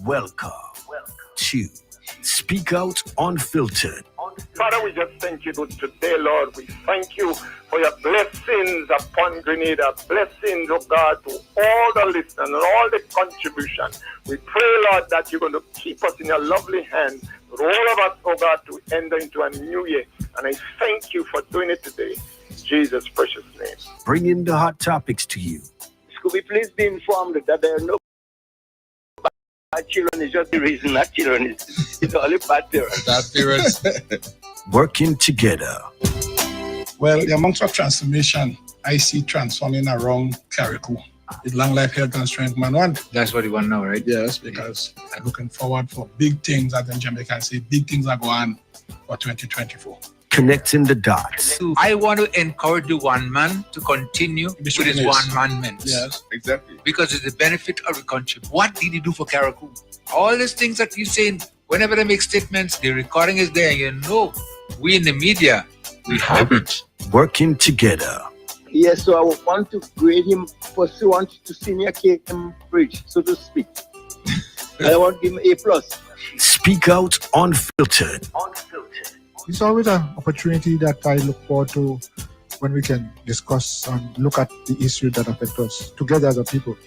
Welcome to Speak Out Unfiltered. Father, we just thank you today, Lord. We thank you for your blessings upon Grenada, blessings, oh God, to all the listeners and all the contribution. We pray, Lord, that you're going to keep us in your lovely hand, for all of us, oh God, to enter into a new year. And I thank you for doing it today. In Jesus' precious name. Bringing the hot topics to you. Could we please be informed that there are no bad children? Is just the reason that children is only bad parents. Bad parents. Working together. Well, the amount of transformation I see transforming around Clerical is long life, health, and strength, man. One. That's what you want now, right? Yes, because I'm looking forward for big things, as in Jamaica can say, big things are going on for 2024. Connecting the dots. I want to encourage the one man to continue with his one-man men. Yes, exactly. Because it's the benefit of the country. What did he do for Karakou? All these things that he's saying, whenever they make statements, the recording is there. You know, we in the media, we have it. Working together. Yes, so I want to grade him pursuant to senior Cambridge, so to speak. I want to give him A+. Speak Out Unfiltered. It's always an opportunity that I look forward to when we can discuss and look at the issues that affect us together as a people.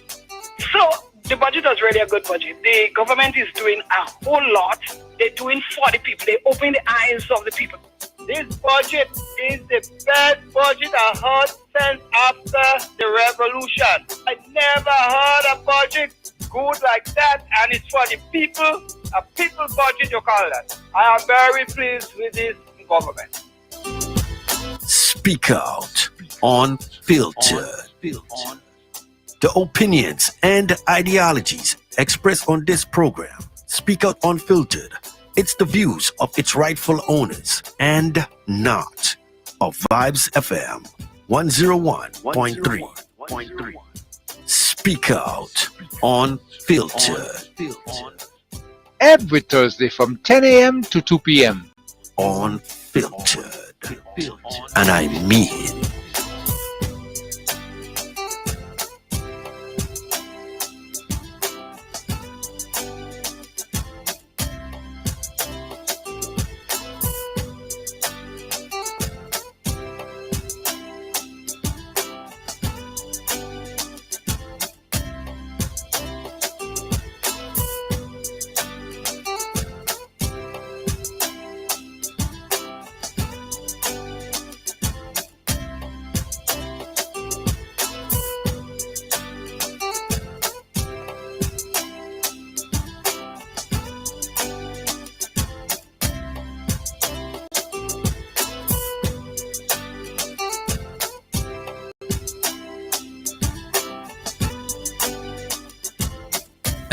So the budget was really a good budget. The government is doing a whole lot. They're doing for the people. They open the eyes of the people. This budget is the best budget I heard since after the revolution. I never heard a budget good like that, and it's for the people. A people budget, you call that. I am very pleased with this government. Speak Out Unfiltered. The opinions and ideologies expressed on this program, Speak Out Unfiltered. It's the views of its rightful owners and not of Vibes FM 101.3. Speak Out Unfiltered. Every Thursday from 10 a.m. to 2 p.m. Unfiltered. And I mean.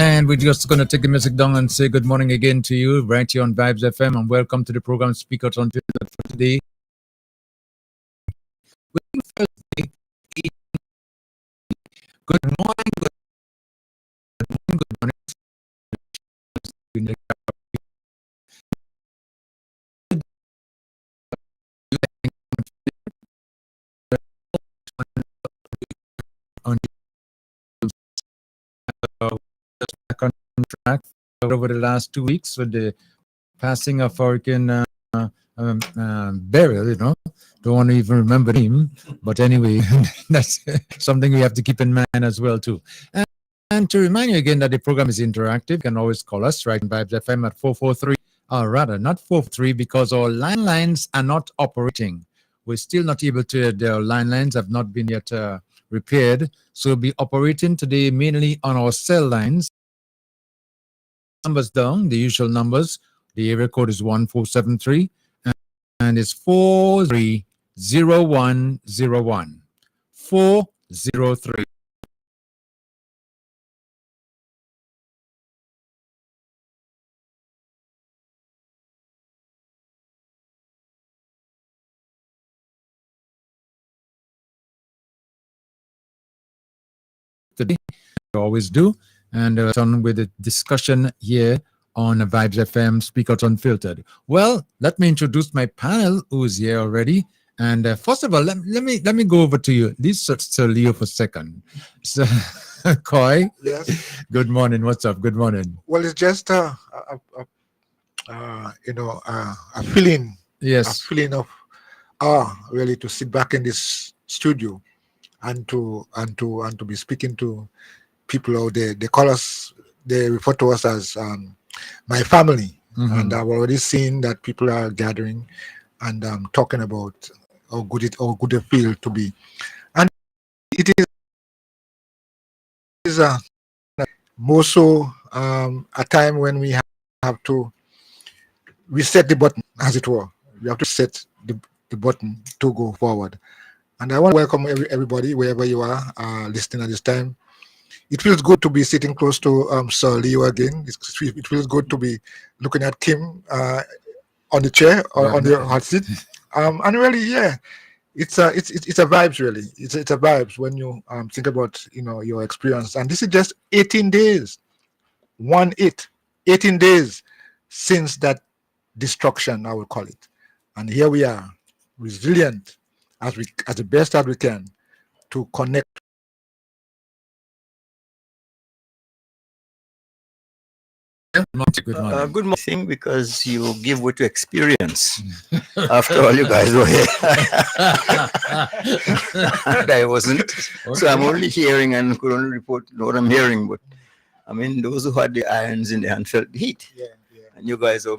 And we're just going to take the music down and say good morning again to you right here on Vibes FM, and welcome to the program Speak Out on Twitter for today. Good morning, good morning. On track over the last 2 weeks with the passing of Hurricane Beryl, you know, don't want to even remember him, but anyway, that's something we have to keep in mind as well too. And to remind you again that the program is interactive, you can always call us right in Vibes FM at 443, or rather not 43, because our lines are not operating. We're still not able to, the lines have not been yet repaired, so we'll be operating today mainly on our cell lines. Numbers down, the usual numbers. The area code is 1473 and it's 430101. 403. Today, we always do. And on with the discussion here on Vibes FM Speak Out Unfiltered. Well, let me introduce my panel who's here already. And first of all, let me go over to you, this Sir Leo for a second. So, Koi, Yes. good morning. What's up? Good morning. Well, it's just a feeling, a Yes. feeling of really to sit back in this studio and to be speaking to people out there. They refer to us as my family, and I've already seen that people are gathering and talking about how good they feel to be, and it is more so a time when we have to reset the button, as it were. We have to set the button to go forward. And I want to welcome everybody, wherever you are listening at this time. It feels good to be sitting close to Sir Leo again. It feels good to be looking at Kim on the chair or on the hot seat. And really, yeah, it's a vibes really. It's a vibes when you think about your experience. And this is just 18 days, 18 days since that destruction, I will call it. And here we are, resilient as the best as we can to connect. Good morning, because you give way to experience. After all, you guys were here. And I wasn't. So I'm only hearing and could only report what I'm hearing. But I mean, those who had the irons in their hand felt the heat. Yeah. And you guys are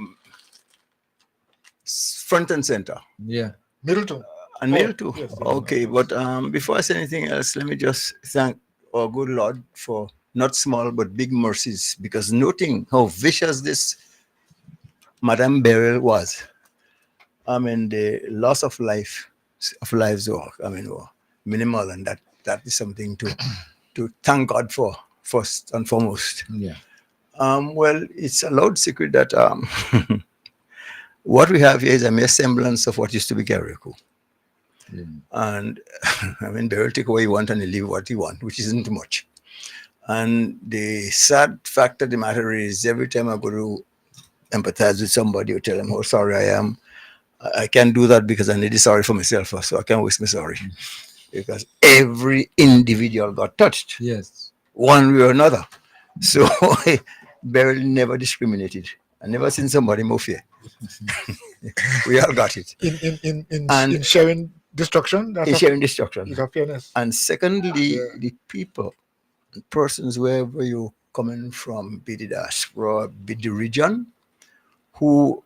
front and center. Yeah. Middle too. And middle too. Yes, Okay, but before I say anything else, let me just thank our good Lord for not small but big mercies, because noting how vicious this Madame Beryl was, I mean, the loss of lives were minimal, and that is something to thank God for, first and foremost. Yeah. Well, it's a loud secret that what we have here is a mere semblance of what used to be Jericho. Yeah. And I mean, Beryl take away you want and you leave what you want, which isn't much. And the sad fact of the matter is, every time I go to empathize with somebody or tell them how sorry I am, I can't do that because I need to sorry for myself first, so I can't waste my sorry. Because every individual got touched. Yes. One way or another. So Beryl never discriminated. I never seen somebody more fear. We all got it. In sharing destruction. In sharing destruction. Is of fairness. And secondly, the people, persons wherever you're coming from, be the diaspora, be the region, who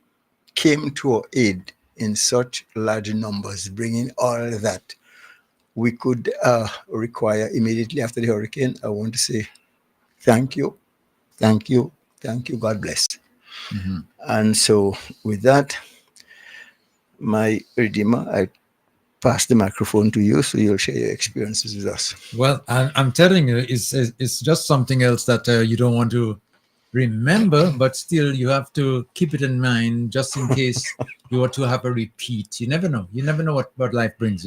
came to our aid in such large numbers, bringing all that we could require immediately after the hurricane. I want to say thank you, thank you, thank you. God bless. And so with that, my Redeemer, I pass the microphone to you, so you'll share your experiences with us. Well, I'm telling you, it's just something else that you don't want to remember, but still you have to keep it in mind just in case you were to have a repeat. You never know. You never know what life brings,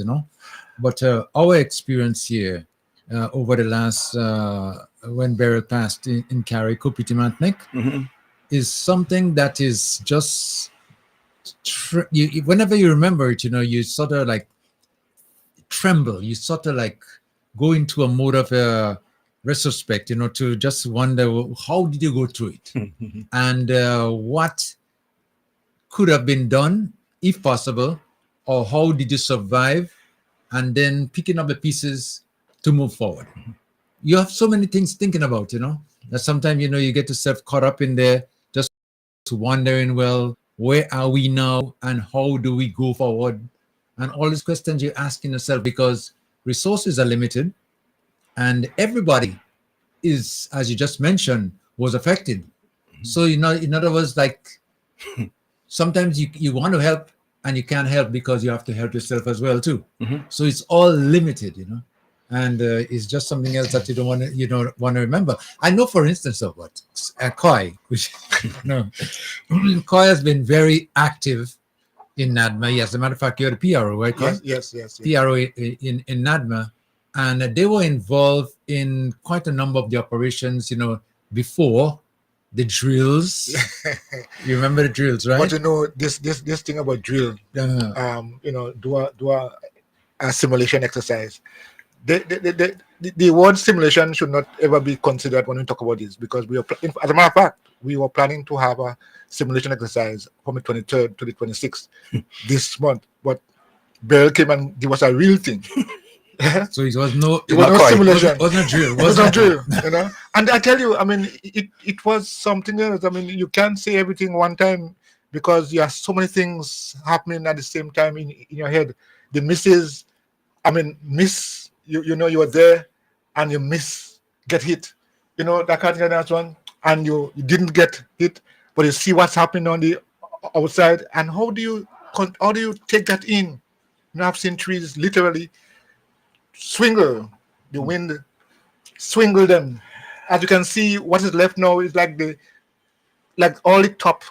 But our experience here over the last, when Beryl passed in Carrie Kupitimantnik, is something that is just, whenever you remember it, you sort of like tremble. You sort of like go into a mode of retrospect, to just wonder, how did you go through it? And what could have been done, if possible, or how did you survive? And then picking up the pieces to move forward. You have so many things thinking about, that sometimes, you get yourself caught up in there, just wondering, well, where are we now and how do we go forward? And all these questions you're asking yourself, because resources are limited and everybody is, as you just mentioned, was affected. So, in other words, like sometimes you want to help and you can't help because you have to help yourself as well too. So it's all limited, and it's just something else that you don't want to remember. I know, for instance, of what Koi, which Koi has been very active in NADMA. Yes, as a matter of fact, you're the PRO, right, Koi? Yes. PRO in NADMA, and they were involved in quite a number of the operations, before the drills. You remember the drills, right? But you know, this thing about drill, you know, do a simulation exercise. The word simulation should not ever be considered when we talk about this, because we are, as a matter of fact, we were planning to have a simulation exercise from the 23rd to the 26th this month, but Beryl came and give us a real thing. So it was no simulation. It wasn't a drill. It was not drill, you know. And I tell you, I mean, it was something else. I mean, you can't say everything one time because you have so many things happening at the same time in your head. The misses, I mean, miss, you know, you were there and you get hit. You know, that kind of that one, and you didn't get hit, but you see what's happening on the outside, and how do you take that in? You know, I've seen trees literally swingle, the wind swingle them. As you can see, what is left now is like all the top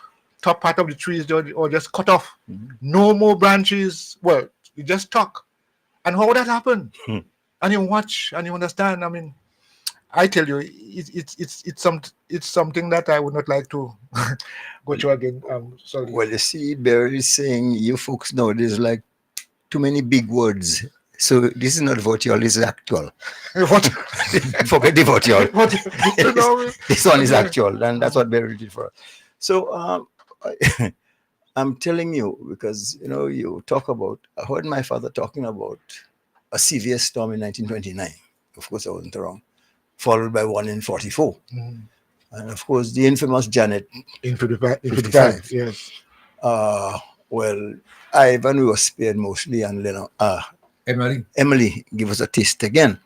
part of the trees or just cut off. No more branches. Well, you just stuck. And how would that happen? And you watch and you understand. I mean, I tell you, it's something that I would not like to go through again. Sorry. Well, you see, Beryl is saying you folks nowadays like too many big words. So this is not virtual, this is actual. What? Forget the virtual. What? This one is actual, and that's what Beryl did for us. So I'm telling you, because you know, you talk about, I heard my father talking about a severe storm in 1929. Of course, I wasn't around. Followed by one in 44. And of course, the infamous Janet in 55. Yes. Well, Ivan, we were spared mostly, and Emily give us a taste again.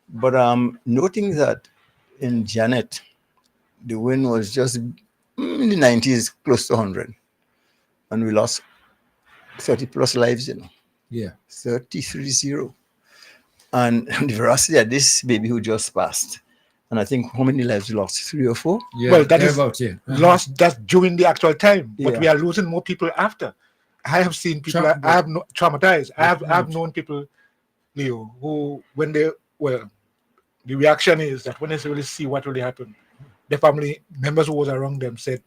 But noting that in Janet, the wind was just in the 90s, close to 100. And we lost 30 plus lives, you know. Yeah. 33-0. And the veracity of this baby who just passed. And I think how many lives we lost? 3 or 4? Yeah, well, that is about, yeah. lost just during the actual time. But Yeah. we are losing more people after. I have seen people, I have traumatized. I have known people, Leo, who when they, well, the reaction is that when they really see what really happened, the family members who was around them said,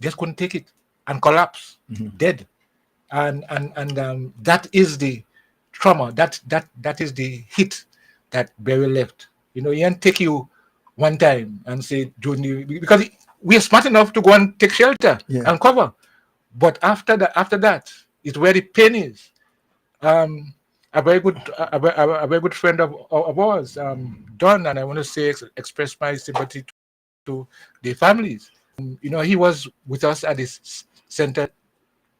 just couldn't take it and collapse, dead. And that is the trauma, that is the hit that Beryl left. You know, he can't take you one time and say, because we are smart enough to go and take shelter and cover. But after that is where the pain is. A very good friend of ours, Don, and I want to say express my sympathy to the families. You know, he was with us at this center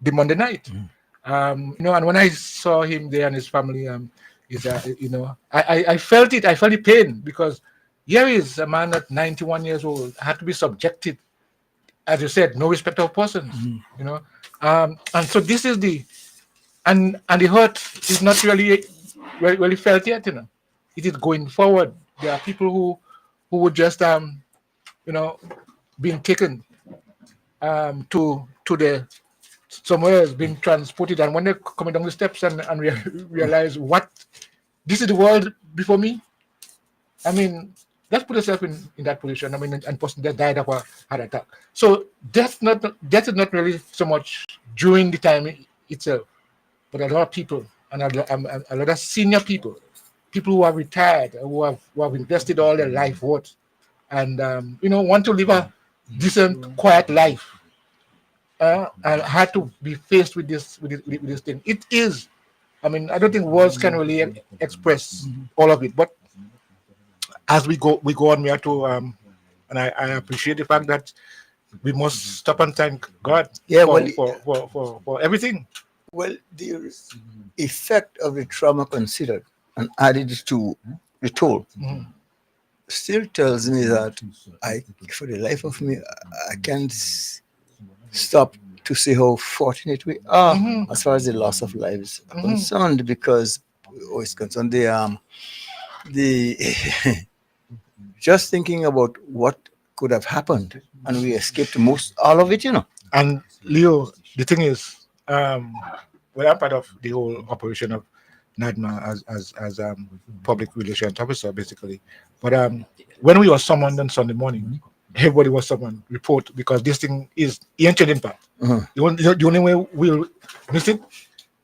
the Monday night. You know, and when I saw him there and his family, you know, I felt it. I felt the pain, because here is a man at 91 years old had to be subjected, as you said, no respect of persons. You know, and so this is the and the hurt is not really felt yet. You know, it is going forward. There are people who would just you know, being taken to the somewhere else, being transported, and when they're coming down the steps and realize what this is the world before me. I mean, let's put yourself in that position. I mean, and person that died of a heart attack. So death is not really so much during the time itself, but a lot of people and a lot of senior people who are retired, who have invested all their life worth, and you know, want to live a decent, quiet life, and had to be faced with this thing. It is, I mean, I don't think words can really express all of it, but as we go on, we have to, and I appreciate the fact that we must stop and thank God for everything. Well, the effect of the trauma considered and added to the toll still tells me that for the life of me, I can't stop to see how fortunate we are as far as the loss of lives are concerned, because it's concerned the just thinking about what could have happened, and we escaped all of it, you know. And Leo, the thing is, well, I'm part of the whole operation of NADMA as public relations officer, basically. But when we were summoned on Sunday morning, Everybody was summoned, report, because this thing is ancient impact. Uh-huh. The only way we'll miss it,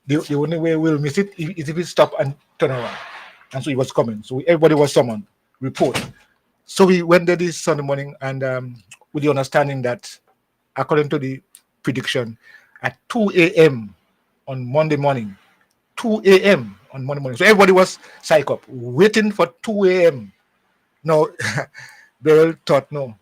the only way we'll miss it is if we stop and turn around. And so it was coming. So everybody was summoned, report. So we went there this Sunday morning, and with the understanding that, according to the prediction, at 2 a.m. on Monday morning, 2 a.m. on Monday morning. So everybody was psyched up, waiting for 2 a.m. No, Beryl thought, no.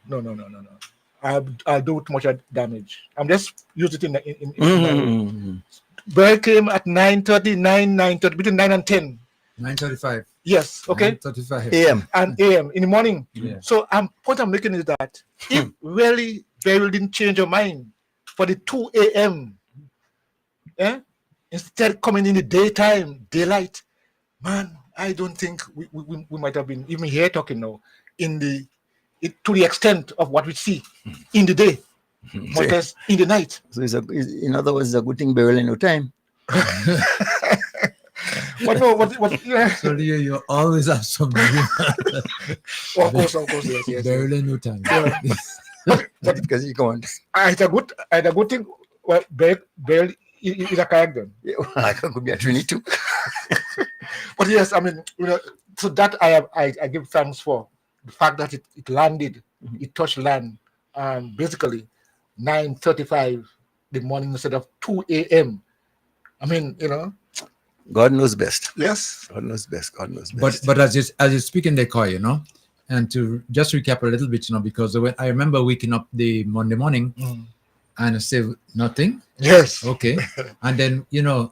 I'll do too much damage. I'm just using it in Beryl came at 9:30, between 9 and 10. 9:35. Yes, okay. 9:35 AM. And AM in the morning. Yeah. So point I'm making is that if really Beryl didn't change your mind for the 2 a.m., instead coming in the daytime, daylight, man, I don't think we might have been even here talking now to the extent of what we see in the day, much less in the night. So in other words, it's a good thing Beryl in no time. Yeah. So Leo, you always have something. Of course, yes. Beryl in no time. Because you can't. It's a good thing. Well, Beryl is a character. I could be a Trinity too. But yes, I mean, so that I give thanks for the fact that it landed, it touched land, basically 9:35 the morning instead of 2 a.m. I mean, God knows best. Yes. God knows best. But as you speak in the car, and to just recap a little bit, because when I remember waking up the Monday morning and I say nothing. Yes. Okay. And then,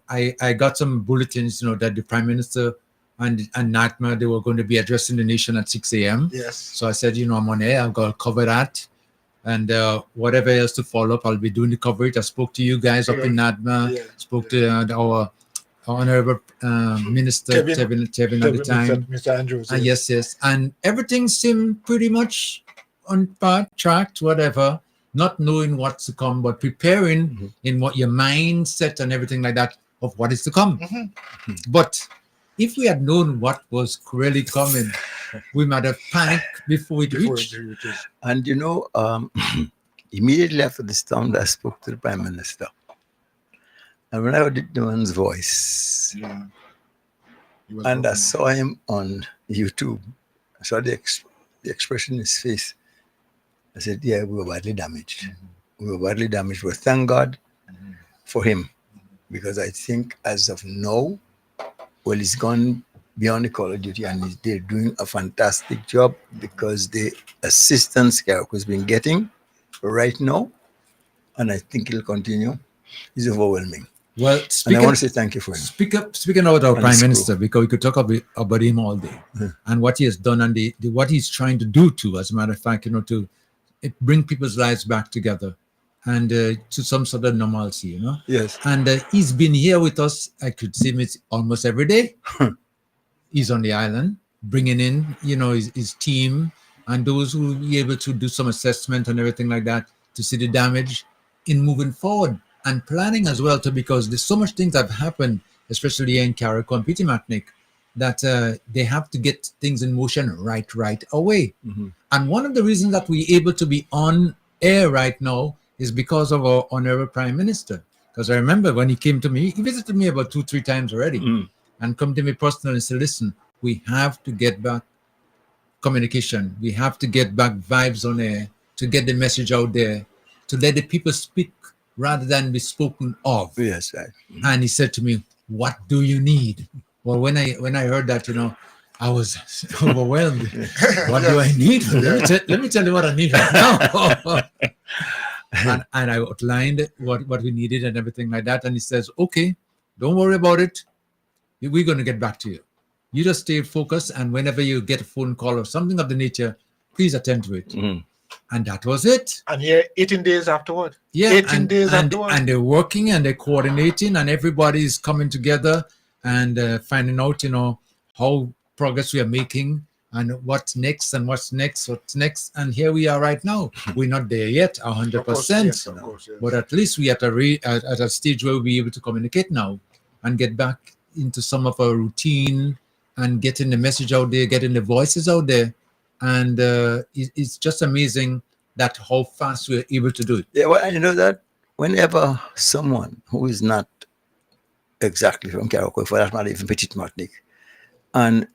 I got some bulletins, that the Prime Minister and NADMA, they were going to be addressing the nation at 6 a.m. Yes. So I said, I'm on air, I'm going to cover that. And whatever else to follow up, I'll be doing the coverage. I spoke to you guys up in NADMA, spoke to our Honorable Minister Tevin at the time. Mr. Andrews. Yes. And everything seemed pretty much on path, tracked, whatever, not knowing what's to come, but preparing in what your mindset and everything like that of what is to come. But if we had known what was really coming, we might have panicked before it reached. And immediately after the storm, I spoke to the Prime Minister. And when I heard the man's voice, and I saw him on YouTube, I saw the expression in his face. I said, yeah, we were badly damaged. But thank God for him. Because I think as of now, he's gone beyond the call of duty and they're doing a fantastic job because the assistance Carrick has been getting right now, and I think it'll continue, is overwhelming. Well, and I want to say thank you for him. Speaking about our Prime Minister, because we could talk about him all day and what he has done and what he's trying to do too, as a matter of fact, to bring people's lives back together and to some sort of normalcy, Yes. And he's been here with us. I could see him almost every day. He's on the island, bringing in, his team and those who will be able to do some assessment and everything like that to see the damage in moving forward. And planning as well, too, because there's so much things that have happened, especially in Carrick and Peter Matnick, that they have to get things in motion right away. And one of the reasons that we're able to be on air right now is because of our Honorable Prime Minister. Because I remember when he came to me, he visited me about 2-3 times already, and come to me personally and say, listen, we have to get back communication. We have to get back vibes on air to get the message out there, to let the people speak rather than be spoken of. Yes, right. And he said to me, what do you need? Well, when I heard that, I was overwhelmed. What do I need? Let me tell you what I need right now. and I outlined what we needed and everything like that. And he says, okay, don't worry about it. We're going to get back to you. You just stay focused. And whenever you get a phone call or something of the nature, please attend to it. And that was it. And here, 18 days afterward. Yeah, 18 days afterward. And they're working and they're coordinating and everybody's coming together and finding out, how progress we are making and what's next. And here we are right now. We're not there yet, 100%. Of course, yes. But at least we at a stage where we'll be able to communicate now and get back into some of our routine and getting the message out there, getting the voices out there. And it's just amazing that how fast we're able to do it. Yeah, well, and you know that whenever someone who is not exactly from Carriacou, for that matter, even Petite Martinique, and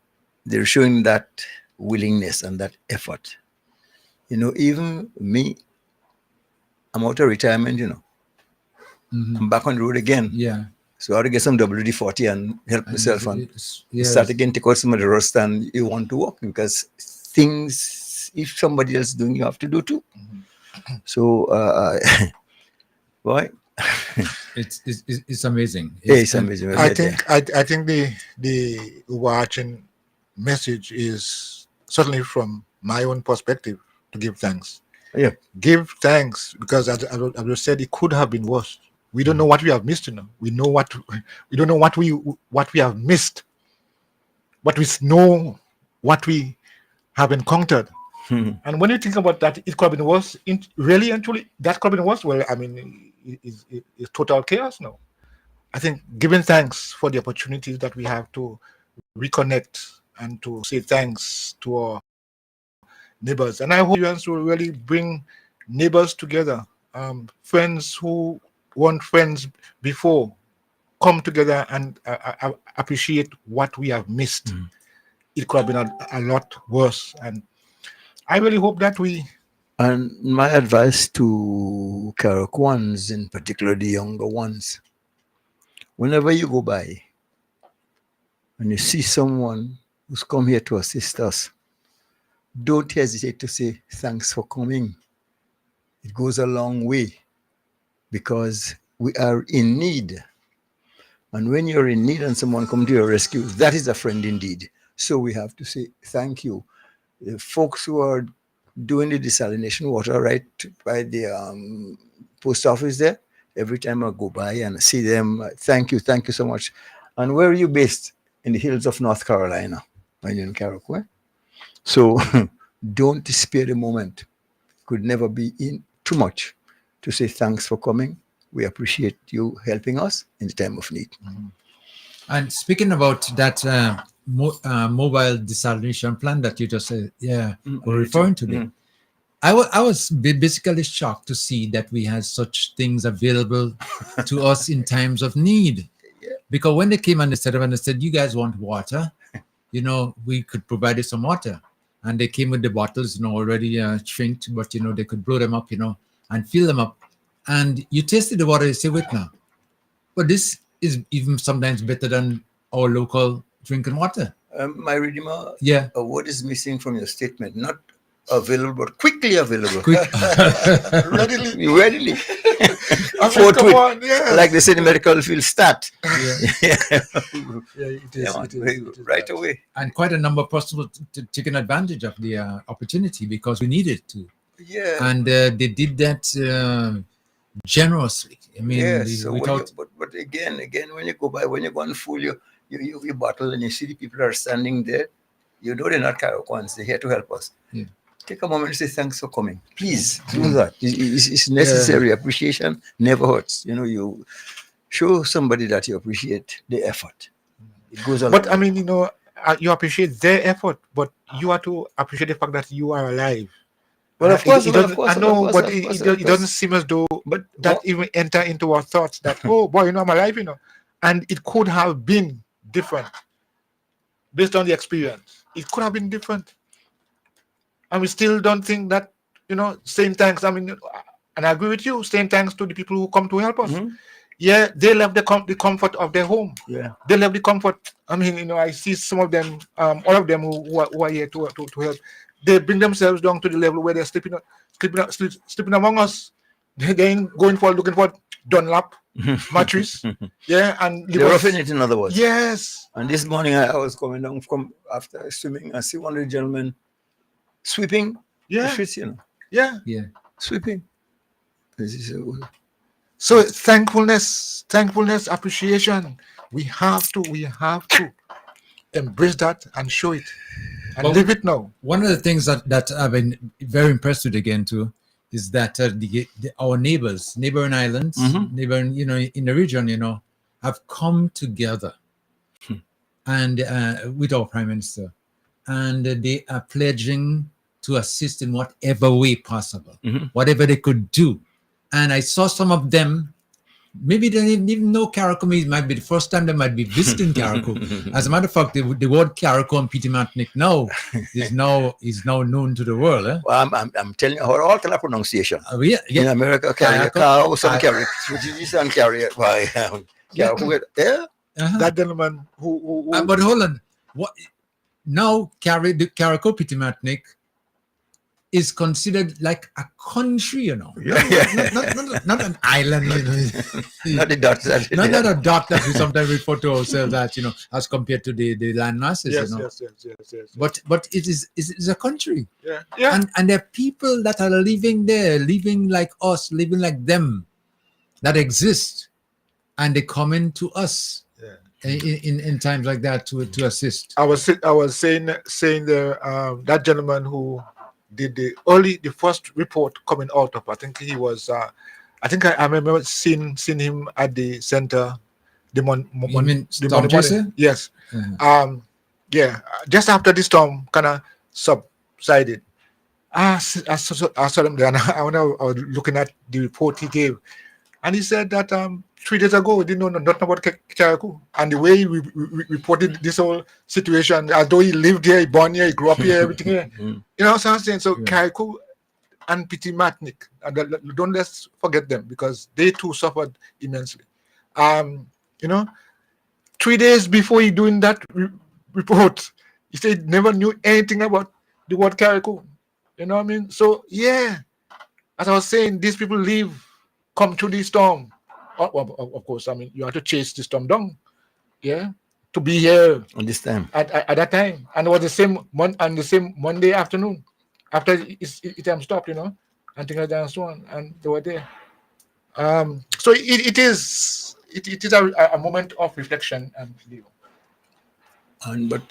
they're showing that willingness and that effort, even me, I'm out of retirement, I'm back on the road again. Yeah. So I ought to get some WD-40 and help myself and Yes. start again, take out some of the rust, and you want to walk, because things, if somebody else is doing, you have to do too. So, boy, It's amazing. it's amazing. I think the overarching message is certainly from my own perspective to give thanks. Yeah. Give thanks, because as I said, it could have been worse. We don't know what we have missed. We don't know what we have missed, but we know what we have encountered. And when you think about that, it could have been worse. Really and truly, that could have been worse. Well, I mean, it's total chaos now. I think giving thanks for the opportunities that we have to reconnect and to say thanks to our neighbors. And I hope you will really bring neighbors together, friends who weren't friends before, come together and appreciate what we have missed. It could have been a lot worse. And I really hope that we... And my advice to Caracouans, in particular the younger ones, whenever you go by and you see someone who's come here to assist us, don't hesitate to say thanks for coming. It goes a long way, because we are in need. And when you're in need and someone comes to your rescue, that is a friend indeed. So we have to say thank you. The folks who are doing the desalination water right by the post office there, every time I go by and see them, thank you so much. And where are you based? In the hills of North Carolina, and in Carriacou. So don't spare the moment. Could never be in too much to say thanks for coming. We appreciate you helping us in the time of need. And speaking about that mobile desalination plant that you just said, were referring to there, I was basically shocked to see that we had such things available to us in times of need. Because when they came and they said, you guys want water? We could provide you some water. And they came with the bottles, already shrinked, but, they could blow them up, and fill them up. And you tasted the water, you say, wait now. But this is even sometimes better than our local drinking water. My Redeemer, Yeah. What is missing from your statement? Not available, but quickly available. Readily. Forthwith. Like they say in the medical field, start. It is. Right away. And quite a number of people taking advantage of the opportunity because we needed to. Yeah. And they did that generously. I mean, so without... but again, when you go by, when you go and full your bottle and you see the people are standing there, they're not Caracouans. They're here to help us. Yeah. Take a moment to say thanks for coming. Please do that. It's necessary. Appreciation never hurts. You show somebody that you appreciate the effort. It goes on. But I mean, you appreciate their effort, but you have to appreciate the fact that you are alive. Well, of course, it doesn't seem as though that even enter into our thoughts that, oh boy, I'm alive, and it could have been different based on the experience. It could have been different. And we still don't think that, saying thanks. I mean, and I agree with you, saying thanks to the people who come to help us. Yeah, they left the comfort of their home. Yeah, they left the comfort. I mean, I see some of them, all of them who are here to help. They bring themselves down to the level where they're sleeping among us. They ain't looking for Dunlap mattress. Yeah, and they're roughing it, in other words. Yes. And this morning I was coming down from after swimming. I see one of the gentlemen sweeping the streets, Yeah. Sweeping. So thankfulness, appreciation. We have to embrace that and show it and live it now. One of the things that I've been very impressed with again too is that our neighboring islands, in the region, have come together and with our Prime Minister, and they are pledging to assist in whatever way possible, Mhm. whatever they could do. And I saw some of them, maybe they didn't even know Carriacou. It might be the first time they might be visiting Carriacou. As a matter of fact, the word Carriacou and Petit Matnik now is now known to the world. Eh? Well, I'm telling you, all kind of pronunciation. Yeah, In yeah. America, carry a Carriacou. cow, some carry Swedish and carry it. Why? Yeah. Yeah. Uh-huh. That gentleman who But hold on. What now? The Carriacou Petit Matnik is considered like a country, you know. Not an island, you know. Not the dots. Not a dot that we sometimes refer to ourselves as, you know, as compared to the land masses, yes, you know. yes. But it is a country. Yeah. And there are people that are living there, living like us, living like them, that exist, and they come in to us in times like that to assist. I was saying there that gentleman who did the first report coming out of, I think he was I think I remember seeing him at the center the Storm Chaser? Yes. Mhm. Yeah, just after the storm kind of subsided, I saw him there, and I was looking at the report he gave, and he said that 3 days ago we didn't know nothing about Carriacou, and the way we reported this whole situation, as though he lived here, he born here, he grew up here, everything here. You know what I'm saying? So Carriacou and Petit Matnik, don't let's forget them, because they too suffered immensely. You know, 3 days before he doing that report, he said he never knew anything about the word Carriacou. You know what I mean? So yeah, as I was saying, these people come through the storm. Of course, I mean, you have to chase the storm down, yeah, to be here On this time. at that time. And it was the same Monday afternoon after it stopped, you know, and things like that and so on, and they were there. So it is a moment of reflection and But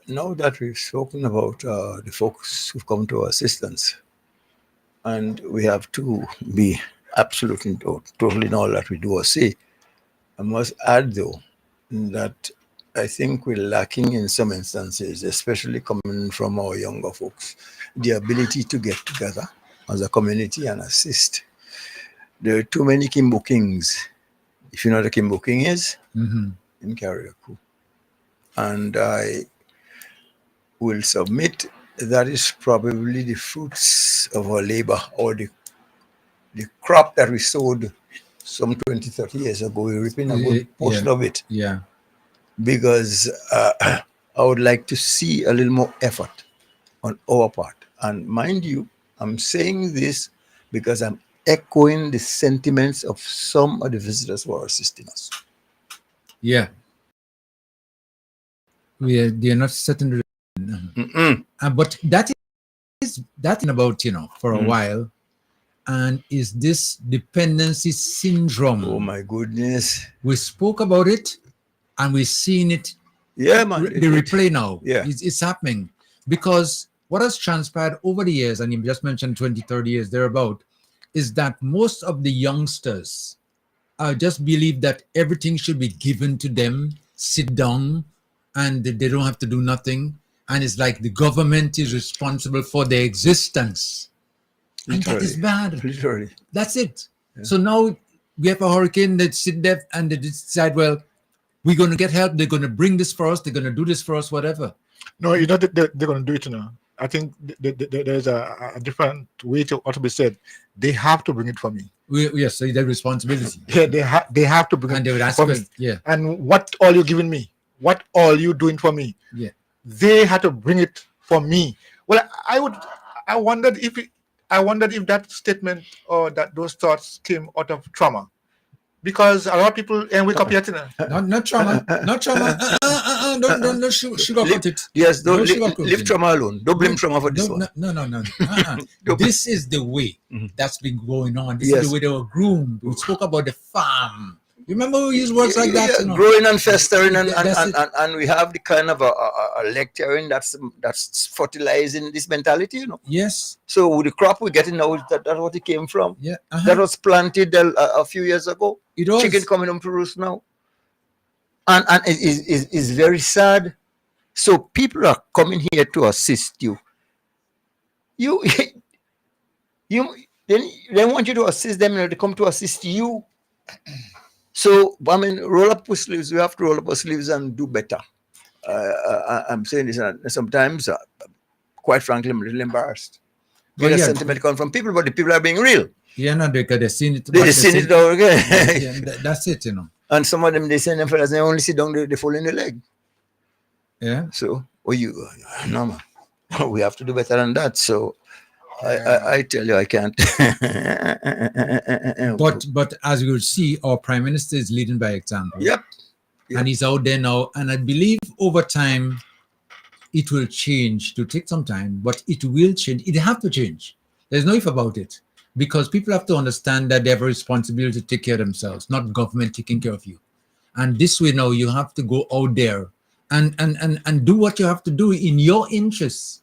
now that we've spoken about the folks who've come to our assistance, and we have to be absolutely totally in all that we do or say, I must add though that I think we're lacking in some instances, especially coming from our younger folks, the ability to get together as a community and assist. There are too many Kimbo Kings. If you know what a Kimbo King is, in Carriacou. And I will submit that is probably the fruits of our labor, or the crop that we sowed some 20, 30 years ago. We're reaping a good portion of it. Yeah. Because I would like to see a little more effort on our part. And mind you, I'm saying this because I'm echoing the sentiments of some of the visitors who are assisting us. Yeah. They're not certain. But that is about, you know, for a while. And is this dependency syndrome? Oh my goodness. We spoke about it and we've seen it. Yeah, man. The replay now. Yeah. It's happening. Because what has transpired over the years, and you just mentioned 20, 30 years thereabout, is that most of the youngsters just believe that everything should be given to them, sit down, and they don't have to do nothing. And it's like the government is responsible for their existence. And that is bad. Literally. That's it. Yeah. So now we have a hurricane that sit there and they decide, well, we're going to get help. They're going to bring this for us. They're going to do this for us, whatever. No, you know, they're going to do it, you know. I think there's a different way to what to be said. They have to bring it for me. Yes, so their responsibility. Yeah, they have to bring and it for me. Yeah. And what all you giving me? What all you doing for me? Yeah. They had to bring it for me. Well, I wondered if that statement or that those thoughts came out of trauma, because a lot of people wake up yet. Not trauma. Not trauma. Don't sugarcoat it. Yes, don't leave trauma alone. Don't blame trauma for this one. No. This is the way that's been going on. This is the way they were groomed. We spoke about the farm. You remember we use words like that? You know? Growing and festering, and we have the kind of a lecturing that's fertilizing this mentality, you know. Yes. So the crop we're getting now, that's what it came from. Yeah. That was planted a few years ago. It was. Chicken coming home to roost now. And it is very sad. So people are coming here to assist you. you they want you to assist them, they come to assist you. So I mean, roll up our sleeves. We have to roll up our sleeves and do better. I'm saying this, and sometimes, quite frankly, I'm a little embarrassed. Well, Get a yeah. sentiment come from people, but the people are being real. Yeah, no, because they've seen it. They've seen it all again. That's it, you know. And some of them, they send them fellas, they only sit down, they fall in the leg. Yeah. So, no, man. We have to do better than that. So, I tell you, I can't. But as you will see, our Prime Minister is leading by example. Yep. And he's out there now. And I believe over time, it will change. To take some time, but it will change. It have to change. There's no if about it. Because people have to understand that they have a responsibility to take care of themselves, not government taking care of you. And this way now, you have to go out there and do what you have to do in your interests,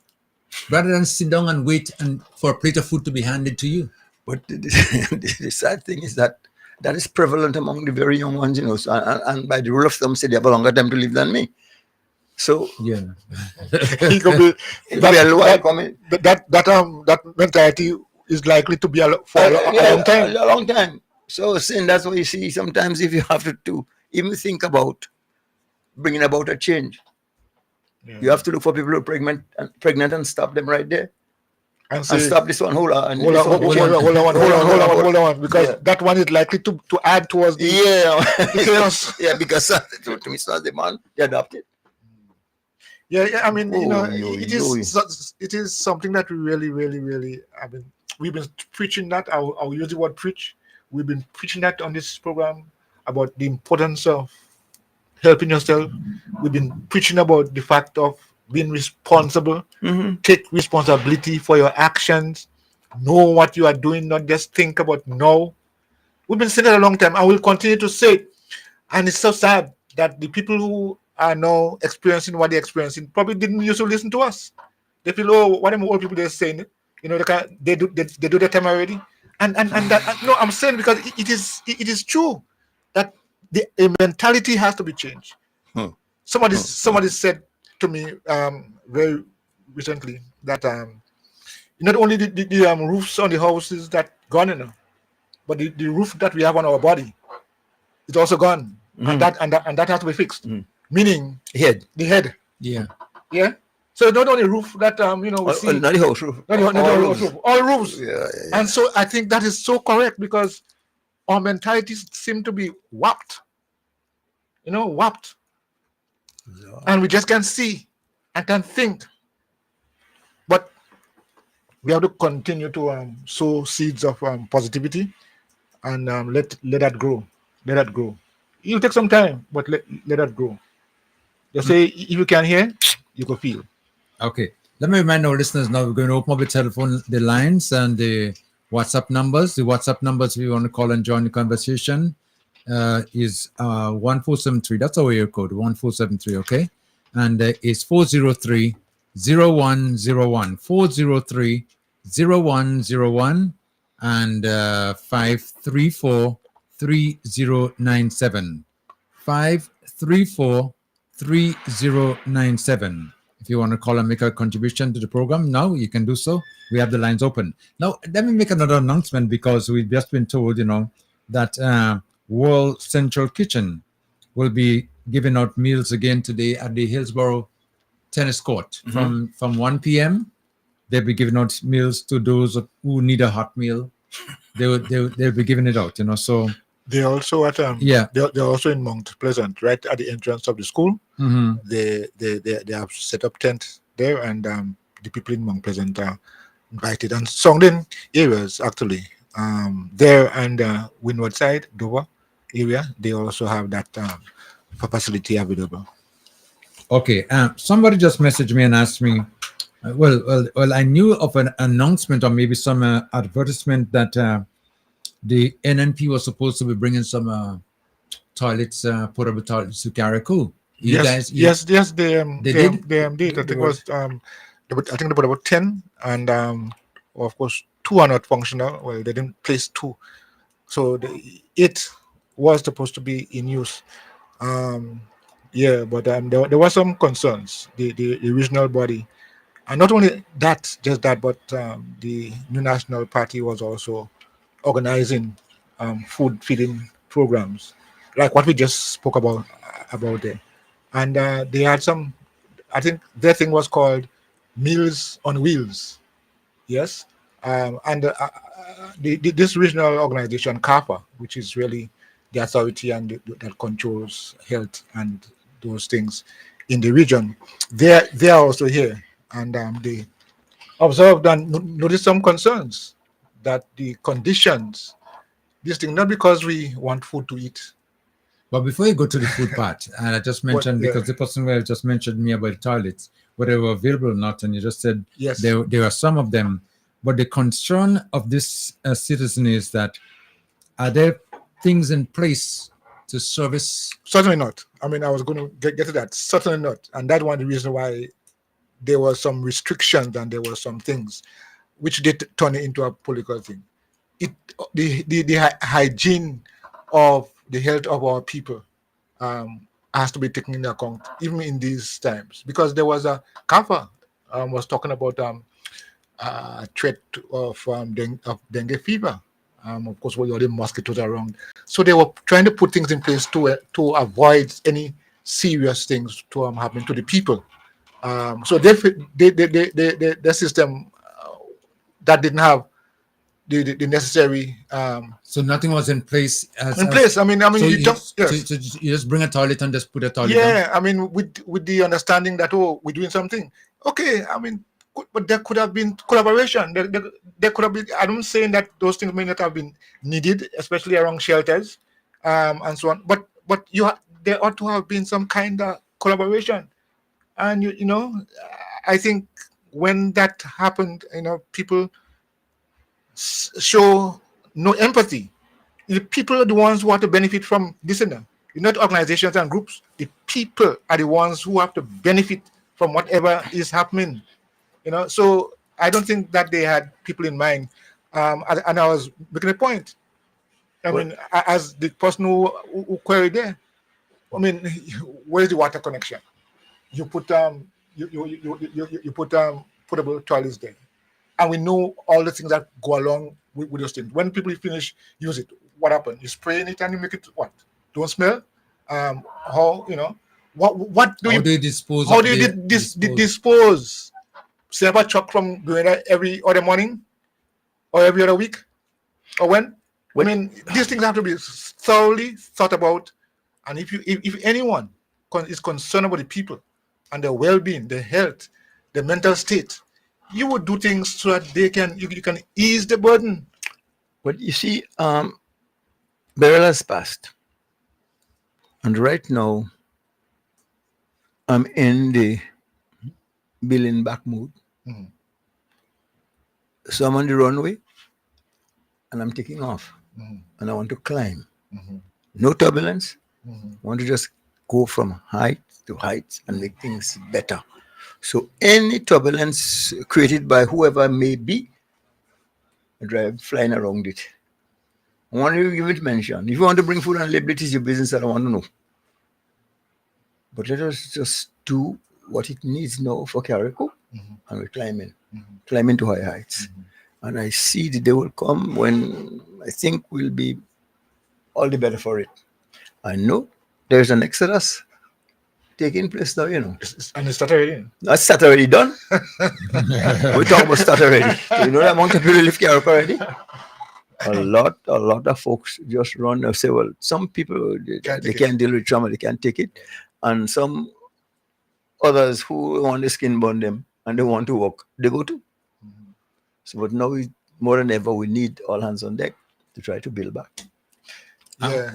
rather than sit down and wait for a plate of food to be handed to you. But the sad thing is that is prevalent among the very young ones, you know. So, and by the rule of thumb, say they have a longer time to live than me. So yeah, that mentality is likely to be for a long time. A long time. So, saying that's why you see sometimes if you have to even think about bringing about a change, you have to look for people who are pregnant and stop them right there. And stop this one. Hold on, because that one is likely to add towards the chaos. Yeah, because to me, it's not the man they adopted. Yeah. I mean, it is something that we really. I mean, we've been preaching that. I'll use the word preach. We've been preaching that on this program about the importance of helping yourself. We've been preaching about the fact of being responsible. Take responsibility for your actions. Know what you are doing, not just think about no. We've been saying it a long time. I will continue to say it. And it's so sad that the people who are now experiencing what they're experiencing probably didn't used to listen to us. They feel, what are old people they're saying? You know, they do their time already. And that, no, I'm saying because it is true that the mentality has to be changed. Somebody said to me very recently that not only the roofs on the houses that gone in, but the roof that we have on our body is also gone, and that has to be fixed. Meaning the head. Yeah. So not only roof that we see, not the house roof, all roofs. Yeah. And so I think that is so correct because our mentalities seem to be warped. Warped. Yeah. And we just can't see and can't think. But we have to continue to sow seeds of positivity and let that grow. Let that grow. It'll take some time, but let that grow. Just say, if you can hear, you can feel. Okay. Let me remind our listeners now, we're going to open up the lines and the WhatsApp numbers. The WhatsApp numbers, if you want to call and join the conversation, is 1473. That's our area code, 1473, okay? And it's 403-0101. 403-0101 and 534-3097. 534-3097. If you want to call and make a contribution to the program now, you can do so. We have the lines open. Now, let me make another announcement because we've just been told, that World Central Kitchen will be giving out meals again today at the Hillsborough Tennis Court from 1 p.m. They'll be giving out meals to those who need a hot meal. They'll be giving it out, So they're also at they're also in Mount Pleasant, right at the entrance of the school. They have set up tent there, and the people in Mount Pleasant are invited, and surrounding areas actually there and Windward side, Dover area, they also have that facility available. Okay, somebody just messaged me and asked me, well, I knew of an announcement or maybe some advertisement that the NNP was supposed to be bringing some toilets, portable toilets to Carriacou. Yes, they did. I think it was I think about 10, and of course 2 are not functional. Well, they didn't place 2, so it was supposed to be in use. But there were some concerns. The regional body And not only that, just that, but the New National Party was also organizing food feeding programs, like what we just spoke about there. And they had some, I think their thing was called Meals on Wheels. Yes. And this regional organization, CAPA, which is really the authority and that controls health and those things in the region, they are also here. And they observed and noticed some concerns that the conditions, this thing, not because we want food to eat. But before you go to the food part, and I just mentioned, yeah. because the person who just mentioned me about the toilets, whether they were available or not, and you just said Yes. there are some of them. But the concern of this citizen is that, are there things in place to service? Certainly not. I mean, I was going to get to that. Certainly not. And that's one of the reasons why there were some restrictions and there were some things which did turn it into a political thing. The hygiene of the health of our people has to be taken into account, even in these times, because there was a CAFA was talking about threat of dengue fever. Of course, we all the mosquitoes around, so they were trying to put things in place to avoid any serious things to happen to the people. So the system that didn't have the necessary So nothing was in place. in place. I mean, So you you, just so yes. you just bring a toilet and just put a toilet. Yeah, I mean, with the understanding that we're doing something. Okay, I mean, but there could have been collaboration. There could have been. I'm saying that those things may not have been needed, especially around shelters, and so on. But there ought to have been some kind of collaboration, and you know, I think when that happened, people show no empathy. The people are the ones who have to benefit from this, not organizations and groups. The people are the ones who have to benefit from whatever is happening. So I don't think that they had people in mind. And I was making a point. I mean, as the person who queried there, I mean, where is the water connection? You put you put portable toilets there, and we know all the things that go along with those things. When people finish use it, what happens? You spray in it and you make it what? Don't smell. How what do How you do you dispose? how of do you the- dispose? Say about truck from going there every other morning or every other week or when? I mean, these things have to be thoroughly thought about. And if anyone is concerned about the people and their well-being, their health, their mental state, you would do things so that you can ease the burden. But you see, Beryl has passed. And right now, I'm in the building back mood. Mhm. So I'm on the runway and I'm taking off. Mhm. And I want to climb. Mhm. No turbulence. Mhm. I want to just go from height to height and make things better. So any turbulence created by whoever may be, I drive flying around it. I want to give it mention. If you want to bring food and label, it is your business. I don't want to know. But let us just do what it needs now for Carrico, and we're climbing to high heights. And I see the day will come when I think we'll be all the better for it. I know there's an exodus taking place now, And it started already. That's start already done. We're talking about start already. So you know the amount of people live Carrico already? A lot of folks just run and say, well, some people, they can't deal with trauma, they can't take it. And some others who want the skin burn them and they want to walk, they go too. So, but now more than ever, we need all hands on deck to try to build back.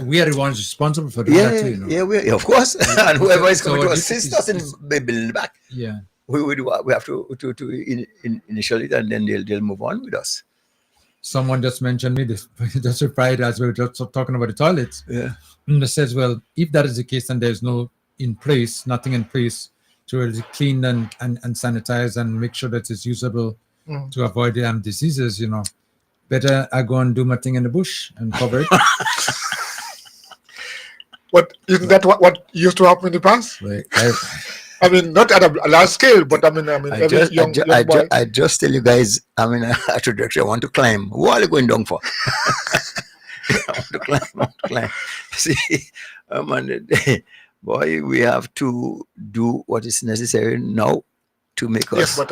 We are the ones responsible for that. Yeah, of course. And whoever is going to assist us in building back, yeah, we have to initial it, and then they'll move on with us. Someone just mentioned me this, just replied as we were just talking about the toilets. Yeah. And it says, well, if that is the case and there's nothing in place to really clean and sanitize and make sure that it's usable to avoid the diseases, better I go and do my thing in the bush and cover it. What isn't that what used to happen in the past? Like, I mean, not at a large scale, but I mean, I every just, young boy. I just tell you guys, I mean, at the direction, I want to climb. What are you going down for? I want to climb, I want to climb. See, man, boy, we have to do what is necessary now to make Yes, us. but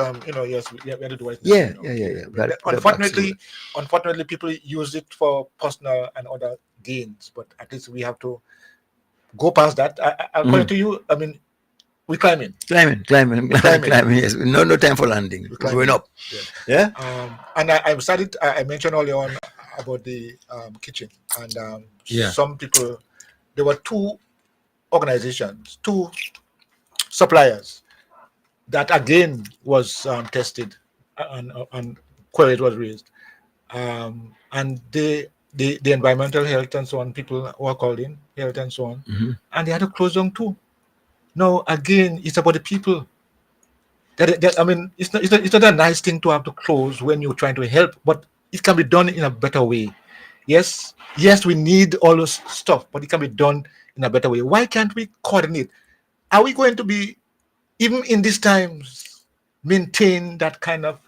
yes, we have to do it. Yeah, yeah. Unfortunately, people use it for personal and other gains. But at least we have to go past that. According to you, I mean, we're climbing. Climbing. Yes, no time for landing. We're going up. Yeah. And I mentioned earlier on about the kitchen, and some people, there were two organizations, two suppliers that again was tested and queries was raised, and the environmental health and so on, people were called in, health and so on, and they had to close down too. No, again, it's about the people. I mean, it's not a nice thing to have to close when you're trying to help, but it can be done in a better way. Yes, we need all this stuff, but it can be done in a better way. Why can't we coordinate? Are we going to be, even in these times, maintain that kind of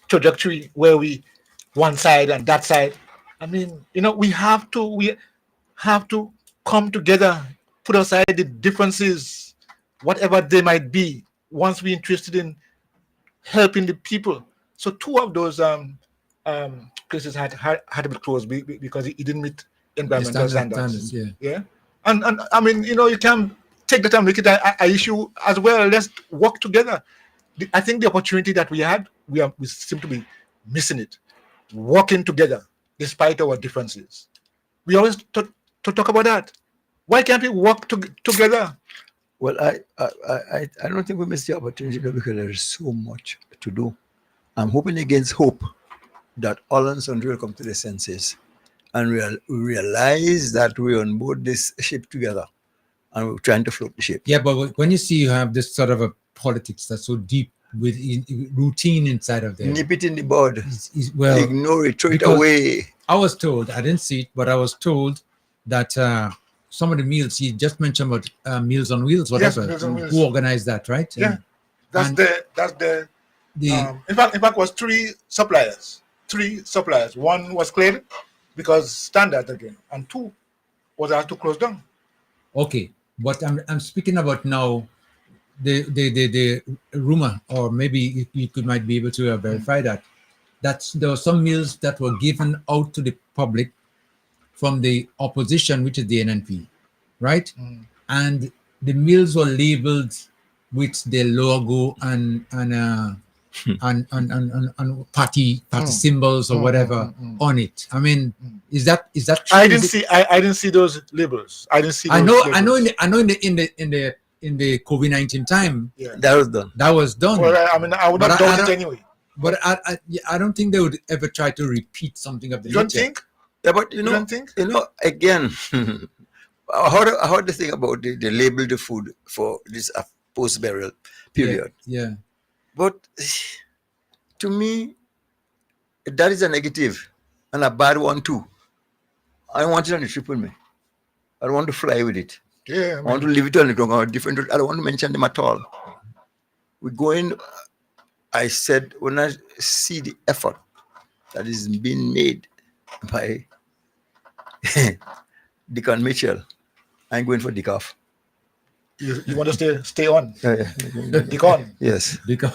trajectory where we one side and that side? I mean, we have to come together, put aside the differences, whatever they might be, once we're interested in helping the people. So two of those places had to be closed because it didn't meet environmental standards. Yeah. And I mean, you can take that and make it a issue as well. Let's work together. I think the opportunity that we had, we seem to be missing it. Working together despite our differences. We always to talk about that. Why can't we work together? Well, I don't think we missed the opportunity because there is so much to do. I'm hoping against hope that all and sundry will come to their senses and realize that we're on board this ship together and we're trying to float the ship. Yeah, but when you see you have this sort of a politics that's so deep with routine inside of there, nip it in the bud. Well, ignore it, throw it away. I was told, I didn't see it, but I was told that some of the meals, you just mentioned about Meals on Wheels, whatever. Yes, Meals on Wheels. Who organized that, right? Yeah, that's the in fact, it was three suppliers. One was cleared because standard again, and two was asked to close down. Okay, but I'm speaking about now the rumor, or maybe you might be able to verify that there were some meals that were given out to the public from the opposition, which is the NNP, right? And the meals were labeled with the logo and party symbols or whatever on it. I mean, is that true? I didn't see those labels. I didn't see. I Those know labels. in the COVID-19 time. Yeah. That was done. Well, I mean, I would have done it anyway. But I don't think they would ever try to repeat something of the You don't nature. think? Yeah, but You don't think? Again, I heard the thing about they label the food for this post-burial period. Yeah. But to me, that is a negative and a bad one too. I don't want it on the trip with me. I don't want to fly with it. Yeah. I want to leave it on the ground on a different route. I don't want to mention them at all. We're going, I said, when I see the effort that is being made by Deacon Mitchell, I'm going for Dick off. You want to stay on? Yeah. Dick on. Yes. Dick on.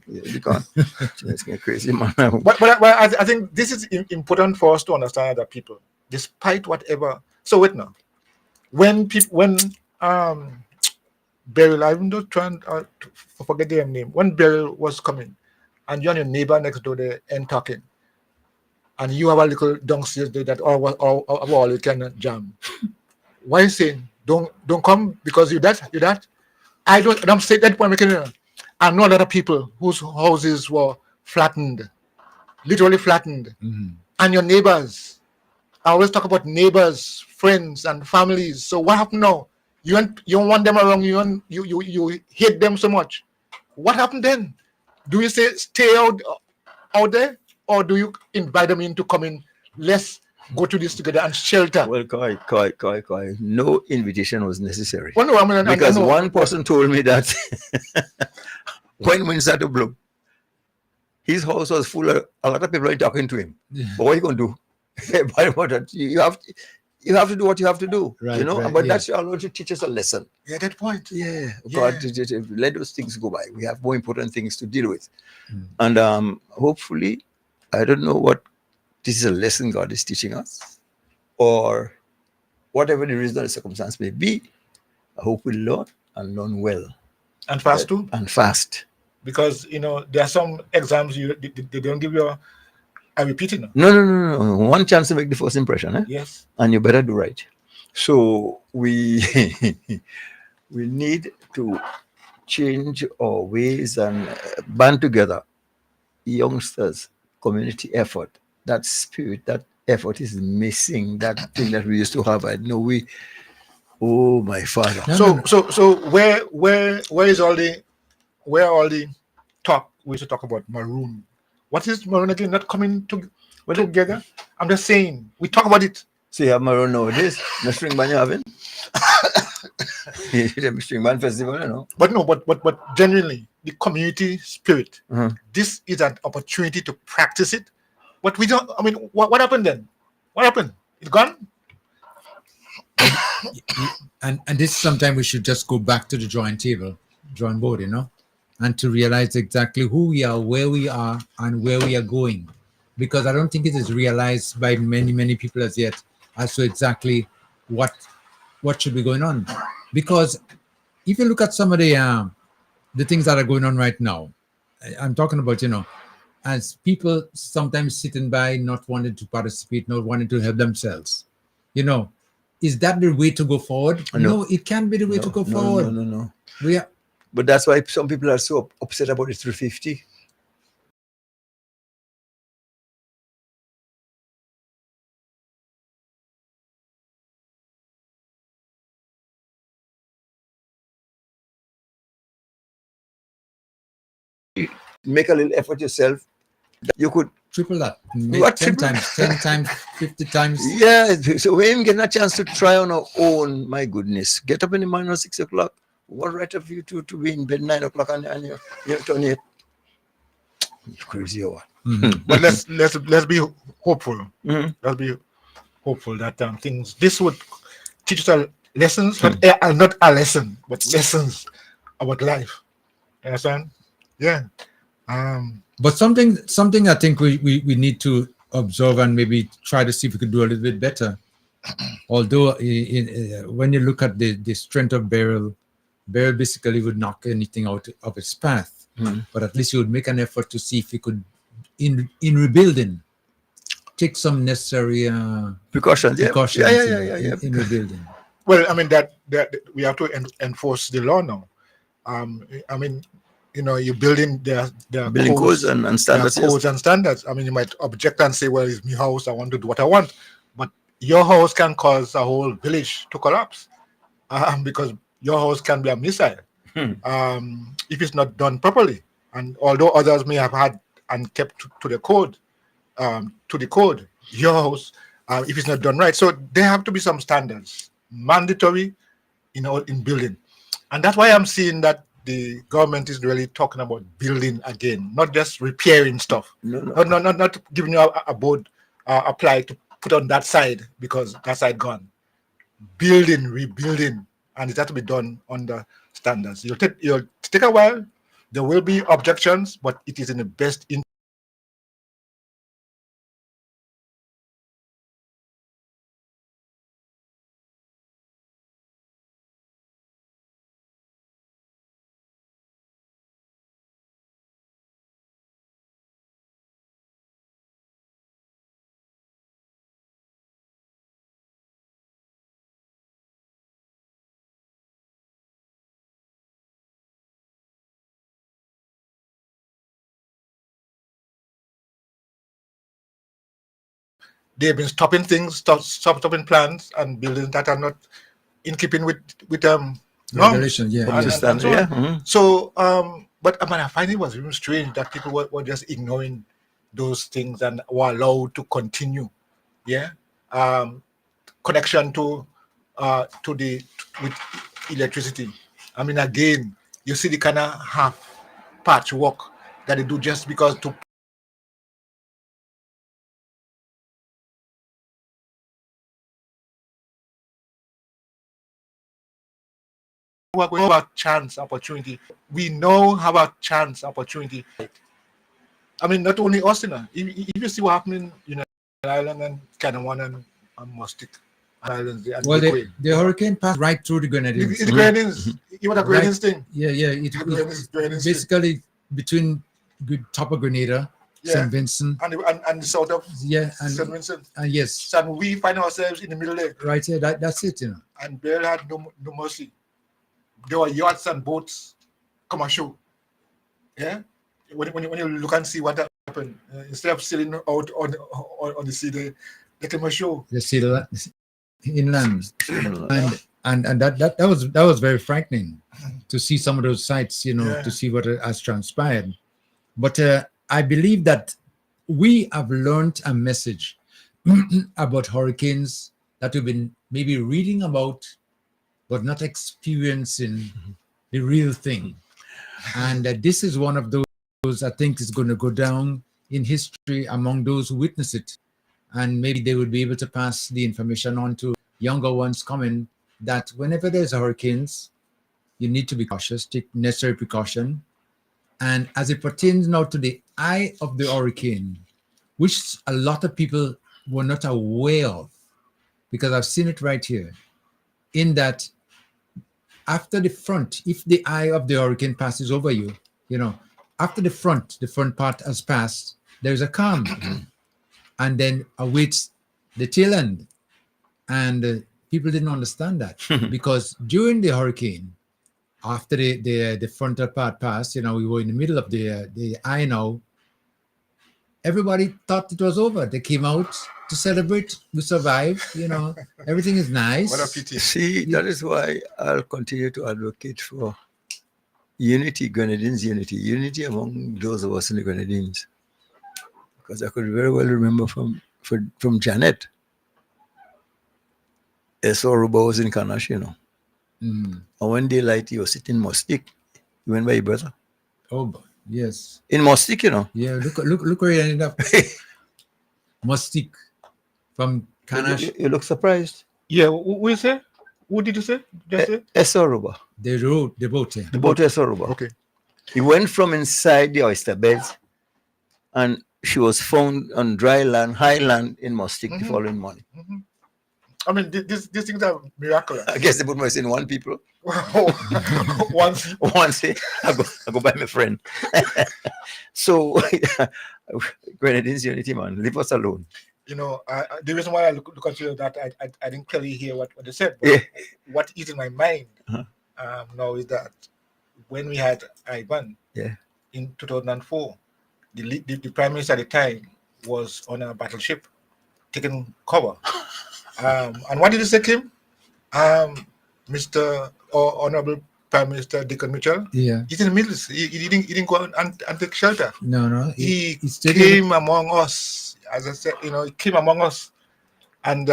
Yeah, Dick on. It's crazy, man. But I think this is important for us to understand that people, despite whatever. So wait now, when Beryl, I'm not trying to forget their name. When Beryl was coming, and you and your neighbor next door there and talking, and you have a little downstairs there that all you can jam. Why you saying don't come because you that? I don't say that point. I know a lot of people whose houses were flattened, literally flattened, and your neighbors. I always talk about neighbors, friends, and families. So what happened now? You don't want them around. You hate them so much. What happened then? Do you say stay out there, or do you invite them in to come in? Let's go to this together and shelter. Well, Koi. No invitation was necessary. Well, no, I mean, Because I know, one person told me that when wind started to blow, his house was full of a lot of people talking to him. But what are you going to do? You have to do what you have to do. Right, you know, right, but yeah. that's your Lord to teach us a lesson. yeah, that point. Yeah, Yeah. God, let those things go by. We have more important things to deal with. And hopefully, I don't know what this is a lesson God is teaching us, or whatever the reason or circumstance may be. I hope we learn and learn well. And fast too. And fast. Because, you know, there are some exams they don't give you a repeating. No. One chance to make the first impression, eh? Yes. And you better do right. So we we need to change our ways and band together. Youngsters, community effort, that spirit, that effort is missing. That thing that we used to have. I know oh my father. So where is all the talk we used to talk about maroon? What is maroon again? Not coming together? I'm just saying we talk about it. So you have Maroon nowadays. No string band you having? The string band festival, you know. But genuinely, the community spirit. Mhm. This is an opportunity to practice it. But we don't. I mean, what happened then? What happened? It's gone. And this sometime we should just go back to the drawing board, you know, and to realize exactly who we are, where we are, and where we are going, because I don't think it is realized by many people as yet as to exactly what should be going on. Because if you look at some of the things that are going on right now, I'm talking about, you know, as people sometimes sitting by, not wanting to participate, not wanting to help themselves, you know. Is that the way to go forward? No, it can't be the way to go forward. No. We are, But that's why some people are so upset about the 350. Make a little effort yourself. You could triple that. What 10 triple? times, 10 times, 50 times. Yeah, so we ain't getting a chance to try on our own. My goodness, get up in the morning at 6 o'clock. What right of you to be in bed 9 o'clock and you're turning it? You're crazy or what? But let's be hopeful. Mhm. Let's be hopeful that this would teach us lessons, not a lesson, but lessons about life. You understand? Yeah. But something I think we need to observe and maybe try to see if we could do a little bit better. Although when you look at the strength of Beryl basically would knock anything out of its path. But at least you would make an effort to see if you could, in rebuilding, take some necessary precautions. precautions Yeah. in rebuilding. Well, I mean that we have to enforce the law now. I mean, you know, you're building the Building codes and standards. there are codes and standards. I mean, you might object and say, "Well, it's my house. I want to do what I want," but your house can cause a whole village to collapse because your house can be a missile if it's not done properly. And although others may have had and kept to the code, your house, if it's not done right, so there have to be some standards, mandatory, in building, and that's why I'm seeing that the government is really talking about building again, not just repairing stuff. No. Not giving you a board apply to put on that side because that side gone. Building, rebuilding, and it has to be done under standards. It'll take a while. There will be objections, but it is in the best interest. They've been stopping things, stopping plans and buildings that are not in keeping with norms. Regulation, yeah. And so on. Mhm. So, but I mean, I find it was even strange that people were just ignoring those things and were allowed to continue. Yeah. connection to the with electricity. I mean, again, you see the kind of half patch work that they do just because to work with about chance opportunity. We know have a chance opportunity. I mean, not only us, you know, if you see what happening in Ireland and Canada and Mustic Islands and Well, Gateway, the hurricane passed right through the Grenadines. the Grenadines, you want a Grenadines thing? Yeah. Grenadines thing. Basically between top of Grenada, Yeah. St. Vincent, and the south of yeah, St. Vincent. and yes, So we find ourselves in the middle there. right here. That's it, you know. And Beryl had no mercy. There were yachts and boats come ashore. Yeah, when you look and see what happened, instead of sailing out on the sea, they came ashore. The sea inland, and that was very frightening to see some of those sites, you know, to see what has transpired. But I believe that we have learned a message about hurricanes that we've been maybe reading about, but not experiencing the real thing. And this is one of those I think is going to go down in history among those who witness it. And maybe they would be able to pass the information on to younger ones coming that whenever there's hurricanes, you need to be cautious, take necessary precaution. And as it pertains now to the eye of the hurricane, which a lot of people were not aware of, because I've seen it right here, in that after the front, if the eye of the hurricane passes over you, you know, after the front part has passed, there's a calm, and then awaits the tail end. And people didn't understand that because during the hurricane, after the frontal part passed, you know, we were in the middle of the eye now. Everybody thought it was over. They came out to celebrate. We survived. You know, everything is nice. What a pity. See, that is why I'll continue to advocate for unity, Grenadines unity among those of us in the Grenadines. Because I could very well remember from Janet, Esoruba was in Kanash, you know. Mm. And when daylight, he was sitting in Mustic. He went by your brother. Oh, yes. In Mustic, you know. Yeah, look where he ended up. Mustic from Kanash. You look surprised. Yeah, who is it? Who did you say? Just say? Esoruba. The road, the boat. The boat Esoruba. Okay. He went from inside the oyster beds, and she was found on dry land, high land in Mustic the following morning. I mean, these things are miraculous. I guess they put myself in one people. Once. I go by my friend. So, Grenadines unity, man, leave us alone. You know, the reason why I look at you that I didn't clearly hear what they said. But what is in my mind now is that when we had Ivan in 2004, the prime minister at the time was on a battleship taking cover. And what did he say, Kim? Mr. Honorable Prime Minister Dickon Mitchell. Yeah. He's in the Middle East. He didn't go and take shelter. No. He came among us, as I said, you know, he came among us and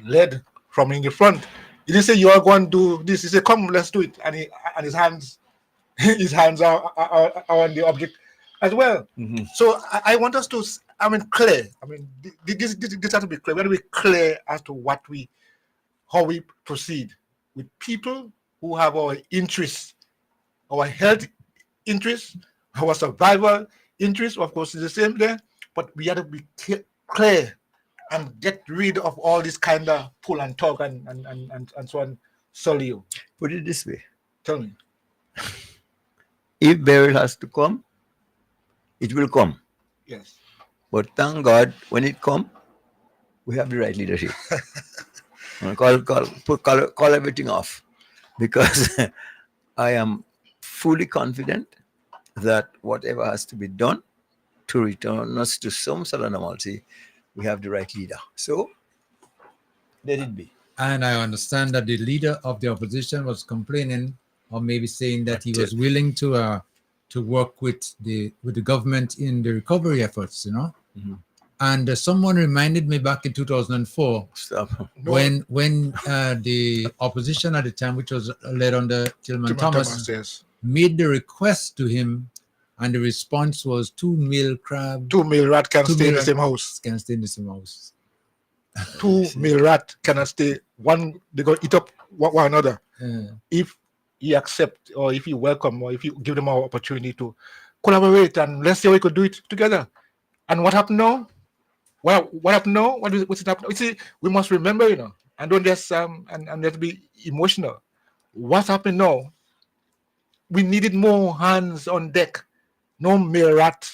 led from in the front. He didn't say you are going to do this. He said, "Come, let's do it." And his hands are on the object as well. So I want us to, clear. This has to be clear. We have to be clear as to how we proceed with people who have our interests, our health interests, our survival interests. Of course, it's the same there. But we have to be clear and get rid of all this kind of pull and talk and so on. Solio. Put it this way. Tell me. If Beryl has to come, it will come. Yes. But thank God, when it comes, we have the right leadership. Call everything off, because I am fully confident that whatever has to be done to return us to some sort of normalcy, we have the right leader. So let it be. And I understand that the leader of the opposition was complaining, or maybe saying that he was willing to work with the government in the recovery efforts, you know. And someone reminded me back in 2004 Stop. when the opposition at the time, which was led under Tillman Thomas, yes. made the request to him, and the response was 2 male crab, 2 male rat can 2 stay in male the same house. can stay in the same house. 2 male rat cannot stay. One, they go eat up one another. If you accept, or if you welcome, or if you give them an opportunity to collaborate, and let's see how we could do it together. And what happened now? What happened now? What's it happened? You see, we must remember, and don't just and let's be emotional. What's happened now? We needed more hands on deck. No male rat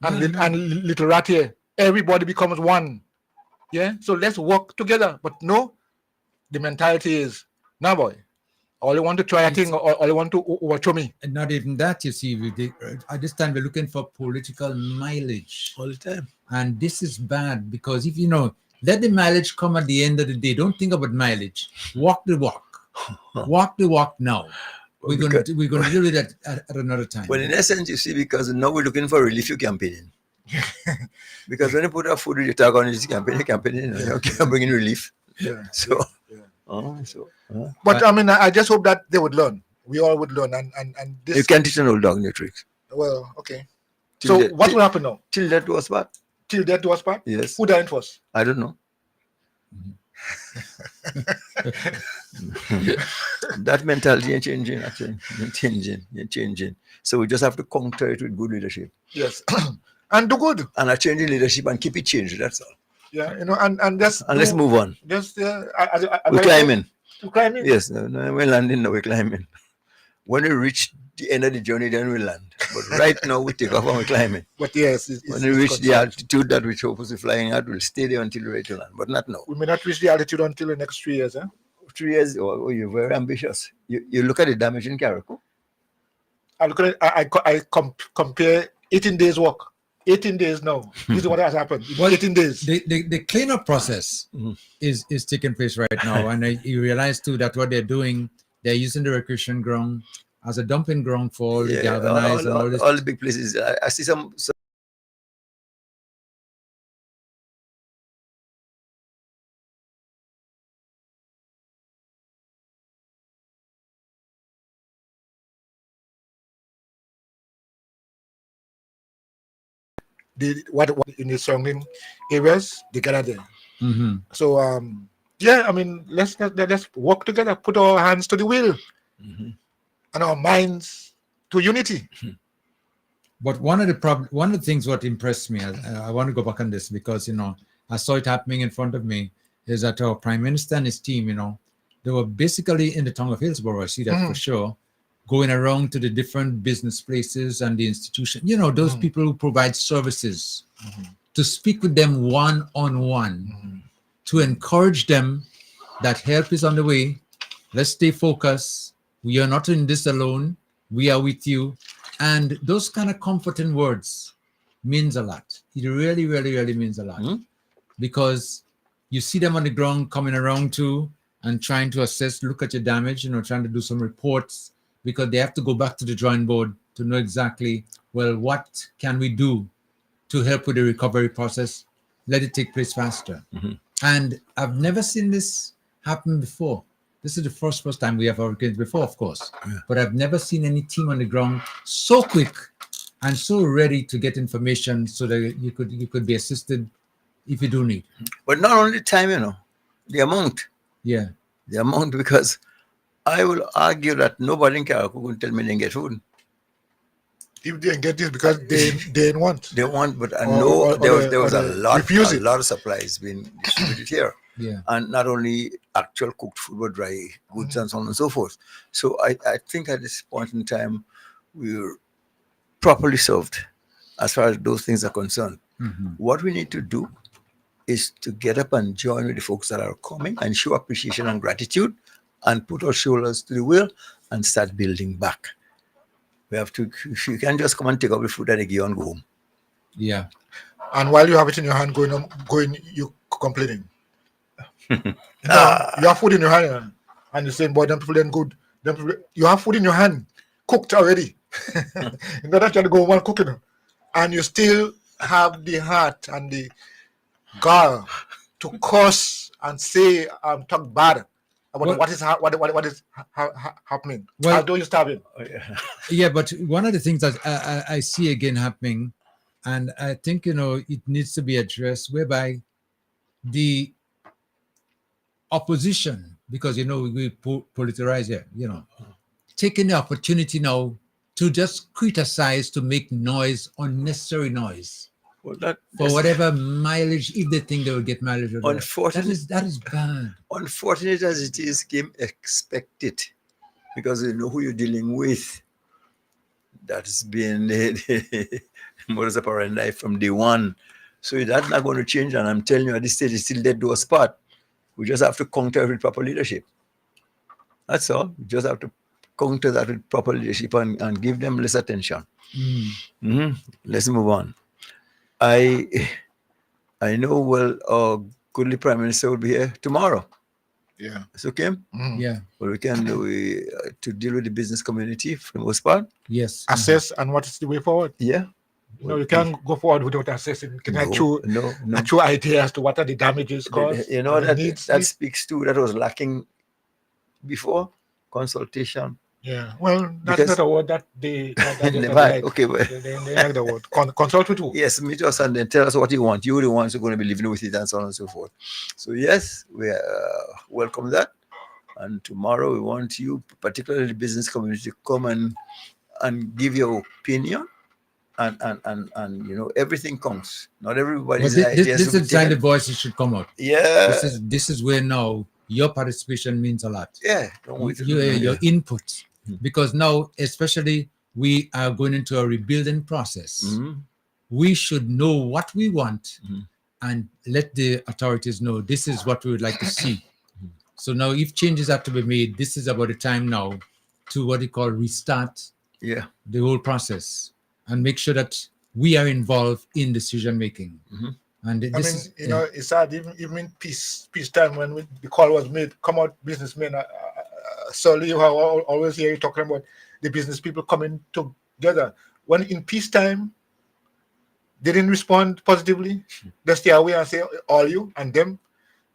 and little rat here. Everybody becomes one. Yeah. So let's work together. But no, the mentality is, now boy, all you want to try a thing, or all you want to overthrow me. And not even that, you see, at this time we're looking for political mileage All the time. and this is bad, because if let the mileage come at the end of the day. Don't think about mileage. Walk the walk. Walk the walk now. We're going to deal with that at another time. Well, in essence, you see, because now we're looking for relief, you're campaigning. Because when you put our food in your tag on this campaign, you're campaigning, you can't bring in relief. Yeah. So, But I mean, I just hope that they would learn. We all would learn, and this. You can't teach an old dog new tricks. Well, okay. So what will happen now? Till that was bad. Till death do us part? Yes. Who died first? I don't know. That mentality ain't changing, actually. Ain't changing. So we just have to counter it with good leadership. Yes. And do good. And a change in leadership and keep it changed, that's all. Yeah, and just and let's move on. Just we're climbing. We're climbing? Yes, no, we're landing now, we're climbing. When we reach the end of the journey, then we land. But right now we take off and we're climbing. But yes, when we reach the altitude that we're supposed to be flying at, we'll stay there until we're ready to land. But not now. We may not reach the altitude until the next 3 years, 3 years? Oh, you're very ambitious. You look at the damage in Carriacou. I look at it, I compare 18 days work. 18 days now. This is what has happened. Well, 18 days. The cleanup process is taking place right now. And you realize too that what they're doing, they're using the recreation ground as a dumping ground for all the galvanized and all this. All the big places. I see some what in the surrounding areas they gather there. Mm-hmm. So yeah, I mean let's work together, put our hands to the wheel and our minds to unity. But one of the things what impressed me, I want to go back on this because I saw it happening in front of me, is that our Prime Minister and his team, they were basically in the town of Hillsborough, I see that for sure, going around to the different business places and the institution, those people who provide services, to speak with them one-on-one, to encourage them that help is on the way. Let's stay focused. We are not in this alone. We are with you. And those kind of comforting words means a lot. It really, really, really means a lot. Because you see them on the ground coming around too and trying to assess, look at your damage, trying to do some reports, because they have to go back to the drawing board to know exactly, well, what can we do to help with the recovery process? Let it take place faster. And I've never seen this happen before. This is the first time we have hurricanes before, of course. But I've never seen any team on the ground so quick and so ready to get information so that you could be assisted if you do need. But not only time, the amount. Yeah. The amount, because I will argue that nobody in Carriacou will tell me they didn't get food. If they didn't get this because they didn't want. They want, but I know there was a lot of supplies being distributed here. Yeah. And not only actual cooked food, but dry goods and so on and so forth. So I think at this point in time, we're properly served as far as those things are concerned. What we need to do is to get up and join with the folks that are coming and show appreciation and gratitude and put our shoulders to the wheel and start building back. We have to, you can't just come and take up the food that they give you and go home. Yeah. And while you have it in your hand going, you complaining. You have food in your hand and you're saying, boy, them people then good. You have food in your hand, cooked already. You're not trying to go one cooking. And you still have the heart and the gall to curse and say talk bad about Well- what is happening. Well- How do you stop it? Yeah, but one of the things that I see again happening, and I think, it needs to be addressed, whereby the opposition, because, we polarize here, taking the opportunity now to just criticize, to make noise, unnecessary noise, Well, for whatever mileage, if they think they will get mileage. Or whatever. That is bad. Unfortunate as it is, Kim, expect it, because you know who you're dealing with. That's been the modus operandi from day one. So that's not going to change. And I'm telling you, at this stage, it's still dead to a spot. We just have to counter it with proper leadership. That's all. We just have to counter that with proper leadership and give them less attention. Let's move on. I know, well, our goodly Prime Minister will be here tomorrow. Yeah. It's okay? Yeah. Well, we can to deal with the business community for the most part. Yes. Assess and what is the way forward. Yeah. You can't go forward without assessing. Can I true idea as to what are the damages caused? You know, that speaks to that was lacking before consultation. Yeah, well, that's Because- not a word that they Never. like. Okay, but They like the word. Consult with who? yes, meet us and then tell us what you want. You're the ones who are going to be living with it and so on and so forth. So yes, we welcome that. And tomorrow we want you, particularly the business community, to come and give your opinion. And everything counts. Not everybody's But ideas. this will be is the time the taken. voices should come out. Yeah. This is where now your participation means a lot. Yeah. Don't wait till Your input, because now, especially, we are going into a rebuilding process. We should know what we want and let the authorities know this is what we would like to see. So now, if changes have to be made, this is about the time now to what you call restart the whole process and make sure that we are involved in decision making. And it's sad, even in peacetime when the call was made, come out businessmen. So you have always hear you talking about the business people coming together. When in peacetime, they didn't respond positively. They stay away and say all you and them.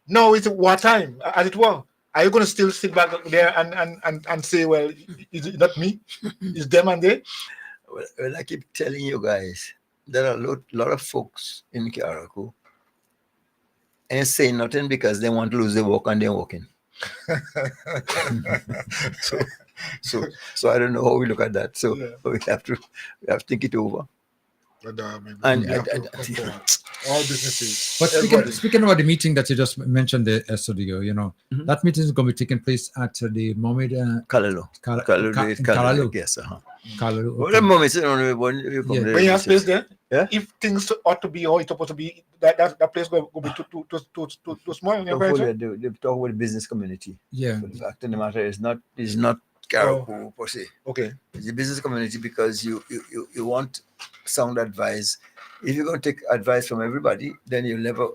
No, it's wartime, as it were. Are you going to still sit back there and say, well, is it not me? It's them and they? Well, I keep telling you guys, there are a lot of folks in Karaku ain't saying nothing because they want to lose their work and they're working. so I don't know how we look at that. So we have to think it over. All businesses. But speaking about the meeting that you just mentioned yesterday, that meeting is going to be taking place at the Mohammed Kalalu. Kalalu. Yes. Kalalu. Well, the moment when you come there, when you have space there, yeah? if things ought to be or it's supposed to be, that place will be too small. They talk with the business community. Yeah. But the fact of the matter is not Karaku per se. Okay. It's the business community because you want sound advice. If you're going to take advice from everybody, then you'll never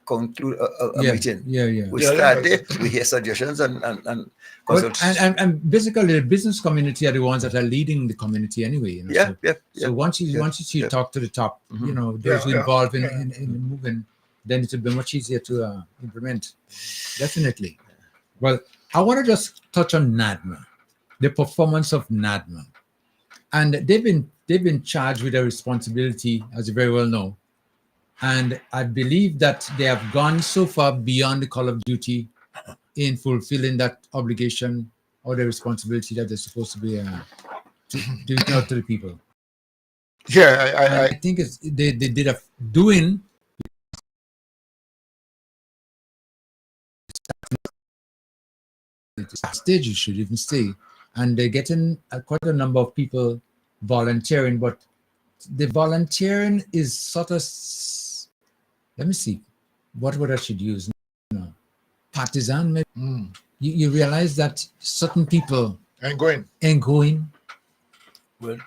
conclude a meeting. We start there, we hear suggestions and consult. And basically, the business community are the ones that are leading the community anyway. So once you talk to the top, those who involved in the movement, then it will be much easier to implement. Definitely. Well, I want to just touch on NADMA, the performance of NADMA, and they've been charged with a responsibility, as you very well know. And I believe that they have gone so far beyond the call of duty in fulfilling that obligation or the responsibility that they're supposed to be doing out to the people. Yeah, I think they did a doing. Stage you should even say, and they're getting quite a number of people volunteering, but the volunteering is sort of, let me see, what word I should use. Partisan, maybe. You realize that certain people ain't going. Well,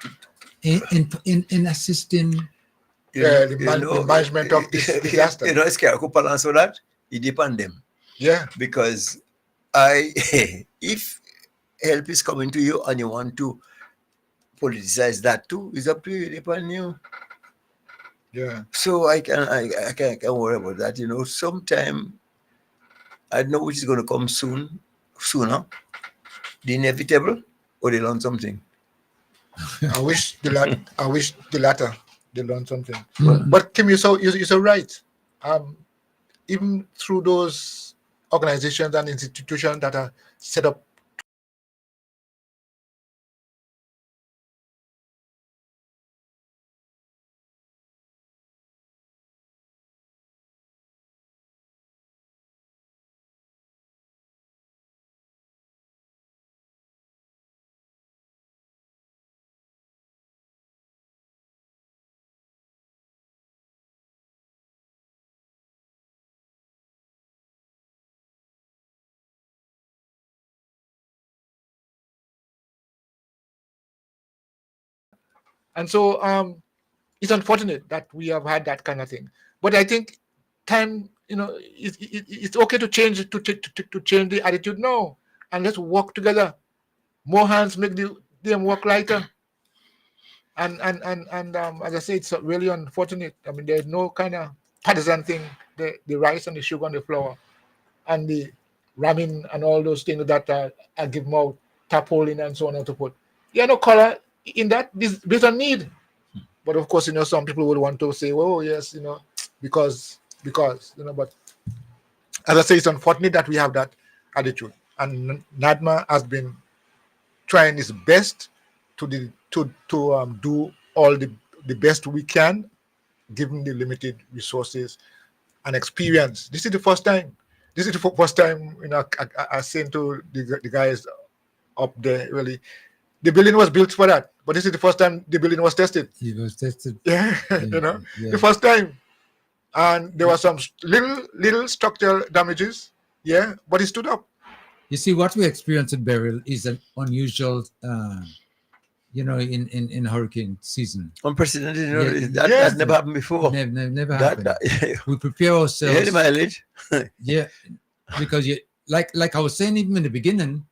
in assisting. The management of this disaster. It's Karaku balance for that. It depends on them. Yeah. Because if help is coming to you and you want to politicize that too, it's up to you, depend on you. Yeah. So I can't worry about that. You know, sometime I don't know which is going to come sooner, the inevitable or they learn something. I wish the latter. They learn something. Mm. But Kim, you're so right. Even through those organizations and institutions that are set up, and so it's unfortunate that we have had that kind of thing. But I think time, it's okay to change to change the attitude now, and let's work together. More hands make them work lighter. And as I say, it's really unfortunate. I mean, there's no kind of partisan thing. The rice and the sugar and the flour and the ramen and all those things that are given out, tarpaulin and so on and so forth. Yeah, no color in that. This based on need. But of course, some people would want to say, "Oh, yes, because But as I say, it's unfortunate that we have that attitude. And NADMA has been trying its best to do all the best we can, given the limited resources and experience. This is the first time. I saying to the guys up there, really, the building was built for that. But this is the first time the building was tested. It was tested. Yeah, Yeah. the first time. And there were some little structural damages, but it stood up. You see, what we experienced at Beryl is an unusual, in hurricane season. Unprecedented. Yeah. That never happened before. Never happened. We prepare You ourselves. hear the mileage? Yeah, because like I was saying even in the beginning,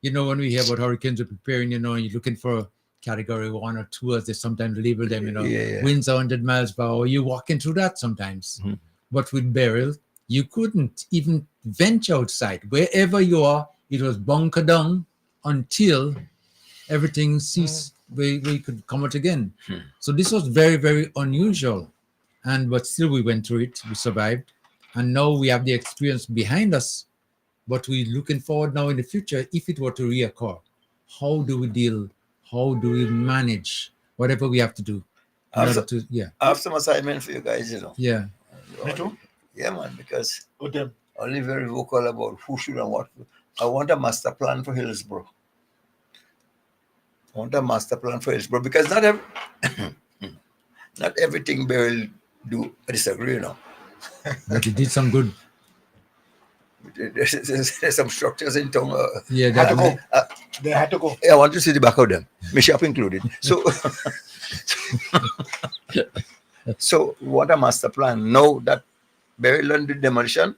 when we hear about hurricanes, we're preparing, and you're looking for category 1 or 2, as they sometimes label them, Yeah. winds 100 miles per hour. You're walking through that sometimes. Mhm. But with Beryl, you couldn't even venture outside. Wherever you are, it was bunker down until everything ceased, where we could come out again. So this was very, very unusual. But still we went through it, we survived. And now we have the experience behind us. But we're looking forward now in the future, if it were to reoccur, how do we deal? How do we manage whatever we have to do? I have Yeah. some assignment for you guys, Yeah. Me too. Yeah, man, because With them. only very vocal about who should and what. I want a master plan for Hillsborough. Because not everything Beryl do. I disagree, But you did some good. There's some structures in town. Yeah. Had to go. They had to go. I want to see the back of them, my shop included. So we want a master plan. Now that Beryl learned the demolition,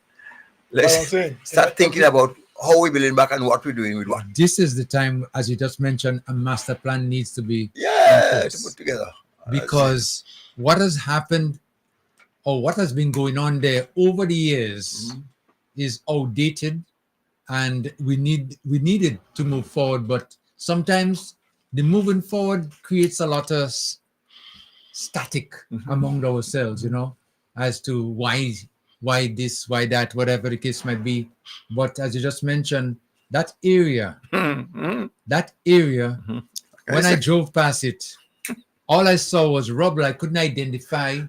That's what I'm let's saying. start thinking about how we're building back and what we're doing with what. This is the time, as you just mentioned, a master plan needs to be Yeah, Yes. to put together. because what has happened or what has been going on there over the years is outdated, and we needed to move forward. But sometimes the moving forward creates a lot of static among ourselves, as to why this, why that, whatever the case might be. But as you just mentioned, that area, when I drove past it, all I saw was rubble. I couldn't identify.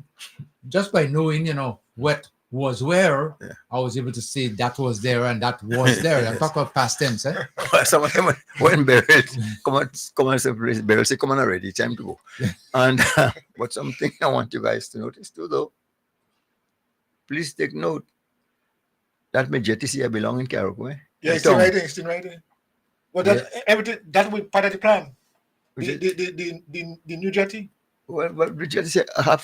Just by knowing, what was where, I was able to say that was there and that was there. I'm talking about past tense. Some of them, when Beryl come on, Beryl say, come on already, time to go. And but something I want you guys to notice too, though. Please take note that my jetty here belong in Carriacou. Yeah, it's still writing. Well, everything that will be part of the plan. The new jetty. Well, the jetty say I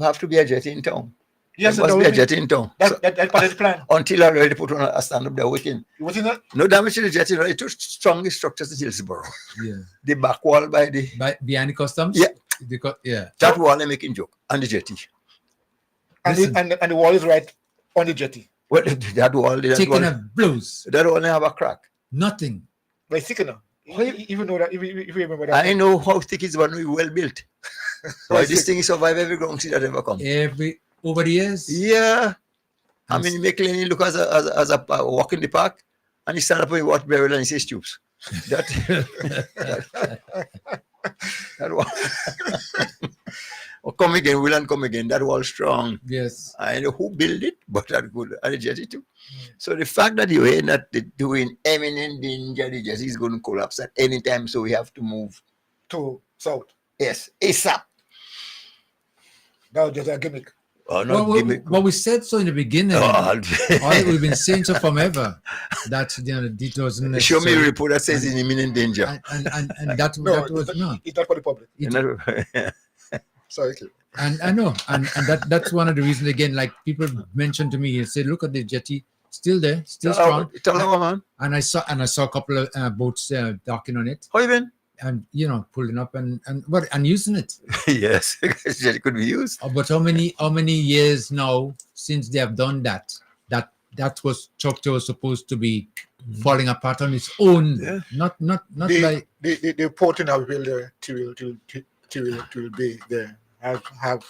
have to be a jetty in town. Yes, there must be a jetty in town. That's part of the plan. Until I already put on a stand up there waiting. What's in that? No damage to the jetty. It's two strongest structures in Hillsborough. Yeah. The back wall behind the customs. Yeah. Yeah. That wall I'm making joke and the jetty. Listen. And the wall is right on the jetty. Well, that wall, Chicken of blues. that wall have a crack. Nothing. But it's thick enough. How you- Even though that, if you remember that. I know how thick it's when we well built. Why Right, this thick. thing survive every ground sea that ever come. Over the years. Yeah. I And mean, you make Lenny look as a walk in the park, and he stand up and he watch Beryl and he says tubes. That that wall. Oh, come again, will and come again. That wall strong. Yes. I know who built it, but that good. And the jetty too. So the fact that you hear that they're doing imminent danger, the jetty is going to collapse at any time. So we have to move. To south. Yes, ASAP. That was just a gimmick. Oh, no, Well, we said so in the beginning. Oh, All we've been saying so from ever that it wasn't show me a necessary. report that says in imminent danger. And that No, that was no. it's not for the public. Sorry. And I know, and that's one of the reasons again. Like people mentioned to me, they said, "Look at the jetty, still there, still strong." Man. And I saw a couple of boats docking on it, How you been? and pulling up and using it. Yes, it could be used. But how many years now since they have done that? That was Choctaw was supposed to be falling apart on its own. Yeah. Not by The port in our builder to be there have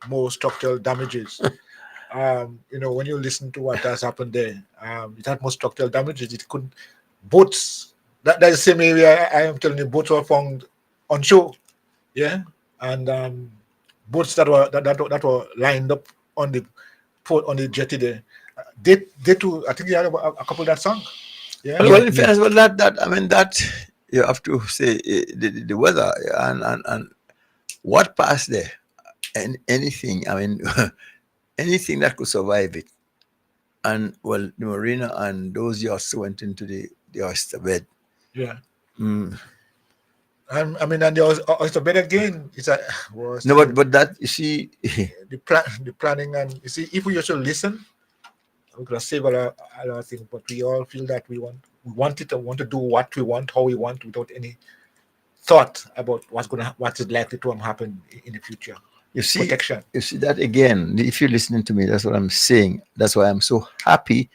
more structural damages. When you listen to what has happened there, it had more structural damages. It couldn't boats. That's the same area I am telling you. Boats were found on shore, yeah, and boats that were lined up on the port on the jetty there. They too. I think they had a couple that sunk. Yeah. Well, in fairness, well, that you have to say the weather and what passed there, and anything. I mean, anything that could survive it. And well, the marina and those yachts went into the oyster bed. Yeah. Mm. And the oyster bed again. No, but that you see, the planning, and you see, if we also listen, we could save a lot of things. But we all feel that we want to do what we want, how we want, without any thought about what is likely to happen in the future. you see, Protection. you see that again. If you're listening to me, that's what I'm saying. That's why I'm so happy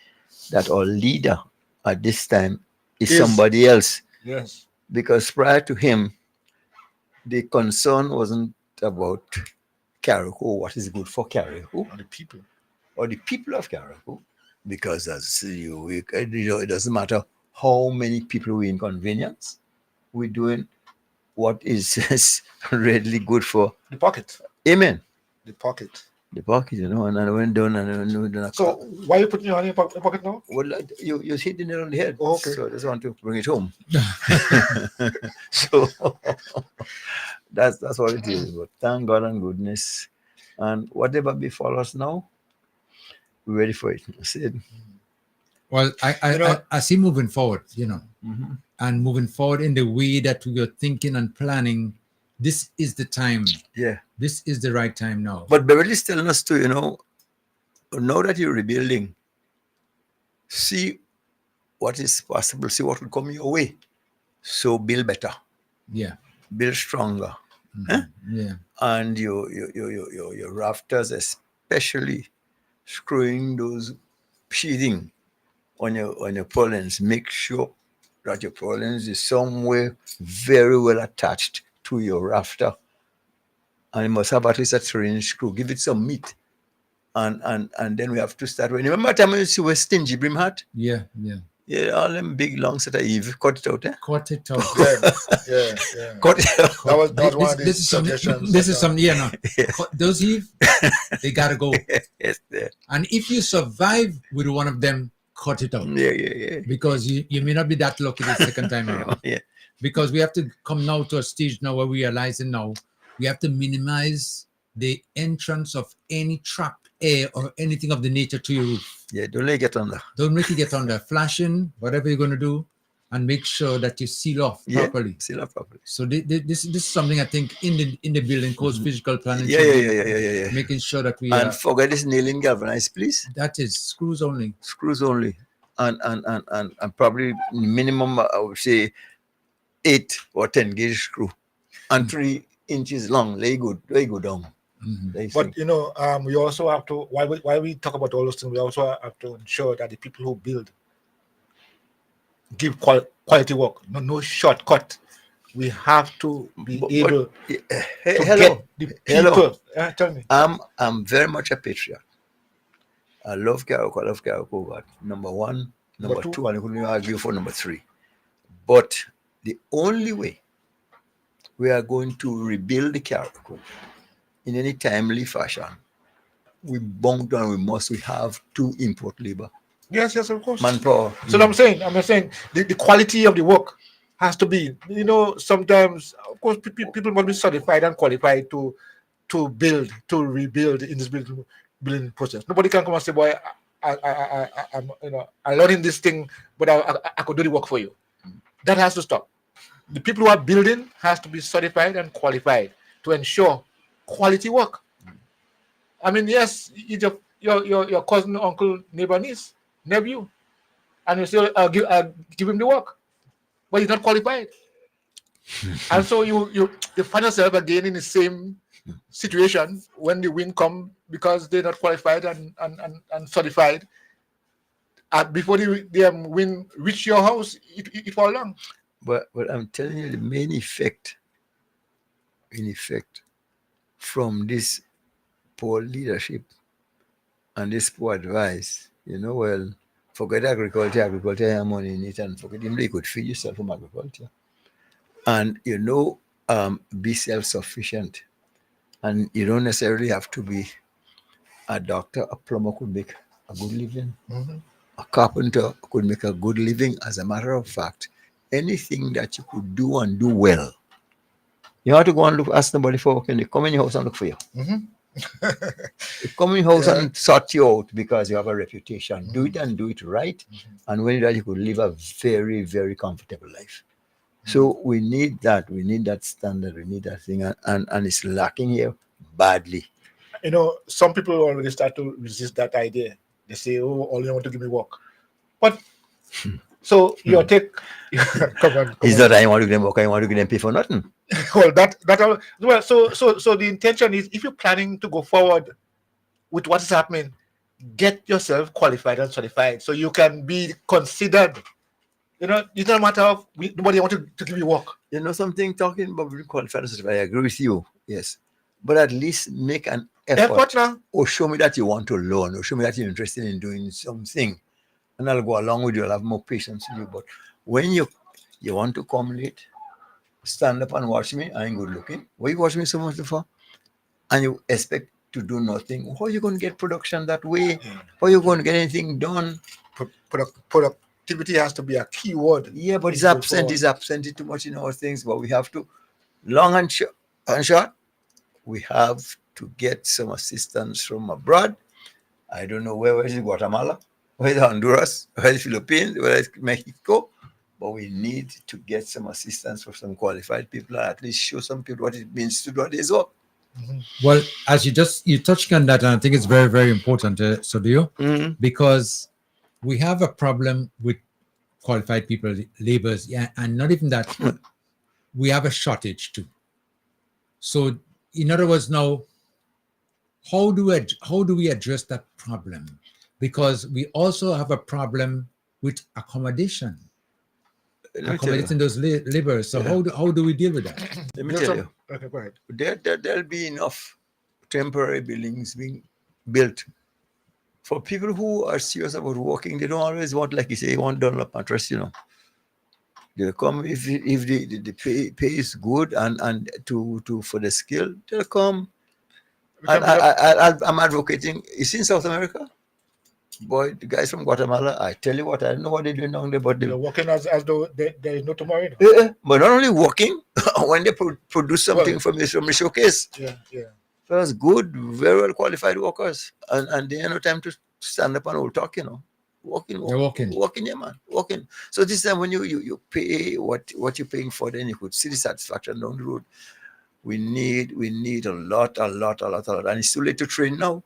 that our leader at this time is somebody else. Yes. Because prior to him, the concern wasn't about Carriacou, what is good for Carriacou, or the people of Carriacou, because as it doesn't matter how many people we inconvenience, we're doing what is really good for the pocket. Amen. The pocket. The pocket, and I went down and So why are you putting your hand in your pocket now? well, you hit the nail on the head. Oh, okay. So I just want to bring it home. So that's what it is. But thank God and goodness. And whatever befall us now, we're ready for it. I said. Well, I see moving forward, and moving forward in the way that we are thinking and planning. This is the time. Yeah. This is the right time now. But Beryl is telling us to, now that you're rebuilding, see what is possible, see what will come your way. So build better. Yeah. Build stronger. Yeah. And your rafters, especially screwing those sheathing on your purlins. Make sure that your purlins is somewhere very well attached to your rafter, and it must have at least a 3-inch screw. Give it some meat, and then we have to start. Remember time when you were stingy brim hat? Yeah. All them big long set of Eve. Cut it out, eh? Cut it out. Yeah. Cut it out. That was one of This these is some. suggestions. This is some. Yeah, no. Those Eve, they gotta go. Yes, yeah. And if you survive with one of them, cut it out. Yeah. Because you may not be that lucky the second time around. Yeah. Because we have to come now to a stage now where we are realizing now we have to minimize the entrance of any trap air or anything of the nature to your roof. Yeah, don't let it get under. Don't make it get under. Flashing, whatever you're going to do, and make sure that you seal off properly. Seal off properly. So this is something I think in the building codes physical planning. Yeah. Making sure that we and forget this nailing galvanized, please. That is screws only. Screws only, and probably minimum I would say 8 or 10 gauge screw, and 3 inches long. They go down. They say. But we also have to while we talk about all those things, we also have to ensure that the people who build give quality work. No shortcut. We have to be able to hello, get the hello. people. Tell me. I'm very much a patriot. I love Carriacou, but number one, number two, and I couldn't even argue for number three. But the only way we are going to rebuild the Carriacou in any timely fashion, we have to import labor. Yes, of course. Manpower. So I'm saying the quality of the work has to be, sometimes, of course, people must be certified and qualified to rebuild in this building process. Nobody can come and say, boy, I'm learning this thing, but I could do the work for you. That has to stop. The people who are building has to be certified and qualified to ensure quality work. I mean, yes, your cousin, uncle, neighbor, niece, nephew, and you say, give him the work, but he's not qualified. And so you find yourself again in the same situation when the wind come because they're not qualified and certified. Before the wind reach your house, it fall down. But I'm telling you, the main effect, from this poor leadership and this poor advice, forget agriculture have money in it, and forget you could feed yourself from agriculture. And be self-sufficient. And you don't necessarily have to be a doctor. A plumber could make a good living. Mm-hmm. A carpenter could make a good living. As a matter of fact, anything that you could do and do well, you have to go and ask somebody for work, and they come in your house and look for you. Mm-hmm. They come in your house and sort you out because you have a reputation. Mm-hmm. Do it and do it right. Mm-hmm. And when you do that, you could live a very, very comfortable life. So we need that. We need that standard. We need that thing. And it's lacking here badly. Some people already start to resist that idea. They say, oh, all you want to give me work. But, so your take... come on. It's not I want to give them work. I want to give them pay for nothing. Well, so the intention is, if you're planning to go forward with what is happening, get yourself qualified and certified so you can be considered. It doesn't matter if nobody wanted to give you work. Something talking about being qualified and certified, I agree with you. Yes. But at least make an effort now. Or show me that you want to learn, or show me that you're interested in doing something. And I'll go along with you. I'll have more patience with you. But when you want to come late, stand up and watch me, I ain't good looking. Why you watch me so much for? And you expect to do nothing. How are you going to get production that way? How are you going to get anything done? Productivity has to be a key word. Yeah, but it's absent too much in our things. But we have to, long and short, we have to get some assistance from abroad. I don't know where is it, Guatemala, where is it, Honduras, where is it, Philippines, where is it, Mexico. But we need to get some assistance from some qualified people and at least show some people what it means to do this work. Mm-hmm. Well, as you touched on that, and I think it's very, very important, Sodio, because we have a problem with qualified people, laborers, and not even that, we have a shortage too. So, in other words, now, how do we address that problem? Because we also have a problem with accommodation. Accommodating those laborers. So how do we deal with that? Let me tell you. Okay, go ahead. There'll be enough temporary buildings being built for people who are serious about working. They don't always want, like you say, want Dunlop mattress, They'll come if the pay is good and to for the skill, they'll come. I'm advocating. It's in South America. Boy, the guys from Guatemala, I tell you what, I don't know what they're doing down there, but they're working as though there is no tomorrow. But not only working, when they produce something from the showcase. Yeah. That's good, very well qualified workers. And they have no time to stand up and all talk, Working, yeah, man. Working. So this time when you pay what you're paying for, then you could see the satisfaction down the road. We need a lot. And it's too late to train now.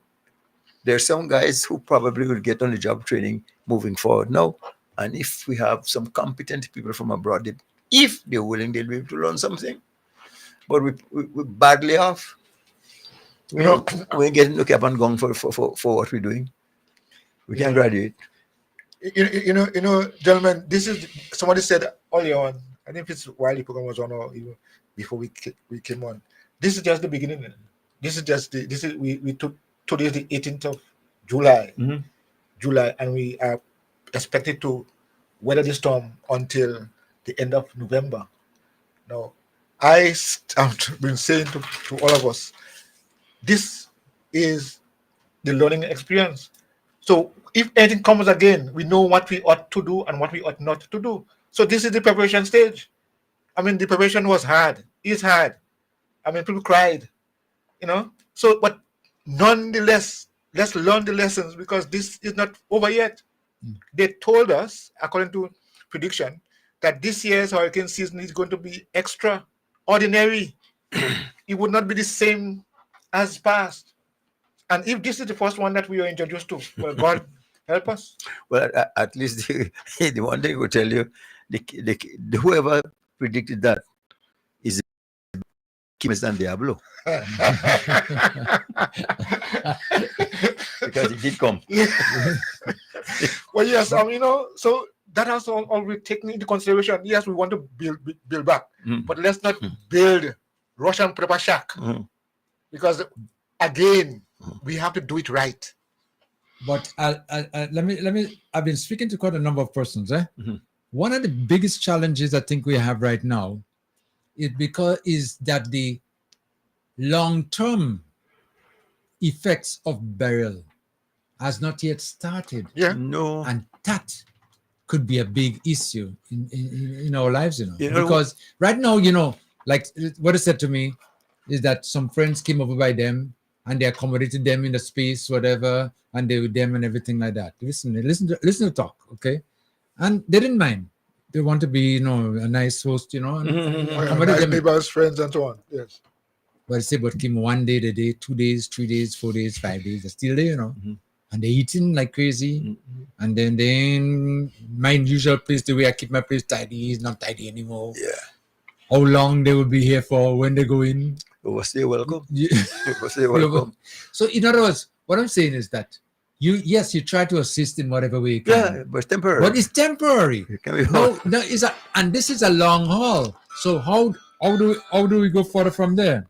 There's some guys who probably will get on the job training moving forward now. And if we have some competent people from abroad, if they're willing, they'll be able to learn something. But we're badly off. You know, we're getting the cap and gong for what we're doing. We can graduate. Gentlemen, this is somebody said earlier on. I think it's while the program was on, or even before we came on. This is just the beginning. This is just we took today is the 18th of July, and we are expected to weather the storm until the end of November. Now, I've been saying to all of us, this is the learning experience. So if anything comes again, we know what we ought to do and what we ought not to do. So this is the preparation stage. I mean, the preparation was hard. It's hard. I mean, people cried, So, but nonetheless, let's learn the lessons because this is not over yet. They told us, according to prediction, that this year's hurricane season is going to be extraordinary. It would not be the same as past. And if this is the first one that we are introduced to, well, God help us. Well, at least the one thing I will tell you, whoever predicted that is Kimes than Diablo. Because it did come. Well, yes, so that has all we taken into consideration. Yes, we want to build back, but let's not build Russian paper shack because again we have to do it right. But let me. I've been speaking to quite a number of persons. One of the biggest challenges I think we have right now is that the long-term effects of Beryl has not yet started. Yeah. No. And that could be a big issue in our lives, because right now, like what is said to me is that some friends came over by them and they accommodated them in the space, whatever, and they with them and everything like that. Listen to talk, okay? And they didn't mind. They want to be, a nice host, and accommodate them. Neighbors, friends, and so on. Yes. But I say, but came 1 day, the day, 2 days, 3 days, 4 days, 5 days, they're still there, and they're eating like crazy. And then my usual place, the way I keep my place tidy is not tidy anymore. Yeah. How long they will be here for when they go in? Stay welcome. Stay welcome. So in other words, what I'm saying is that you try to assist in whatever way you can. Yeah, but it's temporary. But it's temporary. It can be and this is a long haul. So how do we go further from there?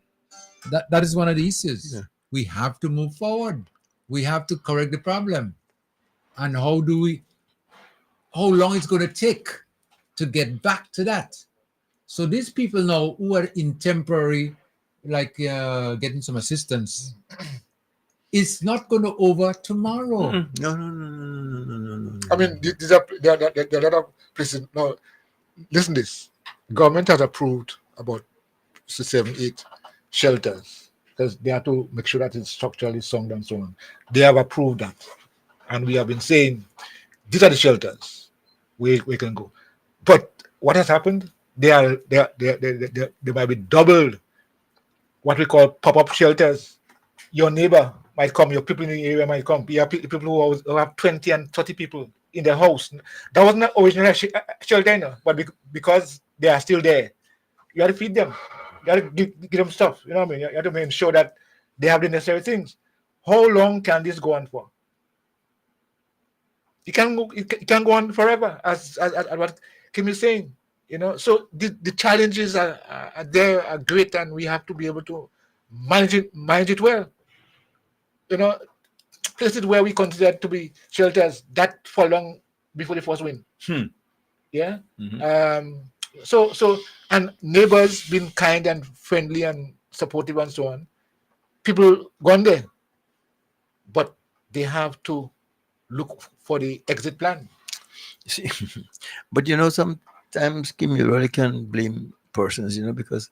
That is one of the issues. Yeah. We have to move forward. We have to correct the problem. And how long it's going to take to get back to that? So these people now who are in temporary, like getting some assistance, it's not going to over tomorrow. No. I mean, there are a lot of places. No, listen to this. Government has approved about 7, 8 shelters because they have to make sure that it's structurally sound and so on. They have approved that. And we have been saying, these are the shelters we can go. But what has happened? They might be doubled what we call pop-up shelters. Your neighbor might come, your people in the area might come. You have people who have 20 and 30 people in their house. That wasn't an original shelter, but because they are still there, you have to feed them. You have to give them stuff. You know what I mean? You have to make sure that they have the necessary things. How long can this go on for? It can go on forever, as what Kim is saying. So the challenges are there, are great, and we have to be able to manage it well. Places where we consider to be shelters that for long before the first wind. Yeah. So and neighbors being kind and friendly and supportive and so on. People gone there, but they have to look for the exit plan. See, but sometimes, Kim, you really can blame persons, because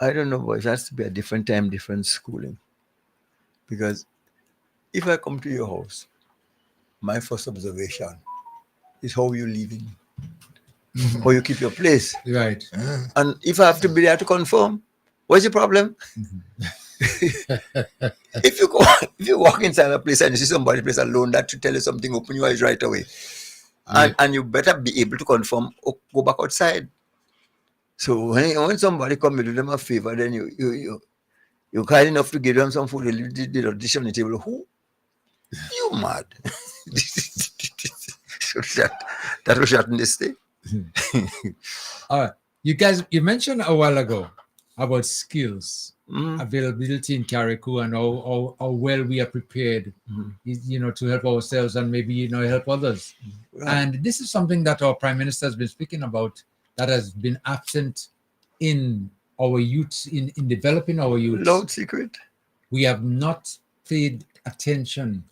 I don't know, but it has to be a different time, different schooling. Because if I come to your house, my first observation is how you living, how you keep your place. Right. And if I have to be there to confirm, what's the problem? If you walk inside a place and you see somebody place alone, that should tell you something, open your eyes right away. And you better be able to confirm or go back outside. So when somebody come, you do them a favor, then you You're kind enough to give them some food. They did a dish on the table. Who? You mad? So that was shot in this day. You guys, you mentioned a while ago about skills, Mm. availability in Carriacou, and how well we are prepared, to help ourselves and maybe, help others. Right. And this is something that our Prime Minister has been speaking about that has been absent in our youth, in developing our youth. Loud secret. We have not paid attention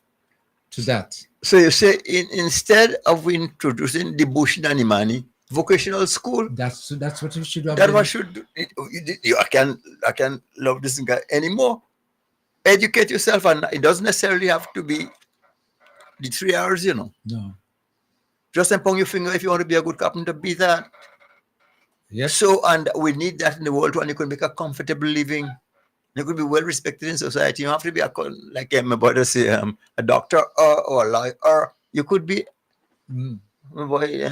to that. So you say instead of introducing the Bush Nanimani vocational school, That's what we should have that been. what should do. I can love this guy anymore. Educate yourself, and it doesn't necessarily have to be the 3 hours, No. Just empower your finger if you want to be a good carpenter, be that. Yes. So, and we need that in the world, and you can make a comfortable living. You could be well respected in society. You don't have to be like my brother say, a doctor or a lawyer. You could be, Mm. my boy,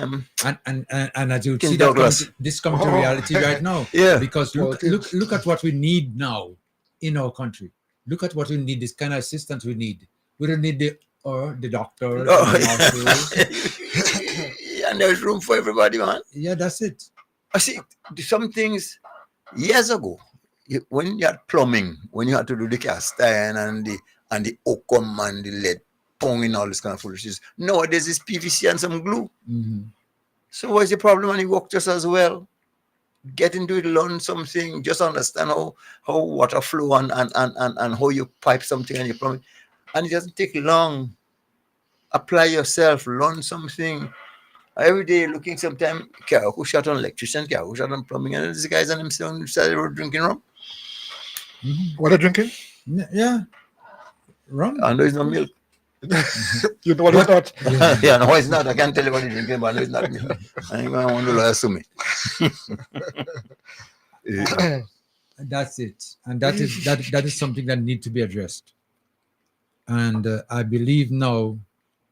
And as you King see, that Douglas. this come to reality right now. Yeah. Because look at what we need now in our country. Look at what we need. This kind of assistance we need. We don't need the doctor. Oh, and there's room for everybody, man. Yeah, that's it. I see some things years ago, when you had plumbing, when you had to do the cast iron and the oakum and the lead pong and all this kind of foolishness. Nowadays it's PVC and some glue. Mm-hmm. So what's the problem? And you work just as well. Get into it, learn something, just understand how water flow and how you pipe something and you plumbing. And it doesn't take long. Apply yourself, learn something. Every day looking sometime, who shot on electrician, who shot on plumbing, and these guys and themselves started drinking rum. Mm-hmm. What are you drinking? Yeah. Rum. I know it's not milk. You know what it's not? Yeah, no, it's not. I can't tell you what you're drinking, but I know it's not milk. I ain't gonna want to lie to me. That's it. And that is something that needs to be addressed. And I believe now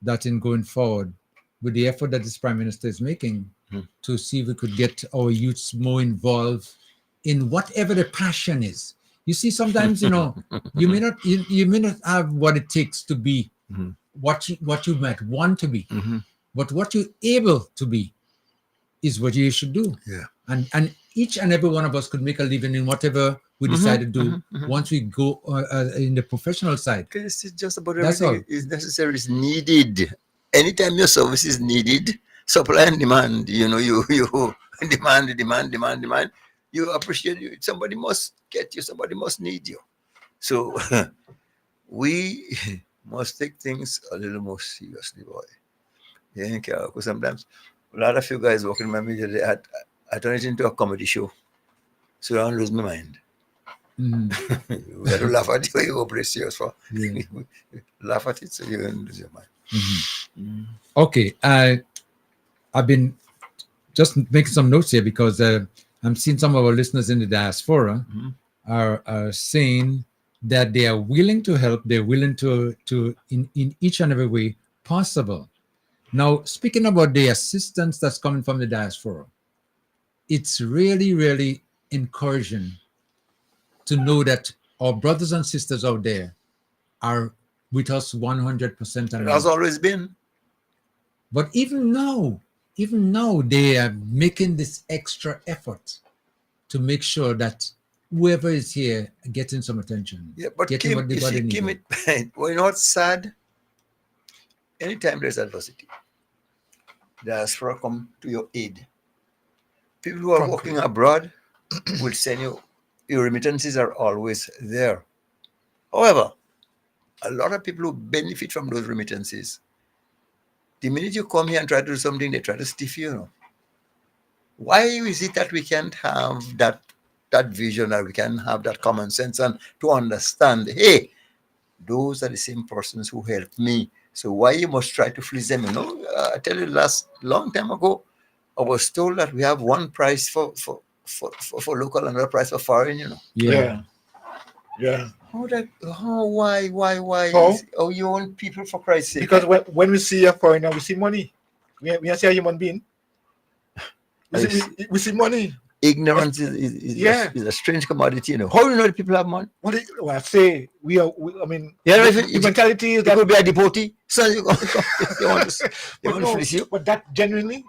that in going forward, with the effort that this Prime Minister is making to see if we could get our youths more involved in whatever the passion is. You see, sometimes, you may not have what it takes to be what you might want to be, but what you're able to be is what you should do. Yeah. And each and every one of us could make a living in whatever we decide to do once we go in the professional side. It's just about That's everything is necessary, is needed. Anytime your service is needed, supply and demand, you demand, you appreciate you. Somebody must get you, somebody must need you. So we must take things a little more seriously, boy. Yeah, because sometimes a lot of you guys working in my media, I turn it into a comedy show. So I don't lose my mind. Mm-hmm. We have to laugh at you, you go play serious for. Yeah. Laugh at it so you don't lose your mind. Okay, I've been just making some notes here because I'm seeing some of our listeners in the diaspora are saying that they are willing to help. They're willing to in each and every way possible. Now, speaking about the assistance that's coming from the diaspora, it's really, really encouraging to know that our brothers and sisters out there are with us 100%. It has always been. But even now, they are making this extra effort to make sure that whoever is here getting some attention. Yeah, but getting Kim, what they you see, need. Kim, well, you know what's sad? Anytime there's adversity, diaspora come to your aid. People who are working abroad will send you, your remittances are always there. However, a lot of people who benefit from those remittances, the minute you come here and try to do something, they try to stiff you. Why is it that we can't have that vision, that we can have that common sense and to understand, hey, those are the same persons who helped me. So why you must try to fleece them? I tell you, long time ago, I was told that we have one price for local, another price for foreign. Yeah. Why? How? Oh, you want people for Christ's sake? Because when we see a foreigner, we see money. We see a human being. We see money. Ignorance is a strange commodity, you know. How do you know the people have money? Well, I say I mean, Yeah, the mentality is it that could be a devotee. So you want to fleece you. but that genuinely,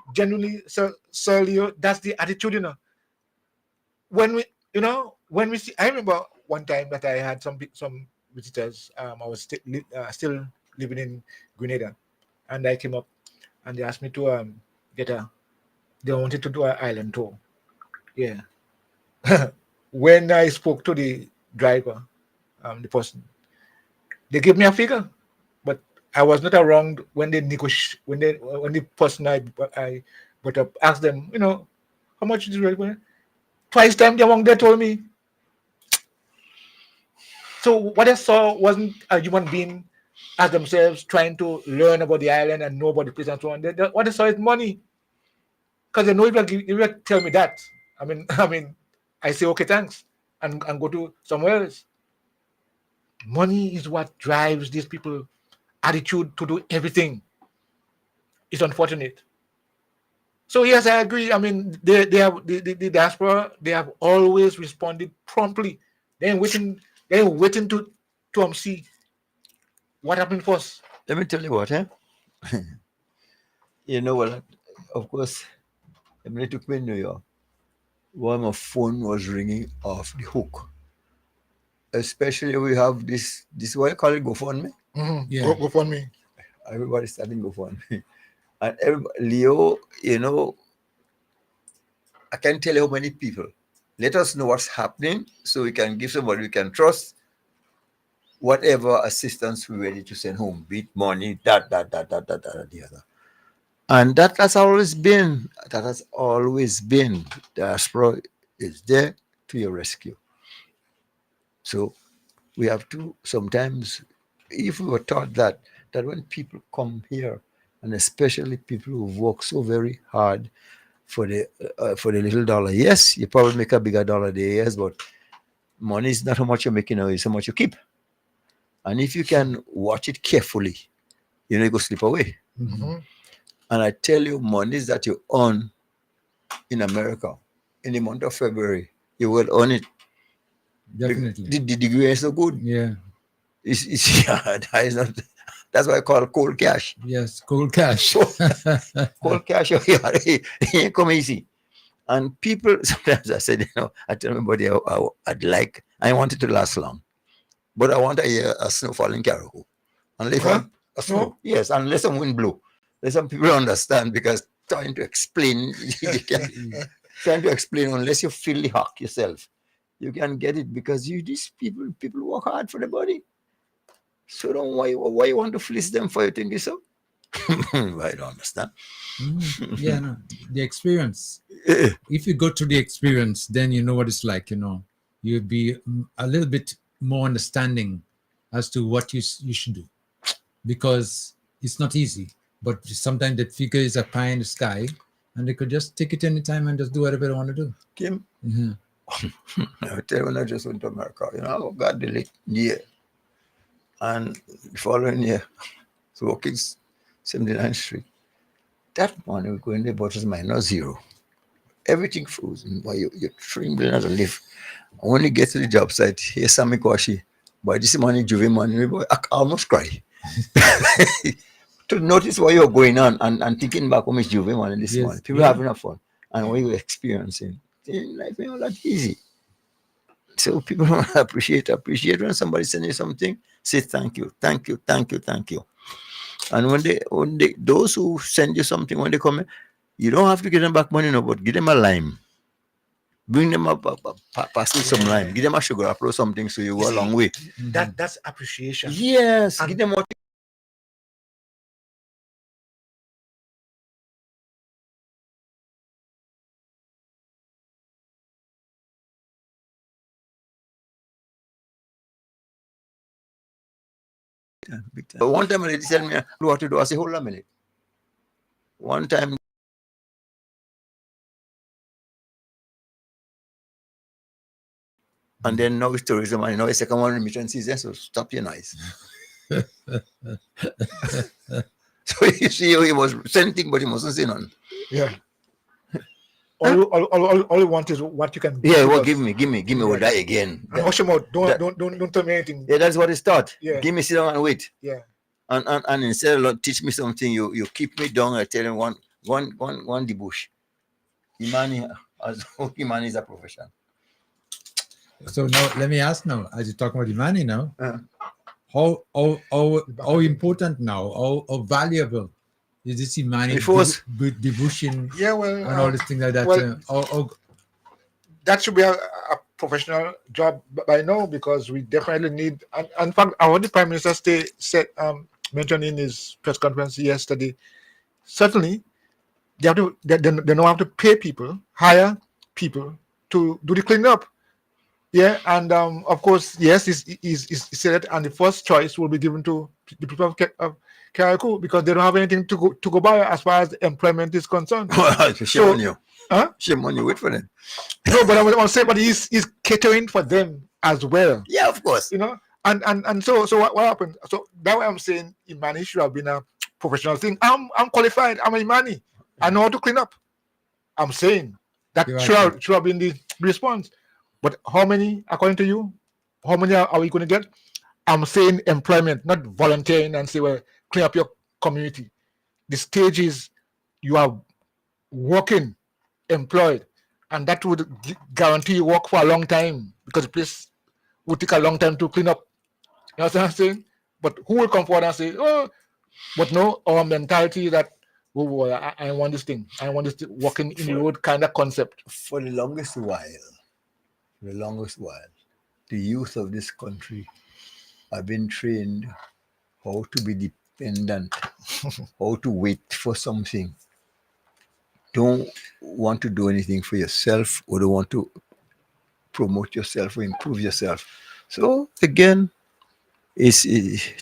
Sir Leo, that's the attitude, you know. When we see, I remember one time that I had some visitors. I was still living in Grenada, and I came up, and they asked me to they wanted to do an island tour. Yeah. When I spoke to the driver, the person, they gave me a figure, but I was not around when they negotiate. When the person I brought up asked them, how much is it really? Twice time the amount they told me. So what I saw wasn't a human being as themselves trying to learn about the island and know about the place and so on. What I saw is money. Because they know if you tell me that, I mean, I say okay, thanks, and go to somewhere else. Money is what drives these people attitude to do everything. It's unfortunate. So yes, I agree. I mean, they have the diaspora. They have always responded promptly. They're waiting to see what happened first. Let me tell you what, you know what? Of course, when they took me in New York, while my phone was ringing off the hook. Especially we have this what you call it, GoFundMe. Mm-hmm. Yeah, GoFundMe. Everybody's starting GoFundMe. And Leo, I can't tell you how many people. Let us know what's happening so we can give somebody we can trust whatever assistance we're ready to send home, be it money, the other. And that has always been. Diaspora is there to your rescue. So we have to sometimes, if we were taught that when people come here, and especially people who work so very hard for the little dollar, yes, you probably make a bigger dollar there, yes, but money is not how much you're making now, it's how much you keep. And if you can watch it carefully, you go slip away. Mm-hmm. And I tell you, monies that you earn in America in the month of February, you will earn it. Definitely. The degree is so good. Yeah. That's why I call it cold cash. Yes, cold cash. Cold cash, it ain't come easy. And people, sometimes I said, I tell everybody I want it to last long. But I want a snow falling Caribou. Unless a snow? Yes, unless some wind blow. Some people understand because trying to explain, unless you feel the hawk yourself, you can get it because these people work hard for the body. So why you want to fleece them for you think it's so? I don't understand. Yeah, no, the experience. If you go through the experience, then you know what it's like. You'll be a little bit more understanding as to what you should do, because it's not easy. But sometimes that figure is a pie in the sky, and they could just take it anytime and just do whatever they want to do. Kim, I tell you, when I just went to America, I got the late year. And the following year, so walking 79th Street. That morning, we go in there, but it's minus zero. Everything frozen. But you're trembling as a leaf. And when you get to the job site, here's Sammy Kwashi. But this morning, Juve morning, I almost cry. To notice what you're going on and thinking back on Miss Juve morning this morning. People having fun. And what you're experiencing. Life ain't all that easy. So people appreciate when somebody sends you something, say thank you. And when they those who send you something, when they come in, you don't have to give them back money, but give them a lime. Bring them up, pass with some lime. Give them a sugar, upload something so you go a long way. That's appreciation. Yes, and give them what. Big time. But one time a lady said me, what to do? I say, hold on a minute. One time. And then now it's tourism, and now it's second one remission season, so stop your noise. So you see, he was sending, but he mustn't say none. Yeah. All you want is what you can Yeah, give well, us. give me Right. that again. And hush him out. that- Don't tell me anything. Yeah, that's what it start. Yeah. Give me sit down and wait. Yeah. And instead of like, teach me something, you keep me down and tell him one the bush. Imani Imani is a profession. So now let me ask now, as you're talking about Imani now, Uh. how important now, how valuable is this Imani devotion Yeah, well, and all this thing like that? well, that should be a professional job by now, because we definitely need. And in fact, what the Prime Minister mentioned in his press conference yesterday, certainly they have to. They don't have to pay people, hire people to do the cleanup. Yeah, and of course, yes, he said it, and the first choice will be given to the people of Carriacou, because they don't have anything to go by as far as employment is concerned. Shame on you. Huh? Shame on you. Wait for them. No, but I'm saying, but he's catering for them as well. Yeah, of course. You know, and so what happened? So that way I'm saying Imani should have been a professional thing. I'm qualified. I'm Imani. I know how to clean up. I'm saying that should have been the response. But how many, according to you, how many are we going to get? I'm saying employment, not volunteering and say, well, clean up your community. The stage is you are working, employed, and that would guarantee you work for a long time, because the place would take a long time to clean up. You know what I'm saying? But who will come forward and say, oh, but no, our mentality is that, oh, I want this thing. I want this walking in the road kind of concept. For the longest while, the youth of this country have been trained how to be dependent, how to wait for something. Don't want to do anything for yourself, or don't want to promote yourself or improve yourself. So again, it's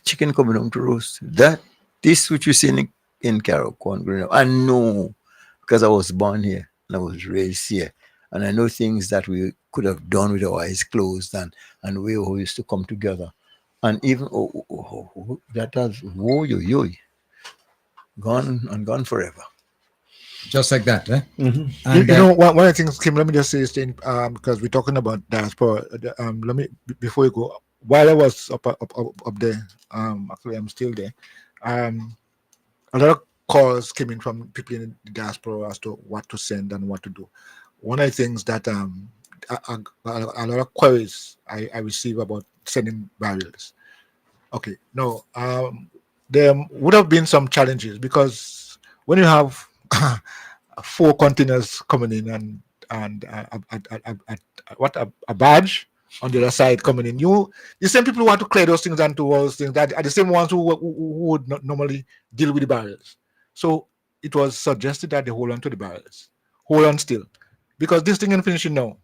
chicken coming home to roast. This which you see in Carriacou, I know, because I was born here and I was raised here. And I know things that we could have done with our eyes closed, and we all used to come together. And even that has gone forever. Just like that, eh? Mm-hmm. And, you know, one of the things, Kim, let me just say this thing, because we're talking about diaspora. Let me, before you go, while I was up there, actually I'm still there. A lot of calls came in from people in the diaspora as to what to send and what to do. One of the things that a lot of queries I receive about sending barrels. Okay, no, there would have been some challenges, because when you have 4 containers coming in and a badge on the other side coming in, the same people who want to clear those things and do all those things that are the same ones who would not normally deal with the barrels. So it was suggested that they hold on to the barrels, hold on still, because this thing ain't finishing now.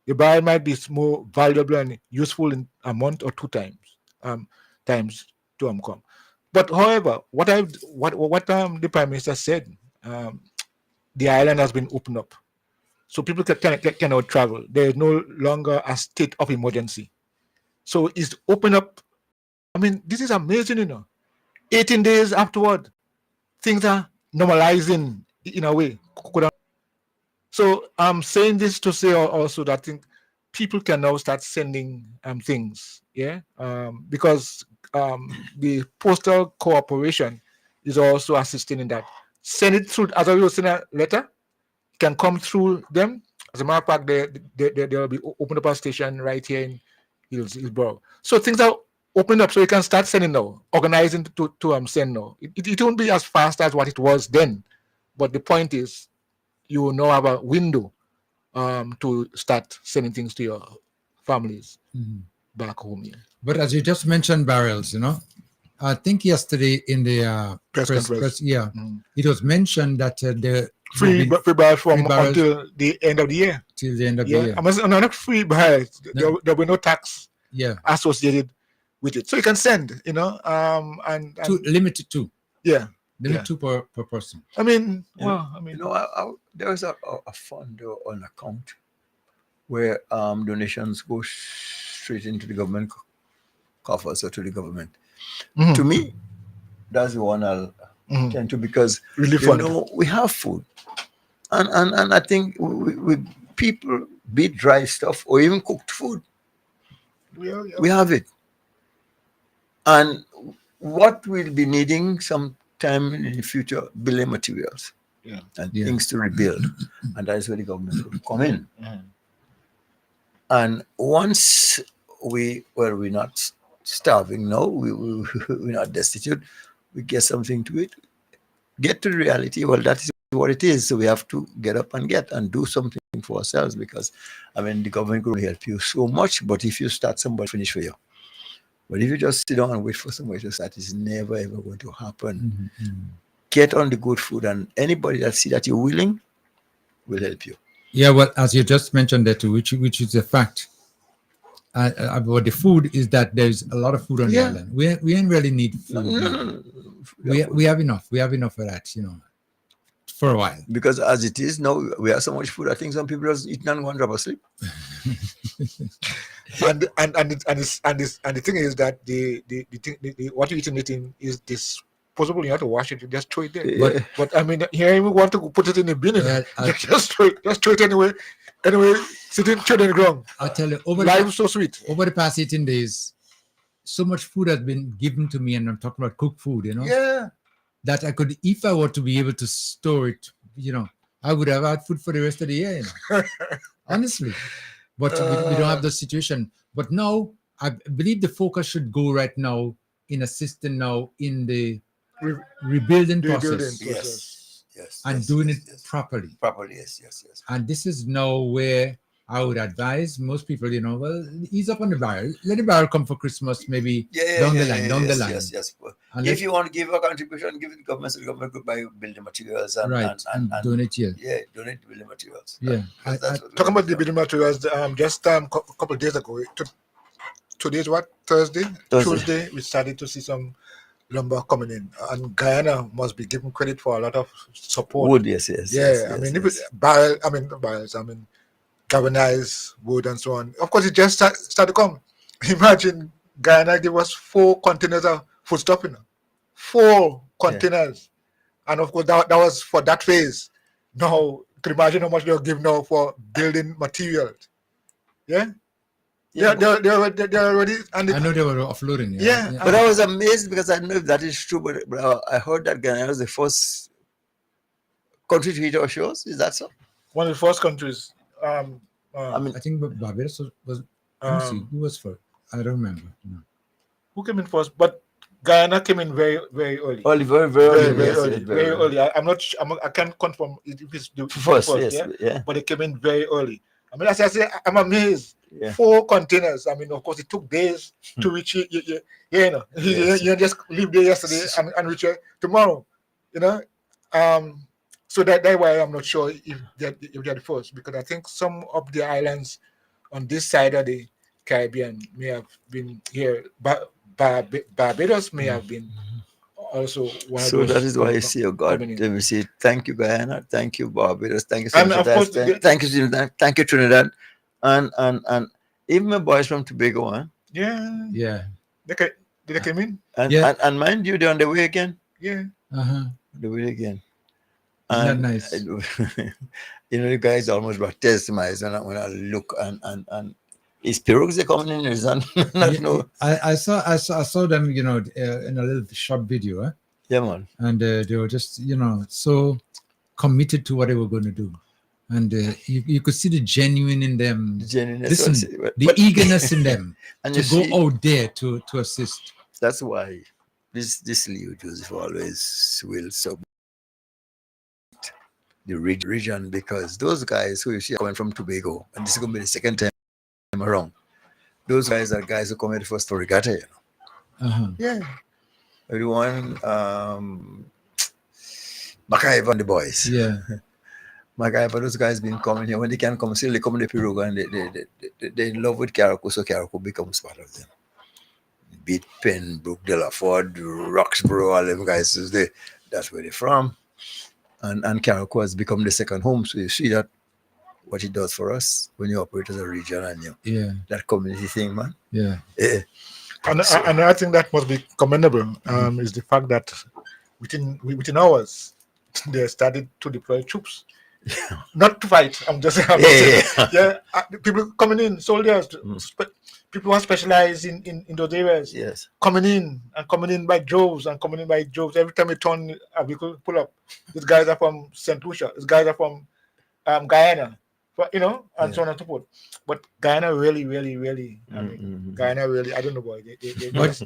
The barrel might be more valuable and useful in a month or 2 times to come. But however, what the Prime Minister said, the island has been opened up, so people cannot travel. There is no longer a state of emergency, so it's open up. I mean, this is amazing, you know. 18 days afterward, things are normalizing in a way. So I'm saying this to say also that I think people can now start sending things, yeah, because the postal cooperation is also assisting in that. Send it through, as I will send a letter, can come through them. As a matter of fact, they will be open up a station right here in Hillsborough. So things are opening up, so you can start sending now, organizing to send now. It won't be as fast as what it was then, but the point is, you will now have a window to start sending things to your families back home here. But as you just mentioned barrels, you know, I think yesterday in the press, it was mentioned that the free barrels until the end of the year. Till the end of the year. I must not free barrels. There will be no tax associated with it, so you can send, you know, and limited to. Yeah. Limit 2 per person. I mean, there was a fund or an account where donations go straight into the government coffers or to the government. Mm-hmm. To me, that's the one I'll tend to, because you know, we have food. And I think we people be dry stuff or even cooked food. We have it. And what we'll be needing sometime in the future, building materials and things to rebuild. And that is where the government will come in. And once we're not starving now, we're not destitute, we get something to it, get to the reality, well, that is what it is. So we have to get up and do something for ourselves, because, I mean, the government will help you so much, but if you start, somebody finish for you. But if you just sit down and wait for somebody to start, it's never, ever going to happen. Get on the good food, and anybody that see that you're willing will help you. Yeah, well, as you just mentioned that too, which is a fact. About the food is that there's a lot of food on the island. We ain't really need food. No. We have enough. We have enough of that, for a while. Because as it is now, we have so much food. I think some people just eat and go and drop asleep. and the thing is that the what you're eating is disposable. You have to wash it. You just throw it there. But I mean, here we want to put it in the bin. Just throw it anyway. Anyway, sitting on the ground. I'll tell you, life so sweet. Over the past 18 days, so much food has been given to me, and I'm talking about cooked food, that I could, if I were to be able to store it, I would have had food for the rest of the year, honestly. But we don't have the situation. But now, I believe the focus should go right now in assisting now in the rebuilding process. Yes. And doing it properly. Properly, yes. And this is now where I would advise most people, well, ease up on the barrel. Let the barrel come for Christmas, maybe down the line. Yes. If you want to give a contribution, give it to government, so the government could buy building materials and donate here. Yeah, donate building materials. Yeah. Talking about the building materials, just a couple of days ago, today's what? Thursday? Tuesday, we started to see some lumber coming in, and Guyana must be given credit for a lot of support. Wood, yes. Barrels, galvanized wood and so on. Of course, it just started to come. Imagine Guyana gave us 4 containers of foodstuff, 4 containers, and of course that was for that phase. Now, you can imagine how much they'll give now for building materials. They're already. And I know they were offloading. But I was amazed, because I don't know if that is true, but I heard that Ghana was the first country to hit our shores. Is that so? One of the first countries. I think Barbados was. Let me see, who was first? I don't remember. No. Who came in first? But Guyana came in very, very early. Very early. I'm not. I can't confirm if it's the first. But they came in very early. I mean, as I say, I'm amazed. 4 containers. I mean, of course, it took days to reach you. You just leave there yesterday and reach here tomorrow. So that's why I'm not sure if they're the first, because I think some of the islands on this side of the Caribbean may have been here, but Barbados may have been also one of those. So that is why I say, oh God, let me say thank you, Guyana, thank you, Barbados, thank you, thank you, Trinidad, and even my boys from Tobago, Yeah. They came in. And mind you, they're on the way again. Yeah. The way again. Isn't that nice? The guys almost baptized when I look and is pirogues they coming in? Is that no? I saw them, in a little short video. Yeah, man. And they were just, so committed to what they were going to do. And you could see the genuine in them. The eagerness in them and to go out there to assist. That's why this Leo Joseph always will submit the region, because those guys who you see coming from Tobago, and this is going to be the second time around, those guys are guys who come here first for regatta, Yeah. Everyone, MacIver and the boys. Yeah. MacIver, those guys been coming here. When they can come, still they come to the pirogue, and they love with Carriacou, so Carriacou becomes part of them. Beat Penbrook, Delaford, Roxborough, all them guys, that's where they're from. And Carriacou has become the second home. So you see that what it does for us when you operate as a region and that community thing, man. Yeah. And I think that must be commendable. Is the fact that within hours they started to deploy troops. Not to fight. I'm just saying. People coming in, soldiers, people who are specialized in those areas. Yes. Coming in by droves. Every time you turn a vehicle, pull up. These guys are from St. Lucia. These guys are from Guyana. And so on and so forth. But Guyana really, Guyana really, I don't know, boy. They just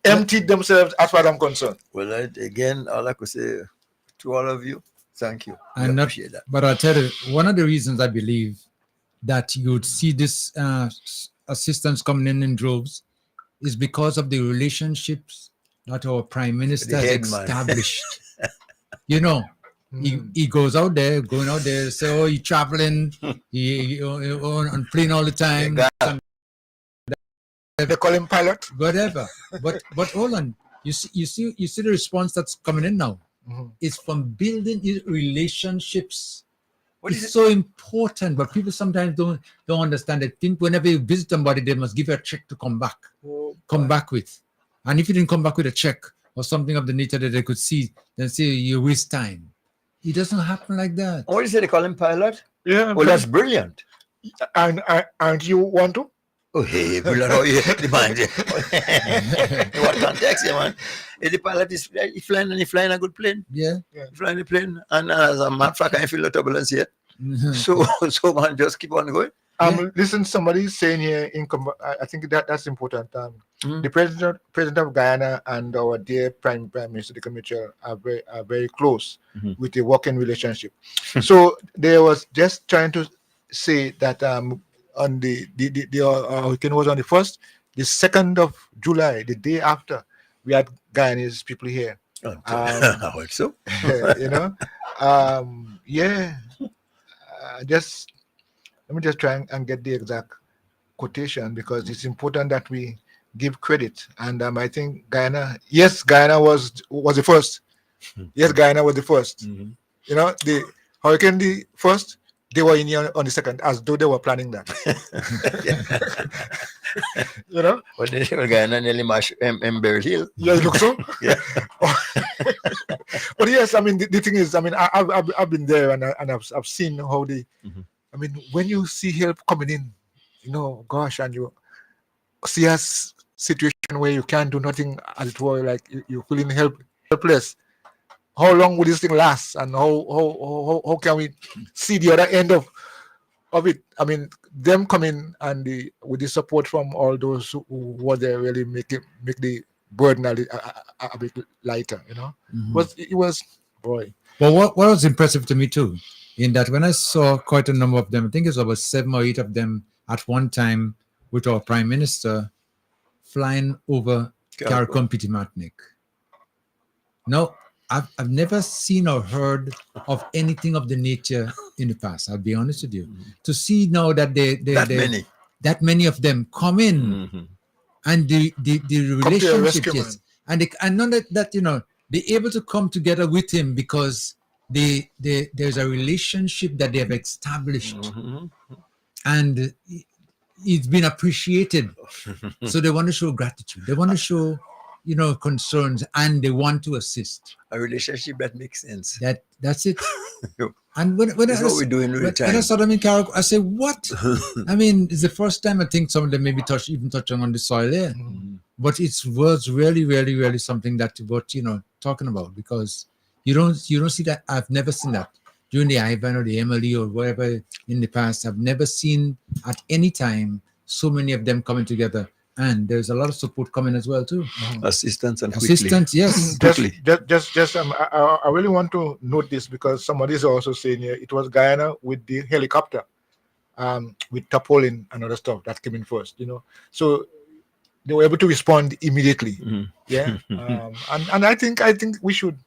emptied themselves as far as I'm concerned. Well, again, all I could say to all of you, thank you. I And appreciate that. But I'll tell you, one of the reasons I believe that you would see this assistance coming in droves is because of the relationships that our prime minister has established. He goes out there, say, oh, he's traveling, he on plane all the time. They call him pilot. Whatever. But hold on. You see the response that's coming in now. It's from building relationships. It's so important, but people sometimes don't understand it. Think whenever you visit somebody, they must give you a check to come back. Back with. And if you didn't come back with a check or something of the nature that they could see, then say you waste time. It doesn't happen like that. What do you say they call him pilot? Yeah. Well, that's brilliant. And you want to? Oh, hey, brilliant. Oh, yeah, the mind. In what context, yeah, man? If the pilot is flying a good plane. Yeah. Flying a plane. And as a matter of fact, I feel the turbulence here. So man, just keep on going. Listen, somebody is saying here, I think that's important. The president of Guyana and our dear Prime Minister, Dick Mitchell, are very close with a working relationship. So they was just trying to say that on the hurricane was on the 1st, the 2nd of July, the day after, we had Guyanese people here. I hope so. Let me just try and get the exact quotation, because it's important that we give credit. And I think Guyana was the first. Yes, Guyana was the first. The hurricane, the first, they were in here on the 2nd, as though they were planning that. But they were Guyana nearly mashed Beryl Hill. Yeah, you look so. Yeah. But yes, I mean, the thing is, I mean, I've been there and I've seen how they. I mean, when you see help coming in, gosh, and you see a situation where you can't do nothing, as it were, like you're feeling helpless. How long will this thing last, and how can we see the other end of it? I mean, them coming and with the support from all those who were there really make the burden a bit lighter. It was boy. Well, what was impressive to me too, in that when I saw quite a number of them, I think it's about 7 or 8 of them at one time with our Prime Minister flying over CARICOM Petit Martinique. Now, I've never seen or heard of anything of the nature in the past. I'll be honest with you. To see now that that many of them come in, and the relationship, yes, and not that they're able to come together with him because there's a relationship that they have established, and it's been appreciated. So they want to show gratitude. They want to show concerns, and they want to assist. A relationship that makes sense. That's it. And when that's what we're doing all the time. When I saw them in CARICOM, I said, what? I mean, it's the first time I think some of them maybe touching on the soil there. But it was really, really, really something that what talking about, because you don't see that. I've never seen that during the Ivan or the Emily or whatever in the past. I've never seen at any time so many of them coming together. And there's a lot of support coming as well too. Assistance, yes. Just I really want to note this, because somebody is also saying here it was Guyana with the helicopter, with tarpaulin and other stuff that came in first. So they were able to respond immediately. And I think we should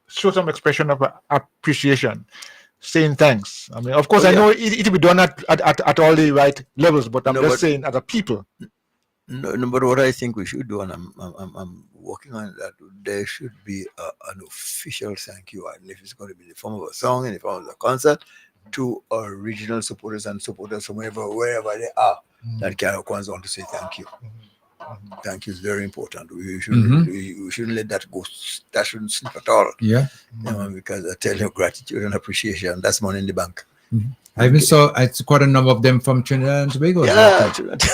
show some expression of appreciation, saying thanks. I mean, of course, I know it will be done at all the right levels, but I'm just saying as a people. No, but what I think we should do, and I'm working on that, there should be an official thank you, and if it's going to be in the form of a song, in the form of a concert, to our regional supporters and supporters from wherever they are, that CARICOM want to say thank you. Thank you is very important. We shouldn't let that go. That shouldn't slip at all. Yeah. Because I tell you, gratitude and appreciation, that's money in the bank. I even saw quite a number of them from Trinidad and Tobago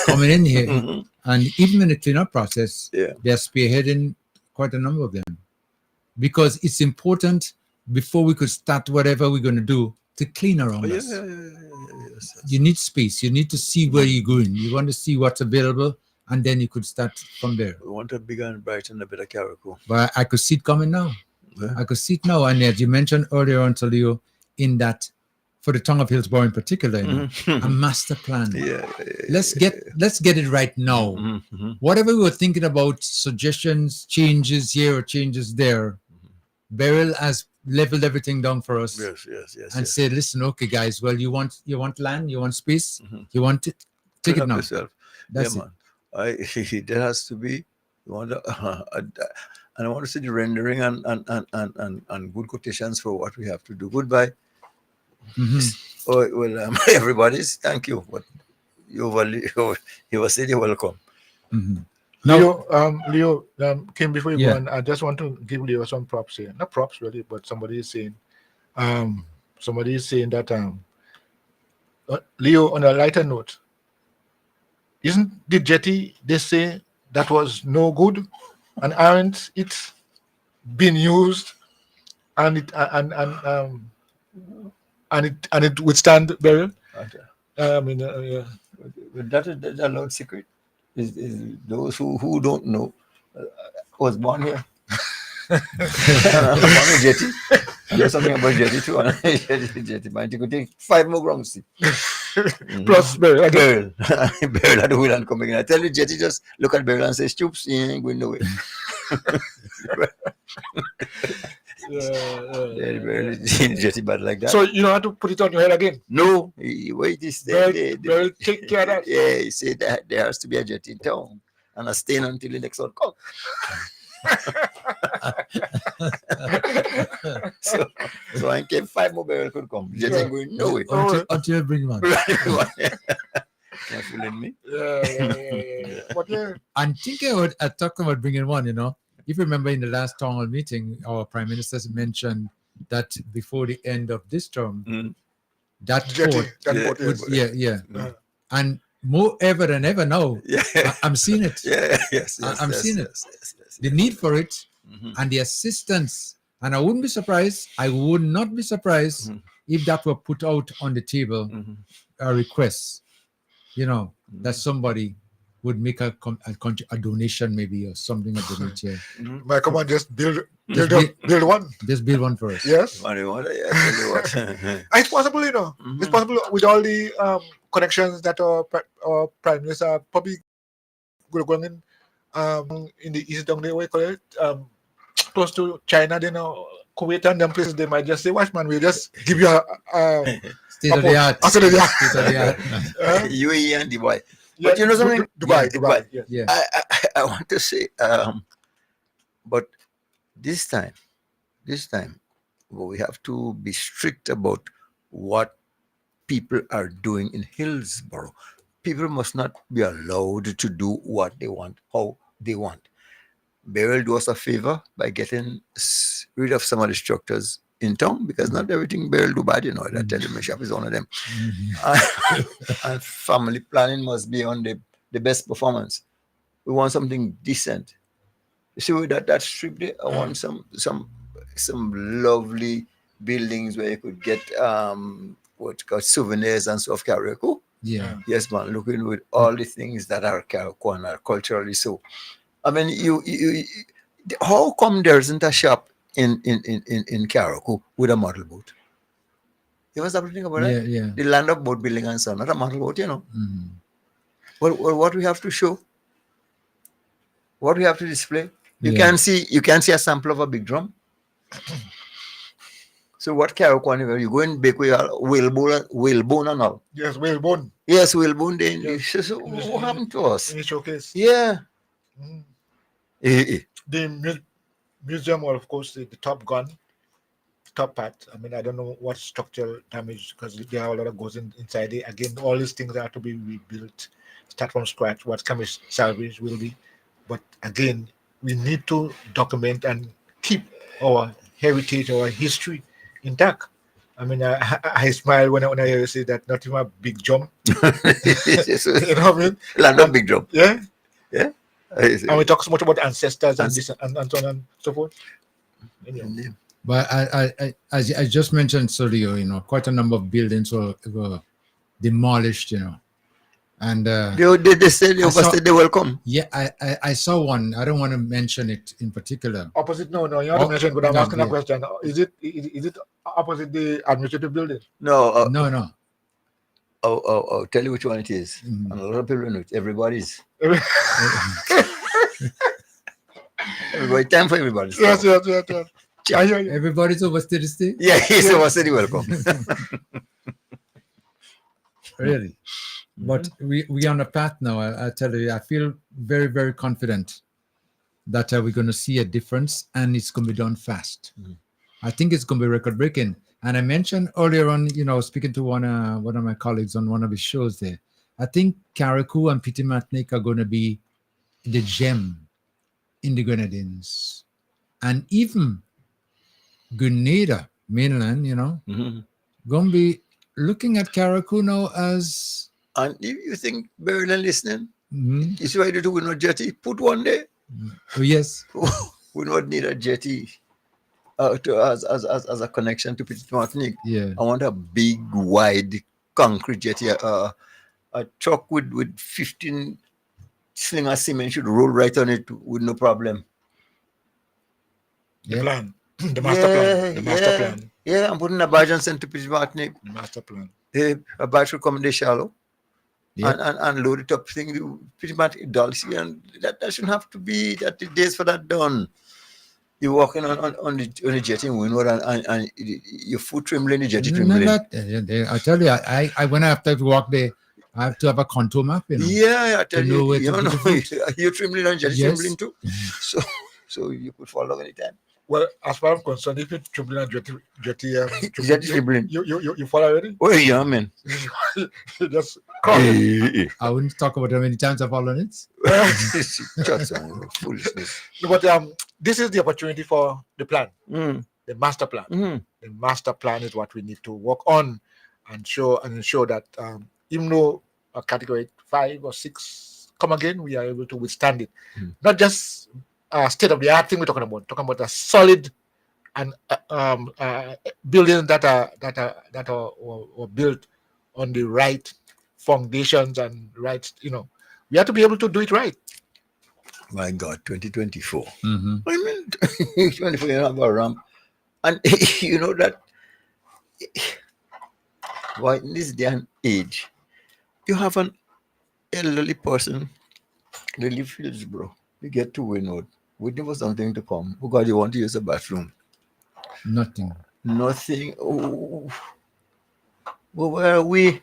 coming in here. And even in the cleanup process, they're spearheading quite a number of them. Because it's important before we could start whatever we're going to do to clean around us. Yes. You need space. You need to see where you're going. You want to see what's available, and then you could start from there. We want a bigger and brighter and a better Carriacou. But I could see it coming now. Yeah. I could see it now. And as you mentioned earlier on, Leo, in that, for the Tongue of Hillsborough in particular, a master plan. Let's get it right now. Whatever we were thinking about, suggestions, changes here or changes there, Beryl has leveled everything down for us. Yes. And said, listen, okay, guys, well, you want land, you want space, you want it, take it now. Yourself. That's it. Man. There has to be. You want and I want to see the rendering and good quotations for what we have to do. Goodbye. Everybody's thank you. But you were said you're welcome. Leo, Kim, before you go on, I just want to give Leo some props here. Not props really, but somebody is saying that Leo, on a lighter note, isn't the jetty they say that was no good, and aren't it been used and it withstand burial? But that is a loud secret. Is those who don't know, was born here. I'm on a jetty. There's something about jetty too. Jetty, man. You could take 5 more grounds. Plus Beryl. Beryl at the wheel and coming in. I tell you, jetty just look at Beryl and say, "Stoops, he ain't going nowhere." Jetty bad like that. So you don't have to put it on your head again. No, wait, this Beryl, take care of that. Yeah, he said that there has to be a jetty in town and a staying until the next one comes. so I came 5 more Beryl could come. Jetty ain't going nowhere. Until you bring one. You're feeling me? Yeah. And thinking I talked about bringing one, if you remember in the last town hall meeting, our prime minister mentioned that before the end of this term, that port, and more ever than ever now, I'm seeing it. I'm seeing it. The need for it and the assistance, and I would not be surprised if that were put out on the table, a request, that somebody would make a donation maybe or something of the nature. But come on, just build one. Just build one for us. Yes. It's possible, It's possible with all the connections that our prime minister probably going in the east down there, what you call it, close to China, Kuwait and them places. They might just say, "Watch, man, we'll just give you a state of the art." UAE and Dubai. But you know something? Dubai. Yeah. I want to say, but this time, we have to be strict about what people are doing in Hillsborough. People must not be allowed to do what they want, how they want. Beryl do us a favor by getting rid of some of the structures in town, because not everything Beryl do bad, I tell you, my shop is one of them. And family planning must be on the best performance. We want something decent. You see with that strip there, I want some lovely buildings where you could get what's called souvenirs and stuff, Carriacou. Yeah. Yes, man, looking with all the things that are Carriacou and are culturally so. I mean, you how come there isn't a shop in Carriacou with a model boat? You ever stop to think about that? Yeah. The land of boat building and so on, not a model boat, Well, what we have to show, what we have to display. You can see a sample of a big drum. So what Carriacou, you go in bake with whalebone and all. Yes, whalebone. Yes, whalebone. Then so what happened to us? In the showcase. Yeah. The museum, or of course, the Top Gun top part. I mean, I don't know what structural damage because there are a lot of goes inside it. Again, all these things have to be rebuilt, start from scratch. What can be salvaged will be, but again, we need to document and keep our heritage, our history intact. I mean, I smile when I hear you say that. Not even a big jump. You know what I mean? Land of big job. Yeah. Yeah. And we talk so much about ancestors and this and so on and so forth. Anyway. But as I just mentioned earlier, quite a number of buildings were demolished, and they said they will come. Yeah, I saw one. I don't want to mention it in particular. Opposite? No, you have to mention. But I'm asking a question. Is it opposite the administrative building? No. No. Oh! Tell you which one it is. And a lot of people know it. Everybody's. Everybody, time for everybody. Yes. I hear you. Everybody's over steady state? Yeah, he's over steady welcome. Really? But we on a path now. I tell you, I feel very, very confident that we're going to see a difference, and it's going to be done fast. I think it's going to be record breaking. And I mentioned earlier on, speaking to one of my colleagues on one of his shows there, I think Carriacou and Pitimatnik are going to be the gem in the Grenadines. And even Grenada, mainland, going to be looking at Carriacou now as... And if you think Beryl listening, it's ready to win a jetty, put one there. Oh, yes. We don't need a jetty as a connection to Petit Martinique. Yeah. I want a big, wide concrete jetty. A truck with 15 slinger cement should roll right on it with no problem. The plan. The master plan. Yeah, I'm putting a barge and send to Petit Martinique. The master plan. A barge will come in the shallow. Yeah. And load it up, pretty much Dulce, and that shouldn't have to be that the days for that done. You're walking on the jetty in Windward and your foot trembling, the jetty trembling. I tell you, I when I have to walk there, I have to have a contour map. Yeah, I tell you, you're trembling and jetty Yes. trembling too. So you could fall over anytime. Well, as far as I'm concerned, if you're trembling and jetty trembling, you fall already? Oh yeah, man. Just come. I wouldn't talk about how many times I've fallen on it. Foolishness. But this is the opportunity for the plan, the master plan. The master plan is what we need to work on and ensure that even though a category 5 or 6 come again, we are able to withstand it. Not just state of the art thing we're talking about a solid and buildings that are built on the right foundations and right. We have to be able to do it right. My God, 2024. Mm-hmm. I mean, 2024, you have a ramp. And you know that why in this day and age, you have an elderly person, they live Hillsborough, you get to Wynwood, waiting for something to come. Oh God, you want to use a bathroom. Nothing. Oh, well, where are we?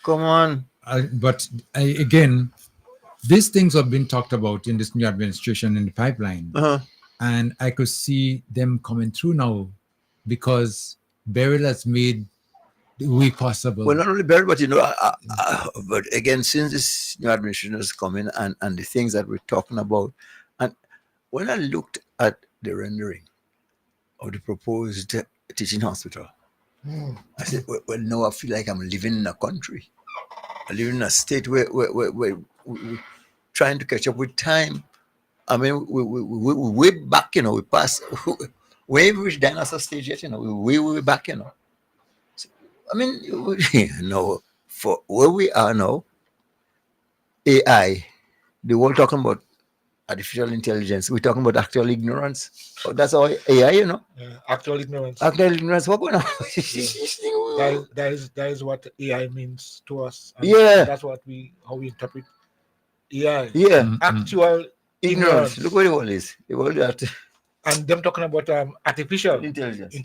Come on. Again, these things have been talked about in this new administration in the pipeline. And I could see them coming through now because Beryl has made the way possible. Well, not only Beryl, but but again, since this new administration has come in and the things that we're talking about, and when I looked at the rendering of the proposed teaching hospital, I said, well, no, I feel like I'm living in a country. I live in a state where we're trying to catch up with time. I mean, we're way back, we passed, we haven't reached dinosaur stage yet, we're way back, So, I mean, for where we are now, AI, the world talking about artificial intelligence, we're talking about actual ignorance. Oh, that's all AI, Yeah, actual ignorance. Actual ignorance, what going on? that is what AI means to us. And Yeah. That's how we interpret AI. Yeah. Actual ignorance. Look what the world is. The world that. And them talking about artificial intelligence.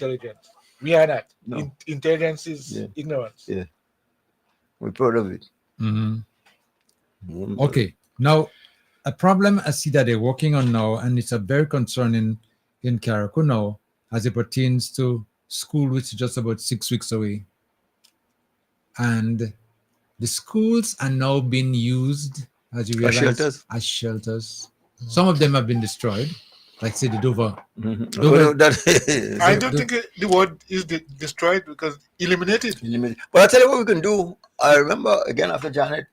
We are not. No. Intelligence is ignorance. Yeah. We're proud of it. Okay. Now, a problem I see that they're working on now, and it's a very concerning in Carriacou now, as it pertains to school, which is just about 6 weeks away. And the schools are now being used, as you As realize, shelters. as shelters. Some of them have been destroyed, like say the Dover. Mhm. Dover- Well, that- I don't think the word is destroyed because eliminated. But I'll tell you what we can do. I remember again after Janet,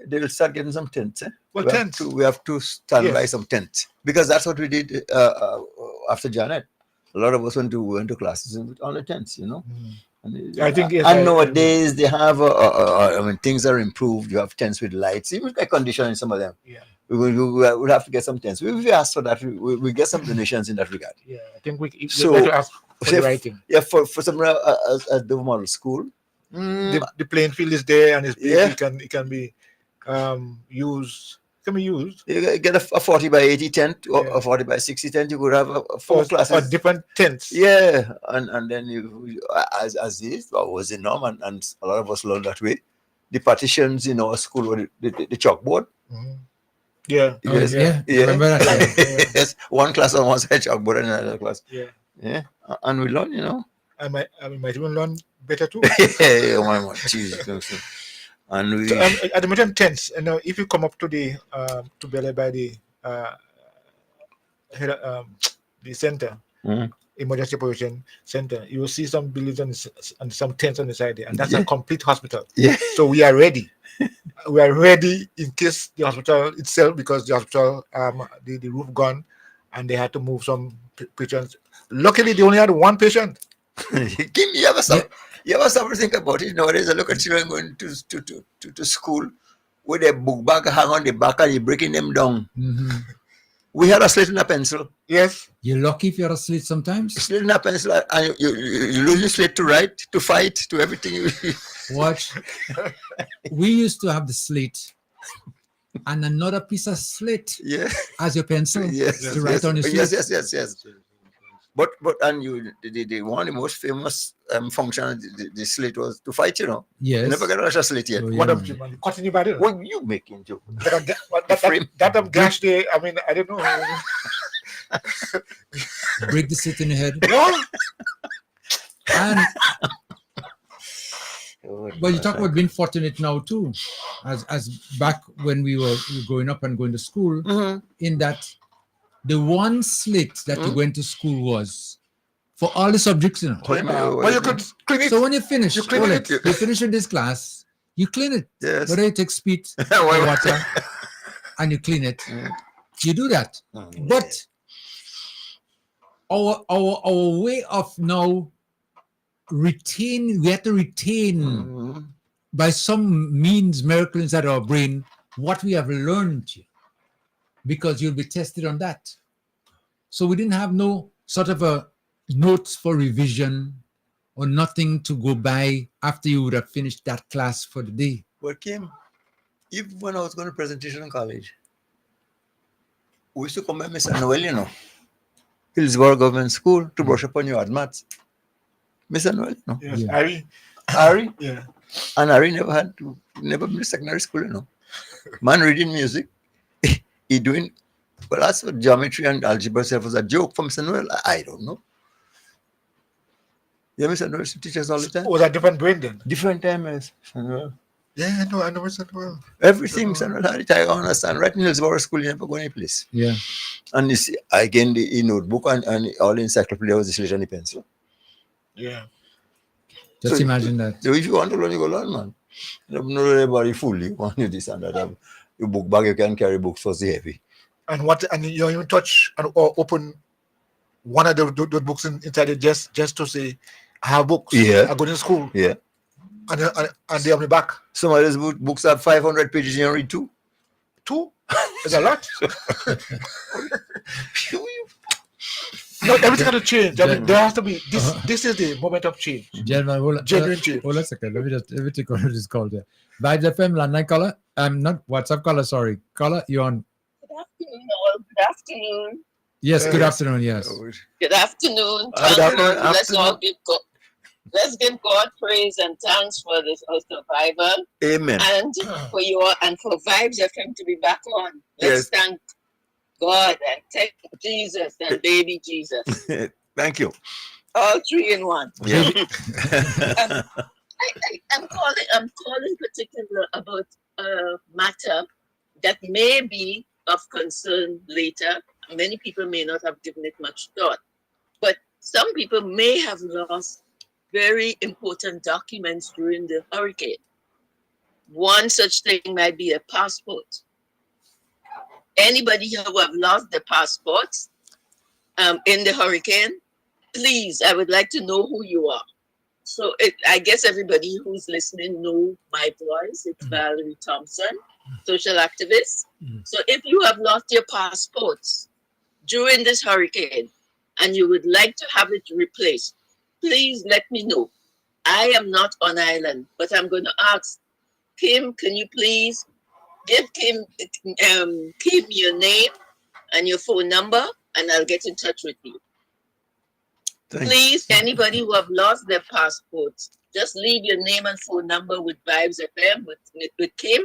they will start getting some tents. Well, we tents. We have to stand by Yes. some tents because that's what we did after Janet. A lot of us went to classes on the tents, you know. And, I think yes, and I- nowadays they have, I mean, things are improved. You have tents with lights, even air conditioning some of them. Yeah. We'll have to get some tents. We ask for that. We get some donations in that regard. Yeah, I think we So, have to ask for say the right thing. Yeah, for some at the model school. The playing field is there and it's big. Yeah. It can be used. Can be used. You get a 40 by 80 tent or Yeah. a 40 by 60 tent. You could have four classes. Or different tents. Yeah, and then you as is was the norm, and a lot of us learned that way. The partitions in our school were the chalkboard. Yeah. Oh, yeah. Remember that? Yes, one class on one side chalkboard and another class. Yeah. Yeah, and we learn, you know. I might even learn better too. Yeah, my Jesus. And we So, at the moment, tents. And now, if you come up to the to Beryl by the the center, emergency operation center, you will see some buildings and some tents on the side there, and that's a complete hospital. Yeah. So we are ready. We are ready in case the hospital itself, because the hospital the roof gone, and they had to move some patients. Luckily, they only had one patient. You ever stop to think about it nowadays? I look at children going to school with their book bag hang on the back and you're breaking them down. We had a slate and a pencil. Yes. You're lucky if you're asleep sometimes. Slate and a pencil, and you lose your slate to write, to fight, to everything. Watch. We used to have the slate and another piece of slate as your pencil to write on your slate. Yes. But and the one of the most famous function the slate was to fight, you know. Yes. You never got a slate yet. Oh, yeah, What man. of Jim? Cutting you by the What you making, Joe? that gash there. I mean, I don't know. Break the slate in your head. And but you talk about being fortunate now too, as back when we were growing up and going to school, in that the one slate that you went to school was for all the subjects, you know. Well, you could clean it. So when you finish, You clean it. you finish in this class, you clean it. Yes. Whether you take spit or water and you clean it, you do that. But our way of now we have to retain by some means, miracle inside our brain, what we have learned, because you'll be tested on that. So we didn't have no sort of a notes for revision or nothing to go by after you would have finished that class for the day. What came? Even when I was going to presentation in college, we used to come by Miss Noel, you know, Hillsborough Government School, to brush up on your maths. Miss Noel, you know. Yes. Yeah. Harry, Yeah. and Harry never been to secondary school, you know. Man reading music, he doing, well, that's what geometry and algebra itself was a joke from Mr. Noel. I don't know. Yeah, Mr. Noel used to teach us all the time. Was a different brain then? Different time, Mr. Noel. Yeah, I know Mr. Noel. Everything Mr. Noel had it, I understand. Right in Hillsborough School, you never go any place. Yeah. And you see, again, the notebook and all the encyclopedia was the slate and the pencil. Yeah. Just So, imagine that. So if you want to learn, you go learn, man. You don't know everybody fully. You want to this and that. Your book bag, you can carry books for the heavy. And you don't even touch or open one of the books inside it just to say, I have books. Yeah. I go to school. Yeah. And they have me back. Some of those books have 500 pages, you don't read two. Two? It's a lot. No, everything has to change. I mean, there has to be this. This is the moment of change. Gentlemen, hold on. Genuine change. Hold on a second. Let me take what is called there. Vibes FM, landline caller. Not WhatsApp caller, sorry. Caller, you're on. Good afternoon, all. Good afternoon. Yes, good afternoon, yes. Good afternoon. Good afternoon. Let's all let's give God praise and thanks for this survival. Amen. And for you all, and for Vibes FM to be back on. Let's Yes. thank God and thank Jesus and baby Jesus. Thank you. All three in one. Yeah. I'm calling particular about a matter that may be of concern later. Many people may not have given it much thought, but some people may have lost very important documents during the hurricane. One such thing might be a passport. Anybody who have lost their passports in the hurricane, please, I would like to know who you are. So I guess everybody who's listening know my voice. It's Valerie Thompson, social activist. So if you have lost your passports during this hurricane and you would like to have it replaced, please let me know. I am not on island, but I'm going to ask Kim, can you please give Kim your name and your phone number, and I'll get in touch with you. Please, anybody who have lost their passports, just leave your name and phone number with Vibes FM with Kim,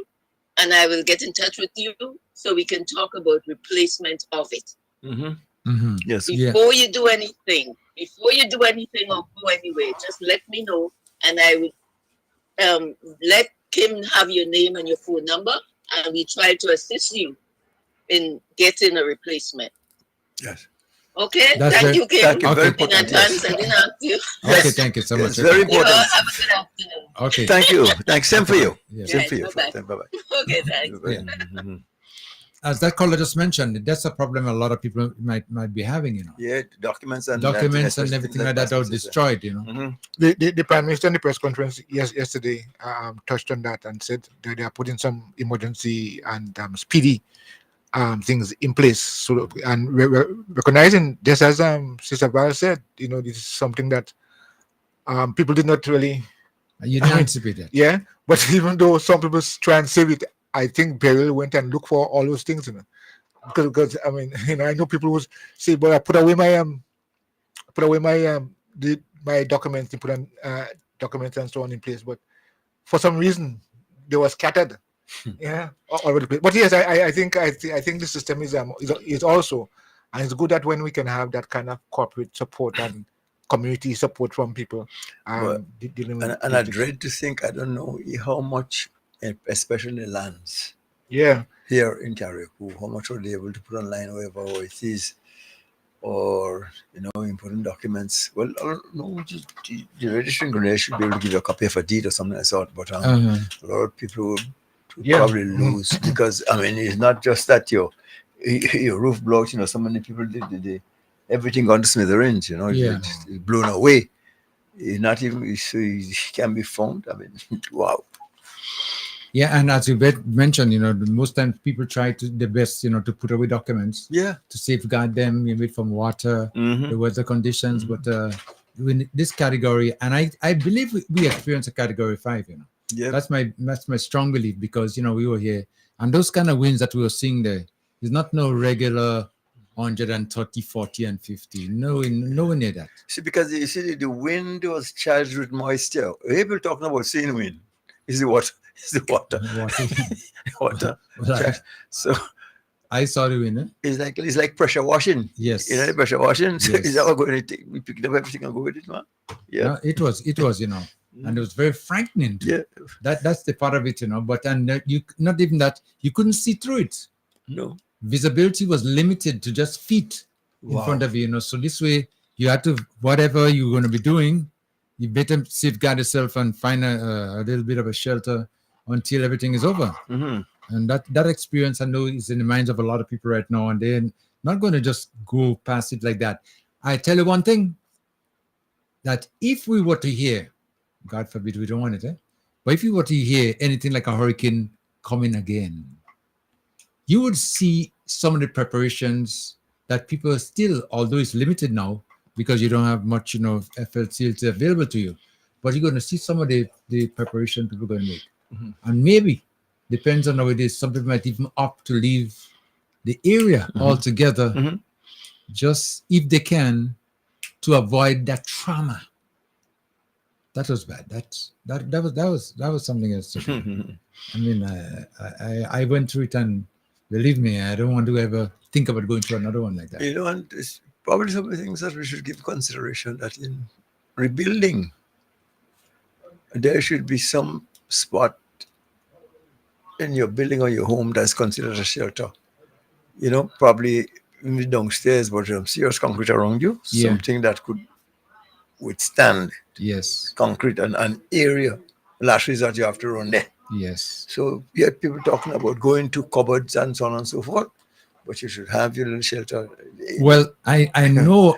and I will get in touch with you so we can talk about replacement of it. Yes. Before you do anything or go anywhere, just let me know, and I will let Kim have your name and your phone number, and we try to assist you in getting a replacement. Yes. Okay, That's you, Kim. Thank you. Very In important. advance, I didn't ask you. Okay, thank you so much. It's very You important. all have a good afternoon. Okay. Thank you. Thanks. Same for you. Yeah. Same Right, for you. bye-bye. Bye-bye. Okay, thanks. Yeah. As that caller just mentioned, that's a problem a lot of people might be having, you know. Yeah, documents and everything like that are destroyed, you know. The Prime Minister in the press conference yesterday touched on that and said that they are putting some emergency and speedy things in place. So, and we're recognizing, just as Sister Val said, you know, this is something that people did not really. You didn't anticipate that. Yeah, but even though some people try and save it, I think Beryl went and looked for all those things, you know. Because I mean, you know, I know people would say, "But I put away my my documents, put on documents and so on in place." But for some reason, they were scattered. Yeah, all over the place. But yes, I think the system is also, and it's good that when we can have that kind of corporate support and community support from people. Dealing with And I dread to think, I don't know how much, especially lands. Yeah. Here in Carriacou, how much are they able to put online, wherever it is, or important documents? Well, I don't know. The registering grenade should be able to give you a copy of a deed or something like that. But a lot of people would probably lose because I mean, it's not just that your roof blocked. You know, so many people did everything gone to smithereens. You know, it's blown away. It's not even so it can be found. I mean, wow. Yeah, and as you mentioned, you know, most times people try to the best, you know, to put away documents. Yeah. To safeguard them, maybe from water, the weather conditions. But in this category, and I believe we experience a category 5. You know. Yeah. That's my strong belief because you know we were here, and those kind of winds that we were seeing there is not no regular 130, 40, and 50. Nowhere near that. See, because you see, the wind was charged with moisture. People talking about seeing wind. Is the water? Is the water? Water. Well, so I saw the wind. It's like pressure washing. Yes. You know, the pressure washing. So Yes. is that what we're going to take? We picked up everything and go with it, man. Yeah. No, it was, you know, and it was very frightening. Yeah. That's the part of it, you know. But you not even that you couldn't see through it. No. Visibility was limited to just feet in front of you, you know. So this way, you had to whatever you're going to be doing, you better safeguard yourself and find a little bit of a shelter until everything is over. And that experience I know is in the minds of a lot of people right now, and they're not going to just go past it like that. I tell you one thing, that if we were to hear, God forbid we don't want it, but if you were to hear anything like a hurricane coming again, you would see some of the preparations that people still, although it's limited now because you don't have much, you know, FLCLT available to you, but you're going to see some of the preparation people are going to make. And maybe, depends on how it is, some people might even opt to leave the area altogether, just if they can, to avoid that trauma. That was bad. That was something else. I mean, I went through it, and believe me, I don't want to ever think about going through another one like that. You know, and probably some of the things that we should give consideration, that in rebuilding, there should be some spot in your building or your home that's considered a shelter. You know, probably downstairs, but serious concrete around you, Yeah. something that could withstand Yes. concrete and an area, lashes that you have to run there. Yes. So you have people talking about going to cupboards and so on and so forth, but you should have your little shelter. Well, I know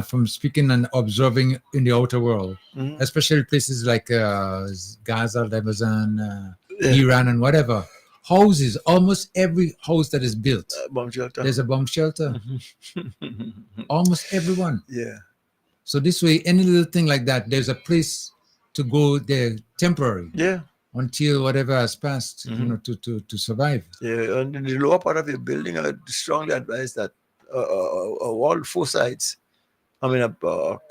from speaking and observing in the outer world, Mhm. especially places like Gaza, Lebanon, Yeah. Iran, and whatever. Houses, almost every house that is built, Bomb shelter. there's a bomb shelter. Almost everyone. Yeah. So this way, any little thing like that, there's a place to go there temporary. Yeah. Until whatever has passed, you know, to survive. Yeah, and in the lower part of your building, I would strongly advise that a wall, 4 sides. I mean, a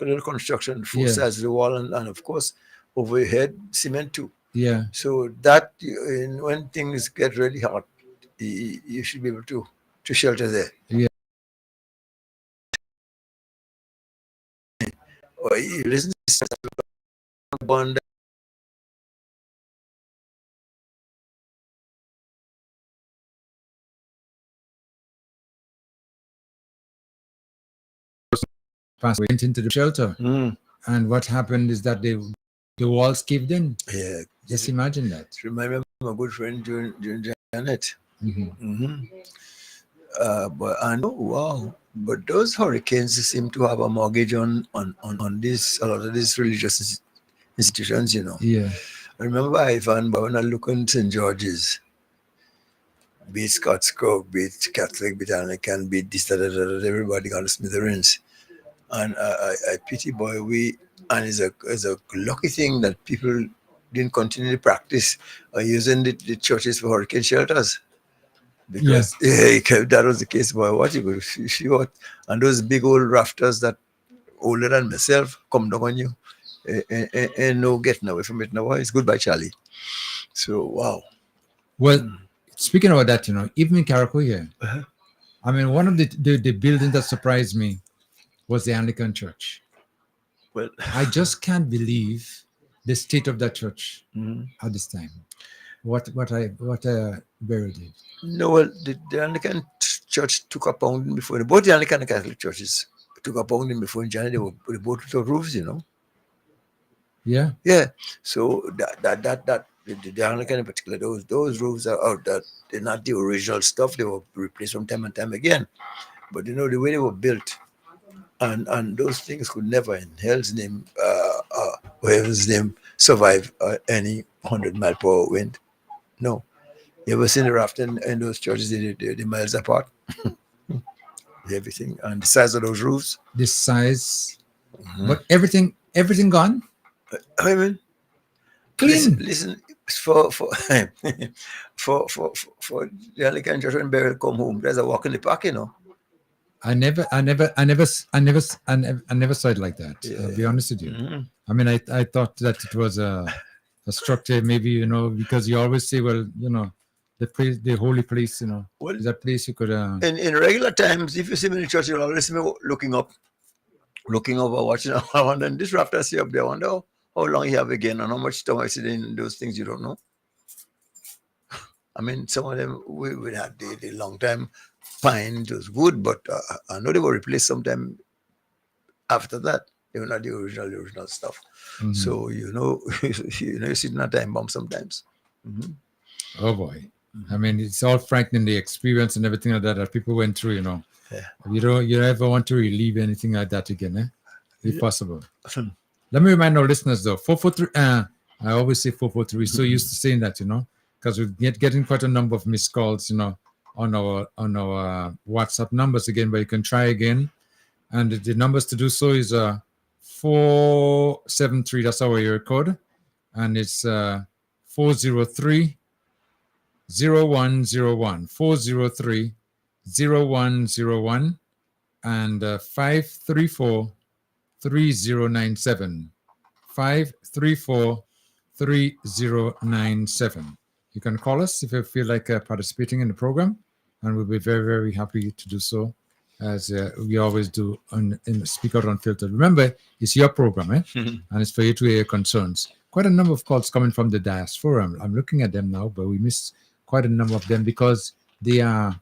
little construction, 4 sides of the wall, and of course, overhead, cement too. Yeah. So that when things get really hot, you should be able to shelter there. Yeah. Or you listen to bond. Went into the shelter, and what happened is that the walls caved in. Yeah, just imagine that. Remember my good friend Janet. Mm-hmm. But I know, wow. But those hurricanes seem to have a mortgage on this, a lot of these religious institutions, you know. Yeah. I remember Ivan, but when I look in St. George's, be it Scots Grove, be it Catholic, be it Anglican, be it this, that, everybody got the smithereens. And I pity boy, and it's a lucky thing that people didn't continue to practice using the churches for hurricane shelters. Because if that was the case, boy, what you could see what, and those big old rafters that older than myself come down on you, and no getting away from it now. It's goodbye, Charlie. So wow. Well, speaking about that, you know, even in Carriacou here, I mean, one of the buildings that surprised me was the Anglican Church. Well, I just can't believe the state of that church at this time. What Beryl did. No, well, the Anglican Church took a pounding before. Both the Anglican and Catholic churches took a pounding before in January. They both without roofs, you know. Yeah. Yeah. So that the Anglican in particular, those roofs are out. That they're not the original stuff. They were replaced from time and time again. But you know the way they were built, and those things could never, in hell's name, or heaven's name, survive any 100-mile-per-hour wind. No. You ever seen the raft in those churches? They're miles apart. Everything, and the size of those roofs. The size, but everything gone. I mean, clean. Listen, for the Anglican church when Beryl come home, there's a walk in the park, you know. I never saw it like that. Yeah. I'll be honest with you. I mean, I thought that it was a structure, maybe, you know, because you always say, well, you know, the holy place, you know, well, is that place you could. In regular times, if you see me in the church, you'll always see me looking up, or watching around, and this rafter see up there. I wonder how long you have again and how much time I sit in those things you don't know. I mean, some of them we had the long time pine, it was wood, but I know they were replaced sometime after that. They were not the original stuff. So you know, you sit in a time bomb sometimes. Oh boy. I mean, it's all frightening, the experience and everything like that people went through, you know. Yeah. You don't ever want to relieve anything like that again, if possible. Let me remind our listeners though, 443, I always say 443, so used to saying that, you know, because we're getting quite a number of missed calls, you know, on our WhatsApp numbers again, but you can try again. And the numbers to do so is 473, that's our area code. And it's 403 0101 403 0101 and 534 3097 534 3097. You can call us if you feel like participating in the program, and we'll be very, very happy to do so. as we always do in Speak Out Unfiltered. Remember, it's your program, and it's for you to hear your concerns. Quite a number of calls coming from the diaspora. I'm looking at them now, but we missed quite a number of them because they are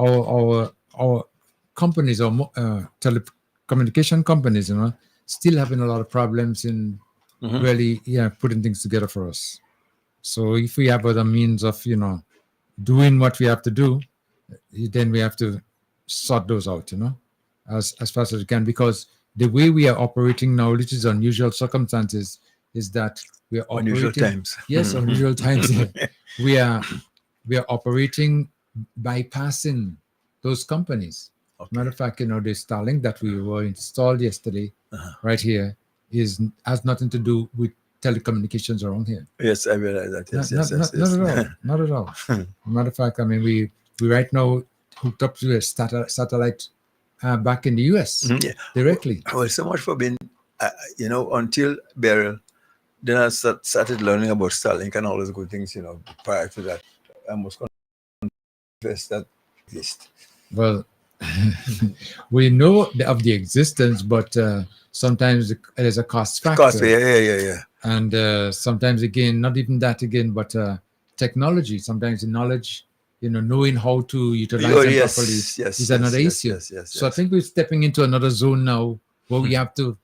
our companies or telecommunication companies, still having a lot of problems in really putting things together for us. So if we have other means of doing what we have to do, then we have to sort those out, as fast as we can, because the way we are operating now, which is unusual circumstances, is that we are operating Unusual times. Yes, unusual times. we are operating bypassing those companies. Matter of fact, the Starlink that we were installed yesterday, right here, has nothing to do with telecommunications around here. Yes, I realize that. Yes, Not at all. Not at all. Matter of fact, I mean, we right now hooked up to a satellite back in the US directly. Well, so much for being, until Beryl, then I started learning about Starlink and all those good things, prior to that. I must confess that exist. Well, we know of the existence, but sometimes there's a cost factor. Yeah. And sometimes, again, not even that again, but technology, sometimes the knowledge, knowing how to utilize them properly is another issue. So I think we're stepping into another zone now where we have to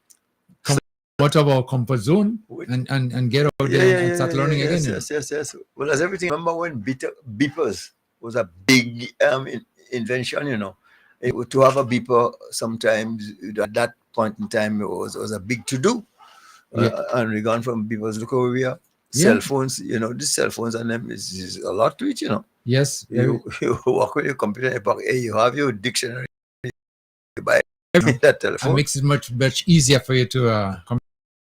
come out of our comfort zone and get out there and start learning again. Yes. Well, as everything, remember when beepers was a big invention, to have a beeper sometimes at that point in time it was a big to-do. And we gone from beepers, look over here. Cell phones, these cell phones and them is a lot to it, Yes. You walk with your computer in your pocket, you have your dictionary, you buy that telephone. It makes it much easier for you to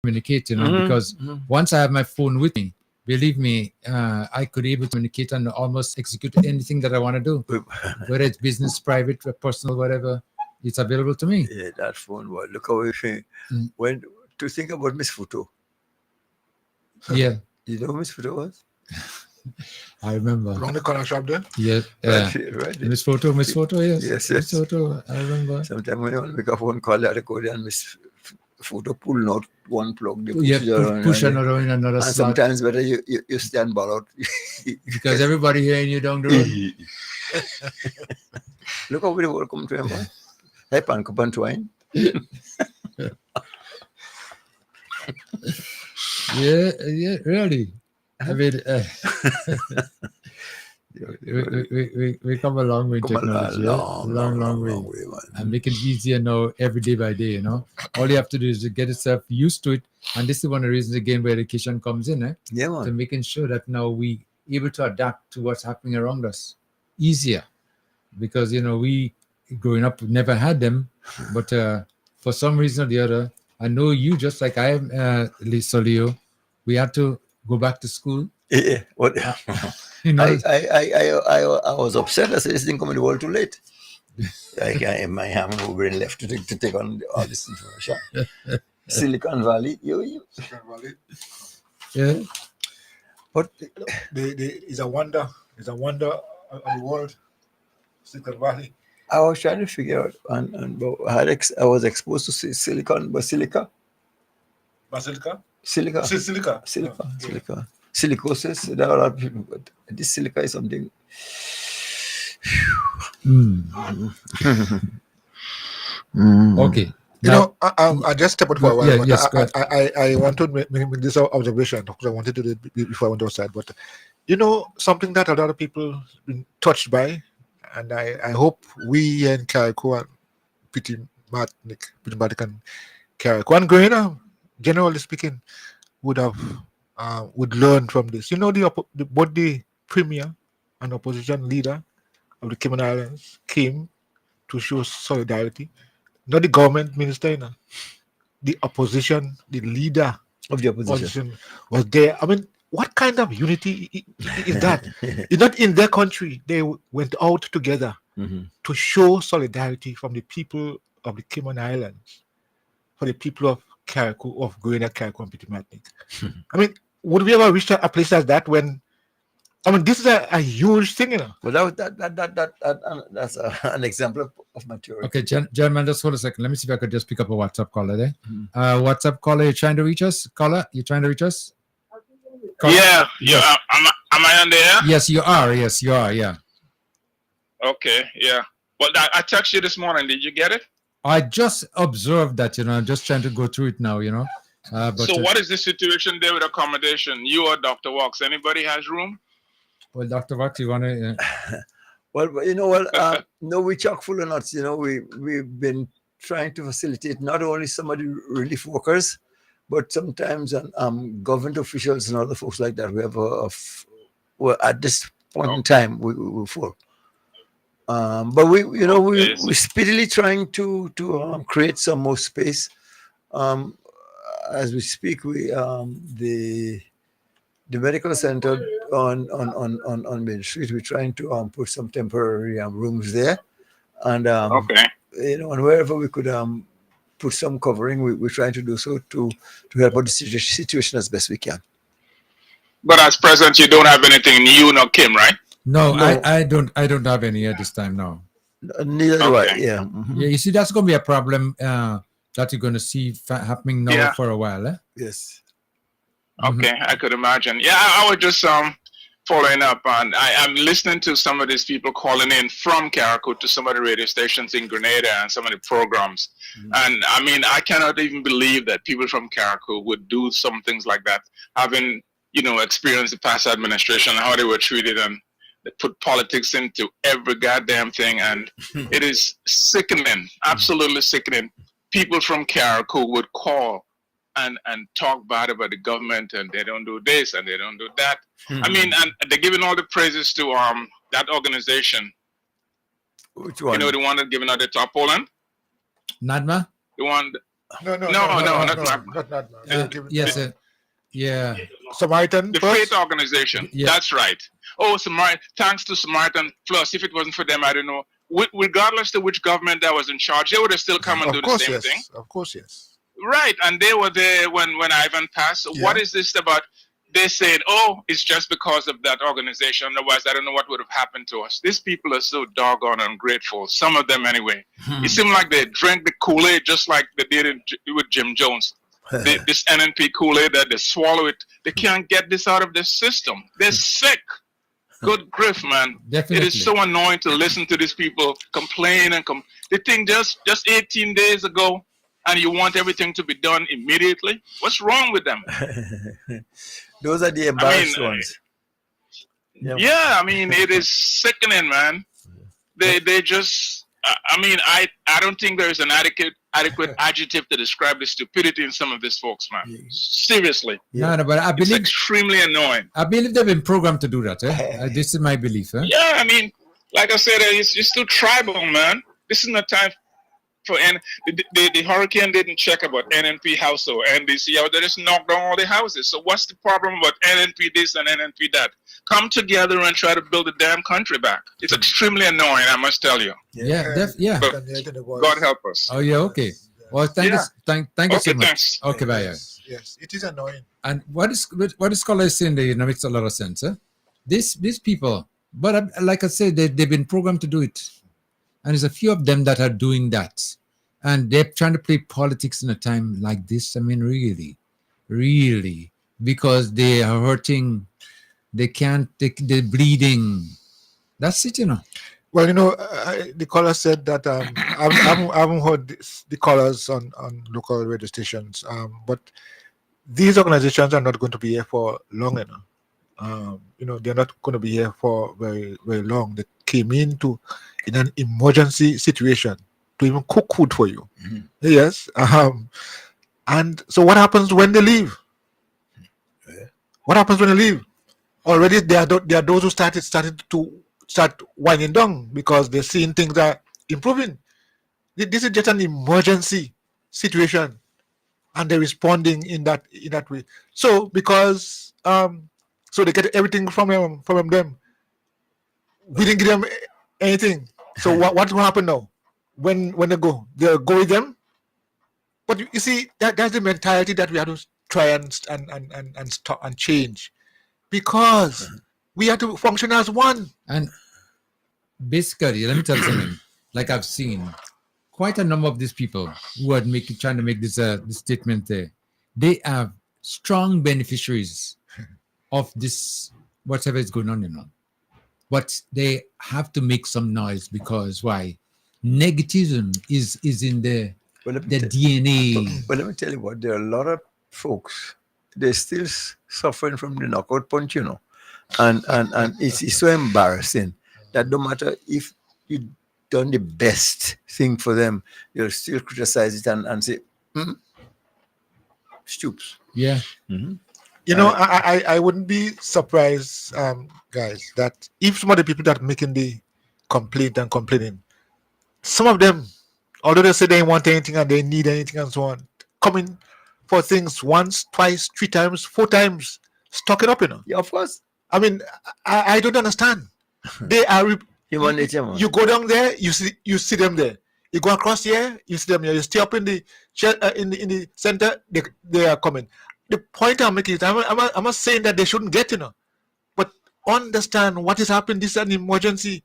communicate, because once I have my phone with me, believe me, I could be able to communicate and almost execute anything that I want to do, whether it's business, private, personal, whatever, it's available to me. Yeah, that phone, well, look how when to think about Miss Futo. Yeah. You know who Miss Futo was? I remember. Around the corner shop there? Yeah. Right. Miss Photo, yes. Yes. Miss Photo, I remember. Sometimes when you want to make a phone call, you have to go there and Miss Photo pulling out one plug. Push another in another slot. Sometimes better you stand ball out. Because everybody hearing you down the road. Look how we will come to him. Hey, pan cup and twine. Yeah, really. I mean, we come a long way in technology. Long way. And make it easier now every day by day, All you have to do is to get yourself used to it. And this is one of the reasons, again, where education comes in, to making sure that now we able to adapt to what's happening around us easier. Because, we growing up never had them. But for some reason or the other, I know you, just like I am, Leo, we had to go back to school. Yeah, what? I was upset. I said, this didn't come in the world too late. My ham brain left to take on all this information. Silicon Valley, Silicon Valley. Yeah. But it's a wonder. It's a wonder of the world. Silicon Valley. I was trying to figure out, and I was exposed to basilica. Basilica? Silica. Silicosis. There are a lot of people, but this silica is something. Okay. I just stepped out for a while. Yes, I want to make this observation because I wanted to do it before I went outside. But something that a lot of people been touched by, and I hope we in Carriacou and Petit Martinique and Carriacou and Guyana, generally speaking, would learn from this. Both the premier and opposition leader of the Cayman Islands came to show solidarity. Not the government minister, the opposition, the leader of the opposition was there. I mean, what kind of unity is that? It's not in their country. They went out together to show solidarity from the people of the Cayman Islands, for the people of Carriacou, of Guyana, Carriacou, and Petit Martinique. I mean, would we ever reach a place like that when I mean, this is a huge thing, you know. Well, that's an example of maturity. Okay, gentlemen, just hold a second. Let me see if I could just pick up a WhatsApp caller there. WhatsApp caller, you trying to reach us? Caller, you trying to reach us? Caller? Yeah, Yes. yeah. Am I on there? Yes, you are. Yes, you are. Yeah. Okay, yeah. Well, I texted you this morning. Did you get it? I just observed that, I'm just trying to go through it now, But, so what is the situation there with accommodation? You or Dr. Walks? Anybody has room? Well, Dr. Wax, you want to... Well, no, we chock full of nuts. We've been trying to facilitate not only some of the relief workers, but sometimes government officials and other folks like that. We have well, at this point in time, we're full. But we're speedily trying to create some more space. As we speak, the medical center on Main Street, we're trying to put some temporary rooms there, and and wherever we could put some covering, we're trying to do so to help out the situation as best we can. But as present, you don't have anything new, nor Kim, right? No, I don't have any at this time now. Neither do I. Yeah. Mm-hmm. Yeah, you see, that's going to be a problem that you're going to see happening now for a while. Eh? Yes. Okay, I could imagine. Yeah, I was just following up on. I'm listening to some of these people calling in from Caracal to some of the radio stations in Grenada and some of the programs. And I mean, I cannot even believe that people from Caracal would do some things like that, having experienced the past administration, how they were treated, and they put politics into every goddamn thing, and it is sickening, absolutely sickening. People from Caracal would call and talk bad about the government, and they don't do this and they don't do that. I mean, and they're giving all the praises to that organization. Which one? The one that's giving out the top Poland? NADMA? The one. No, not NADMA. Yes, yeah. Samaritan. The faith organization. Yeah. That's right. Oh, Samaritan. Thanks to Samaritan Plus. If it wasn't for them, I don't know. Regardless of which government that was in charge, they would have still come and do the same thing. Of course, yes. Right, and they were there when Ivan passed. Yeah. What is this about? They said, "Oh, it's just because of that organization. Otherwise, I don't know what would have happened to us." These people are so doggone ungrateful. Some of them, anyway. It seemed like they drank the Kool-Aid just like they did with Jim Jones. This NNP Kool-Aid that they swallow it. They can't get this out of their system. They're sick. Good grief, man. Definitely. It is so annoying to listen to these people complain and they think just 18 days ago, and you want everything to be done immediately. What's wrong with them? Those are the embarrassed ones. Yeah, I mean, it is sickening, man. They just, I mean, I don't think there is an adequate adjective to describe the stupidity in some of these folks, man. Seriously. No, but I believe it's extremely annoying. I believe they've been programmed to do that. This is my belief. Yeah, I mean, like I said, it's still tribal, man. This is not time for the hurricane didn't check about NNP house or NDC. They just knocked down all the houses. So what's the problem about NNP this and NNP that? Come together and try to build the damn country back. It's extremely annoying, I must tell you. Yeah. God help us. Oh yeah, okay. Well, thank you so much. Thanks. Okay, bye. Yes, it is annoying. And what is scholar is saying there, makes a lot of sense. These people, but like I said, they've been programmed to do it, and there's a few of them that are doing that, and they're trying to play politics in a time like this. I mean, really, because they are hurting. They can't. They're bleeding. That's it, Well, the caller said that I haven't heard the callers on local radio stations, but these organizations are not going to be here for long enough. They're not going to be here for very, very long. They came in an emergency situation to even cook food for you. Mm-hmm. Yes. And so what happens when they leave? What happens when they leave? Already there are those who started to start winding down because they're seeing things are improving. This is just an emergency situation, and they're responding in that way. So because so they get everything from them. We didn't give them anything. So what will happen now? When they go, they'll go with them. But you see, that's the mentality that we have to try and stop and change, because We have to function as one. And basically, let me tell you something. Like I've seen quite a number of these people who are trying to make this statement there. They are strong beneficiaries of this, whatever is going on, you know. But they have to make some noise because why? Negativism is in the DNA. But let me tell you what, there are a lot of folks, they're still suffering from the knockout punch, you know. And it's so embarrassing that no matter if you done the best thing for them, you'll still criticize it and say, stoops. Yeah. Mm-hmm. You know, I wouldn't be surprised, guys, that if some of the people that are making the complaint and complaining, some of them, although they say they want anything and they need anything and so on, coming for things once, twice, 3 times, 4 times, stocking up, you know. Yeah, of course. I mean, I don't understand. They are human nature, man. You go down there, you see them there. You go across here, you see them here. You stay up in the in the center, they are coming. The point I'm making is, I'm not saying that they shouldn't get, you know, but understand what is happening. This is an emergency,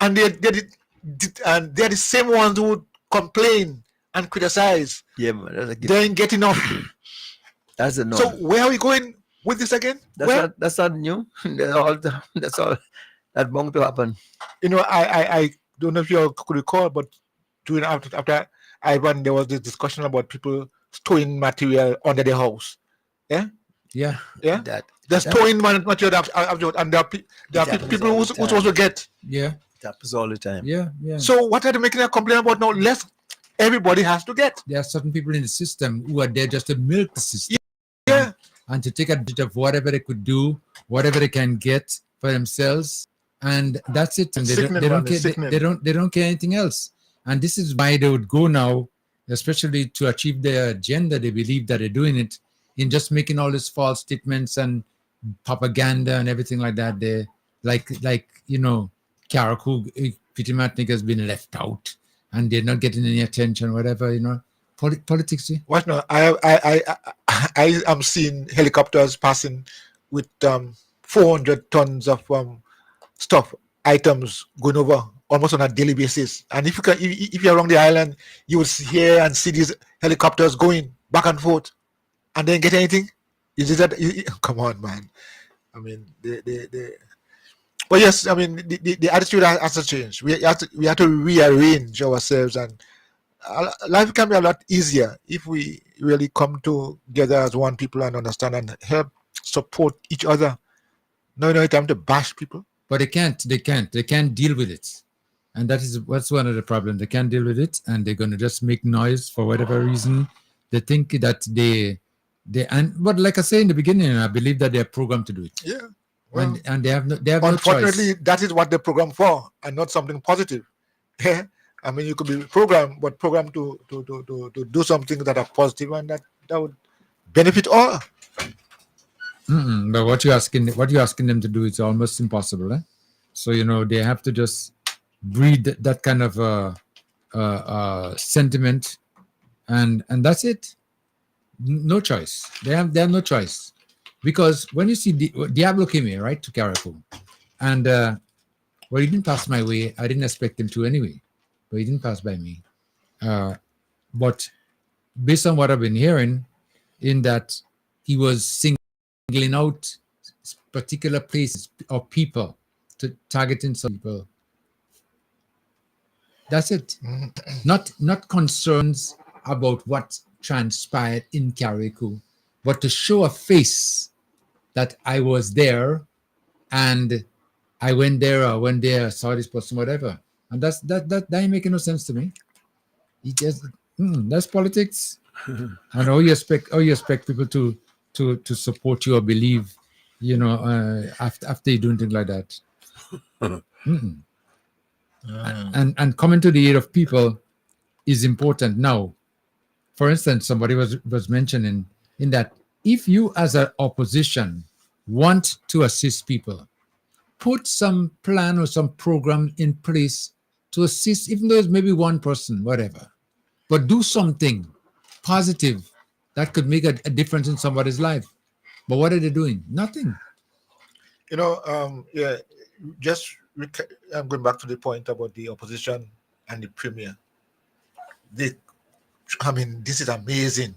and they're the same ones who would complain and criticize. Yeah, man, they ain't getting enough. That's a no. So where are we going with this again? That's not new. That's all. That's bound to happen. You know, I don't know if you could recall, but during after Ivan, there was this discussion about people storing material under the house. Yeah. They're storing material and there are people who supposed to get. Yeah. It happens all the time. Yeah. So what are they making a complaint about now? Everybody has to get. There are certain people in the system who are there just to milk the system. Yeah. And to take advantage of whatever they could do, whatever they can get for themselves, and that's it. And they don't care anything else. And this is why they would go now, especially to achieve their agenda. They believe that they're doing it in just making all these false statements and propaganda and everything like that. They like you know, Karaku pretty much has been left out and they're not getting any attention, whatever, you know. Politics. What now? I am seeing helicopters passing with 400 tons of stuff, items going over almost on a daily basis. And if you're around the island, you will hear and see these helicopters going back and forth, and then get anything. Come on, man. I mean, but yes, I mean the attitude has to change. We have to rearrange ourselves, and life can be a lot easier if we really come together as one people and understand and help support each other. No time to bash people. But they can't deal with it. And what's one of the problems. They can't deal with it, and they're going to just make noise for whatever reason. They think that but like I say in the beginning, I believe that they're programmed to do it. Yeah. Well, and they have no unfortunately, choice. that is what they're programmed for, and not something positive. Yeah. I mean, you could be programmed to do something that are positive, and that would benefit all. But what you're asking them to do is almost impossible. Eh? So you know they have to just breed that kind of sentiment, and that's it. No choice. They have no choice, because when you see Diablo came here, right, to Caracol, and he didn't pass my way. I didn't expect him to anyway, but he didn't pass by me. But based on what I've been hearing, in that he was singling out particular places or people to targeting some people. That's it. Not concerns about what transpired in Carriacou, but to show a face that I was there and I went there, saw this person, whatever. And that ain't making no sense to me. It just that's politics. And how you expect people to support you or believe, you know, after you doing things like that. And coming to the aid of people is important. Now, for instance, somebody was mentioning in that if you as an opposition want to assist people, put some plan or some program in place to assist, even though it's maybe one person, whatever. But do something positive that could make a difference in somebody's life. But what are they doing? Nothing. Yeah, just I'm going back to the point about the opposition and the premier. This is amazing.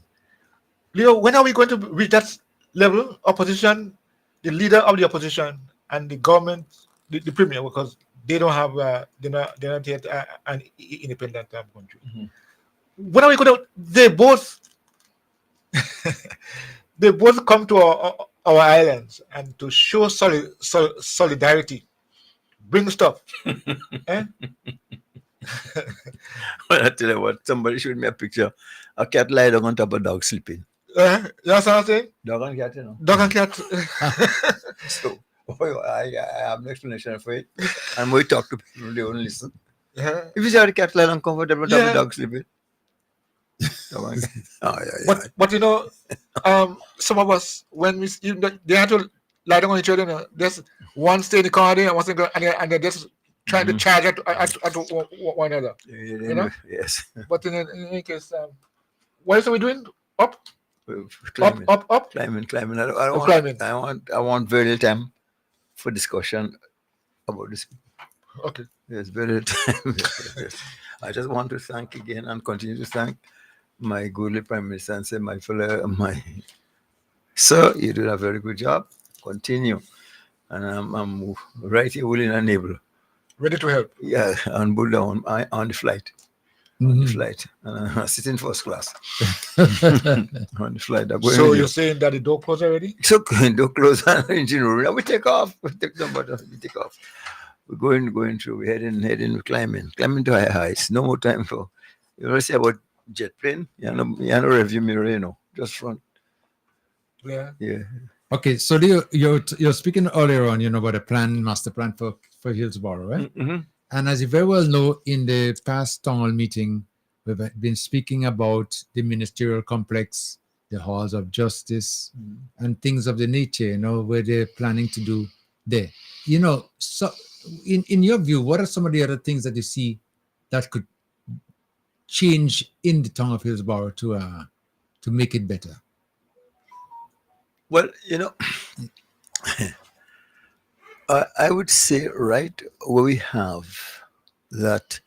When are we going to reach that level? Opposition, the leader of the opposition, and the government, the premier, because they don't have, they're not yet an independent country. When are we going to? They both, they both come to our islands and to show solidarity, bring stuff. Eh? Well, I tell you what, somebody showed me a picture. A cat lying on top of a dog sleeping. That's what I'm saying. Dog and cat, Dog and cat. So I have an explanation for it. And when we talk to people, they won't listen. If you see how the cat lying uncomfortable on top of the dog sleeping. But some of us, when they had to lie down on each other, there's one stay in the corner and one stay and they're just trying to charge at one another. Yes. But in any case, what else are we doing? Up? Climbing. Up? Climbing. Climbing. I want very little time for discussion about this. Okay. Yes, very little time. Yes. I just want to thank again and continue to thank my goodly Prime Minister and say, my sir, you did a very good job. Continue. And I'm right here, willing and able. Ready to help. Yeah, on board on the flight. On the flight. And I'm sitting first class. On the flight. So you're saying that the door closed already? So door closed and engine room. Now we take off. We take off. We're going through. We're heading, climbing to high heights. No more time for. You want to say about jet plane? You know, review mirror, just front. Yeah. Okay, so you're speaking earlier on, about a master plan for Hillsborough, right? Mm-hmm. And as you very well know, in the past town hall meeting, we've been speaking about the ministerial complex, the halls of justice, and things of the nature, where they're planning to do there. So in your view, what are some of the other things that you see that could change in the town of Hillsborough to make it better? Well, I would say right where we have that.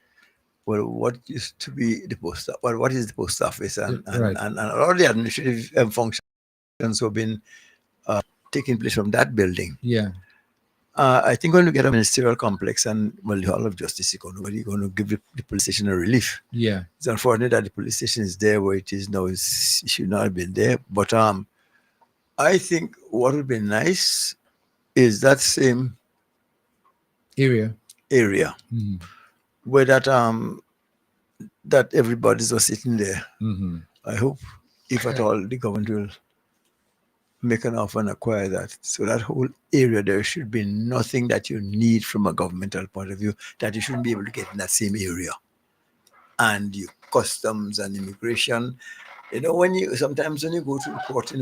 Well, what used to be the post? Well, what is the post office and all the administrative functions have been taking place from that building. Yeah. I think when we get a ministerial complex and the Hall of Justice, you're going to give the police station a relief. Yeah. It's unfortunate that the police station is there where it is now. It should not have been there. But I think what would be nice is that same area where that everybody's was sitting there. Mm-hmm. I hope, if at all, the government will make an offer and acquire that. So that whole area, there should be nothing that you need from a governmental point of view that you shouldn't be able to get in that same area. And your customs and immigration, sometimes when you go to the court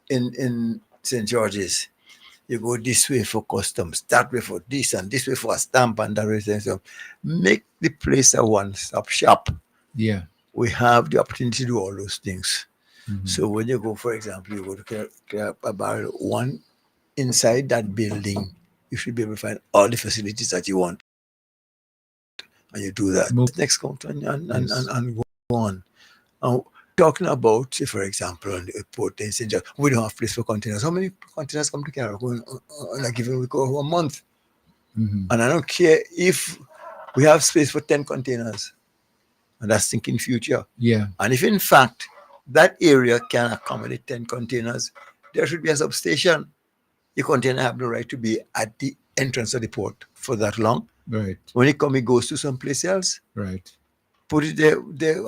in St. George's, you go this way for customs, that way for this, and this way for a stamp, and that way. So make the place a one-stop shop. Yeah. We have the opportunity to do all those things. Mm-hmm. So when you go, for example, you go to about one inside that building, you should be able to find all the facilities that you want. And you do that. Next count and go on. Talking about, say, for example, on the airport in St. George, we don't have place for containers. How many containers come to Carriacou on a given week or a month? Mm-hmm. And I don't care if we have space for 10 containers. And that's thinking future. Yeah. And if, in fact, that area can accommodate 10 containers, there should be a substation. The container have no right to be at the entrance of the port for that long. Right. When it comes, it goes to someplace else. Right. Put it there. You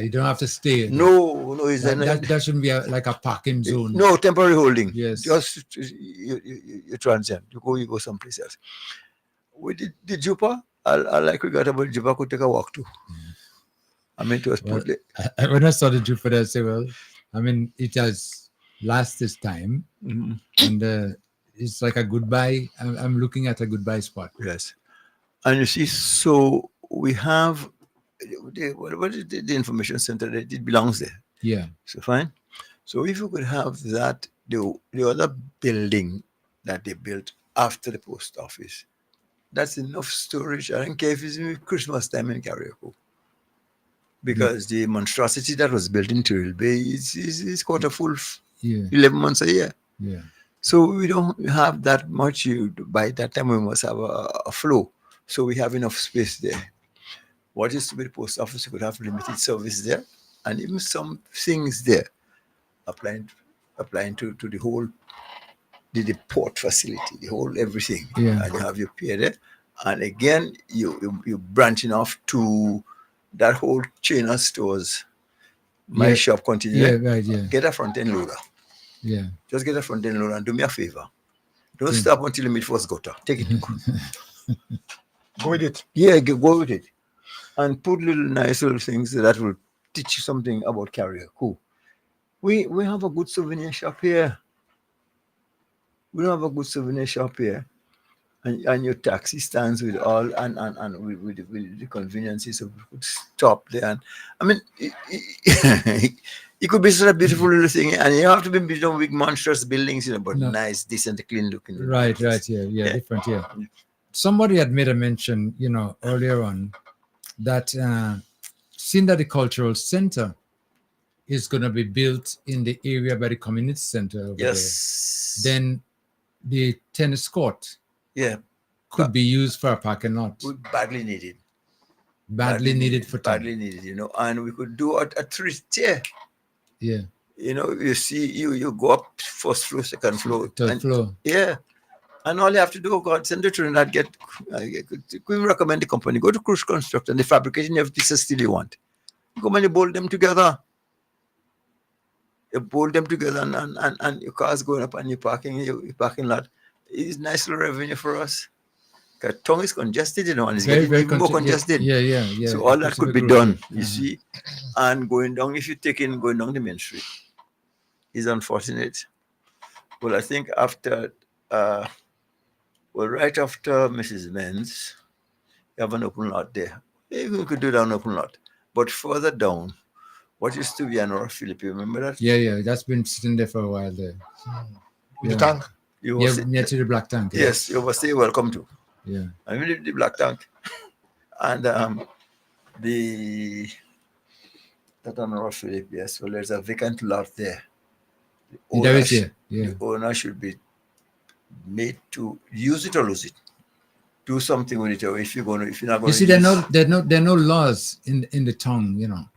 don't have to stay. No, that shouldn't be like a parking zone. No, temporary holding. Yes. Just you transient. You go someplace else. We did the Jupa. I like we got about Jupa could take a walk too. It was when I saw the Jupa, I said, well, it has last this time, and it's like a goodbye. I'm looking at a goodbye spot. Yes, and you see, so we have what is the information center that it belongs there. Yeah. So fine. So if you could have that, the other building that they built after the post office. That's enough storage. I don't care if it's Christmas time in Carriacou. Because the monstrosity that was built in Turtle Bay is quite a full 11 months a year. Yeah. So we don't have that much. By that time, we must have a flow. So we have enough space there. What used to be the post office, you could have limited service there, and even some things there applying to the whole, the port facility, the whole everything. Yeah. And you have your pier there. And again, you branching off to that whole chain of stores. My shop continue. Yeah, right, yeah. Get a front end loader. Yeah. Just get a front end loader and do me a favor. Don't stop until you meet first gutter. Take it. Go with it. Yeah, go with it. And put little nice little things that will teach you something about Carriacou. We have a good souvenir shop here. We don't have a good souvenir shop here. And your taxi stands with all and with the conveniences of stop there. And I mean, it could be such a beautiful little thing, and you have to be built on big monstrous buildings, but nice, decent, clean looking. Right, yeah, different, yeah. Somebody had made a mention, earlier on that seeing that the cultural center is going to be built in the area by the community center over there, then the tennis court could be used for a parking lot. Badly needed. Badly needed for time. Badly needed, and we could do a 3-tier. Yeah. You see, you go up first floor, second floor. Third floor. Yeah. And all you have to do, God, send it to Trinidad, we recommend the company, go to Cruise Construct, and the fabrication, you have pieces still you want. You come and you bolt them together. You bolt them together, and your car's going up and your parking lot. It's nice little revenue for us. Because tongue is congested, and it's getting even more congested. Yeah. So all that could be done, you see. And going down, if you take in going down the main street, is unfortunate. Well, I think after, right after Mrs. Men's, you have an open lot there. You could do that on open lot. But further down, what used to be an Aurora Philip, you remember that? Yeah, that's been sitting there for a while there. With the tank? Near to the black tank. Yes, you must say welcome to. Yeah. I mean the black tank. And that on Aurora Philip, yes. Well, there's a vacant lot there. There is, yeah. The owner should be made to use it or lose it. Do something with it, or if you're not going to. You see, there are no laws in the tongue,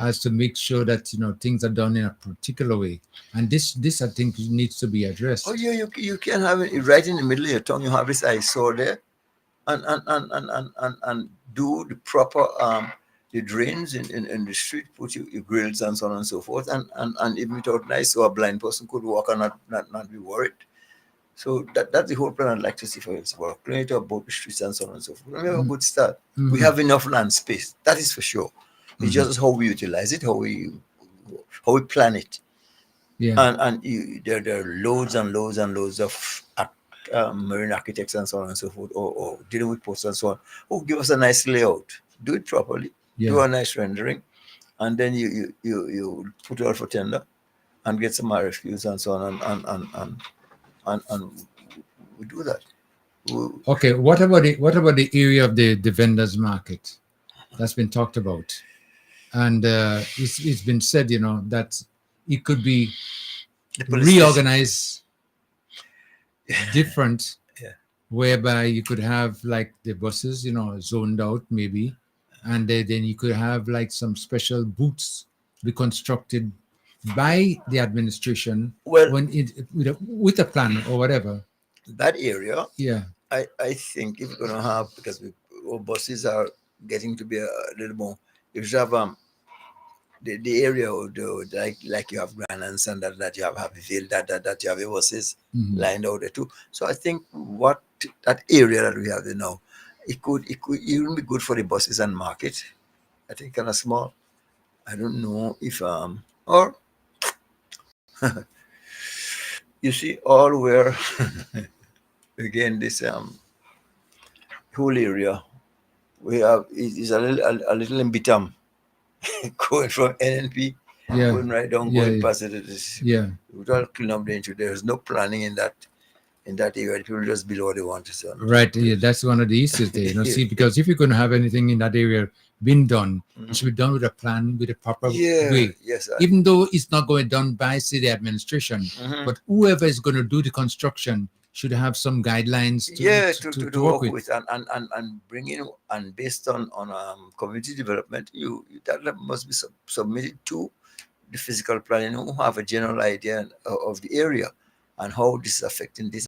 as to make sure that things are done in a particular way, and this I think needs to be addressed. Oh yeah, you can have it right in the middle of your tongue. You have this eyesore there, and do the proper the drains in the street. Put your grills and so on and so forth, and even without nice, so a blind person could walk and not be worried. So that's the whole plan I'd like to see for us. We're cleaning up both the streets and so on and so forth. We have a good start. We have enough land space. That is for sure. It's just how we utilize it, how we plan it. Yeah. And there are loads and loads and loads of marine architects and so on and so forth, or dealing with posts and so on. Oh, give us a nice layout. Do it properly. Yeah. Do a nice rendering, and then you put it out for tender, and get some RFQs and so on, and we do that. Okay, what about the area of the vendors market that's been talked about, and it's been said that it could be reorganized different, whereby you could have like the buses zoned out maybe, and then you could have like some special booths be constructed by the administration with a plan or whatever. That area, yeah, I think if we're gonna have, because our buses are getting to be a little more, if you have the area like you have Grand and that you have Happyville, that you have your buses lined out there too. So I think what that area that we have there now, it could even be good for the buses and market. I think kind of small. I don't know if or you see all where again this whole area we have is a little in Bitam going from NNP going right down going past it. Yeah, we all clean up the entry. There's no planning in that in that area. The people just build what they want to sell. Right. Yeah, that's one of the issues there. See, because if you're going to have anything in that area being done, it should be done with a plan, with a proper way. Yes, sir. Even though it's not going done by city administration, but whoever is going to do the construction should have some guidelines to work with. And bring in, and based on community development, that must be submitted to the physical planning, who have a general idea of the area and how this is affecting this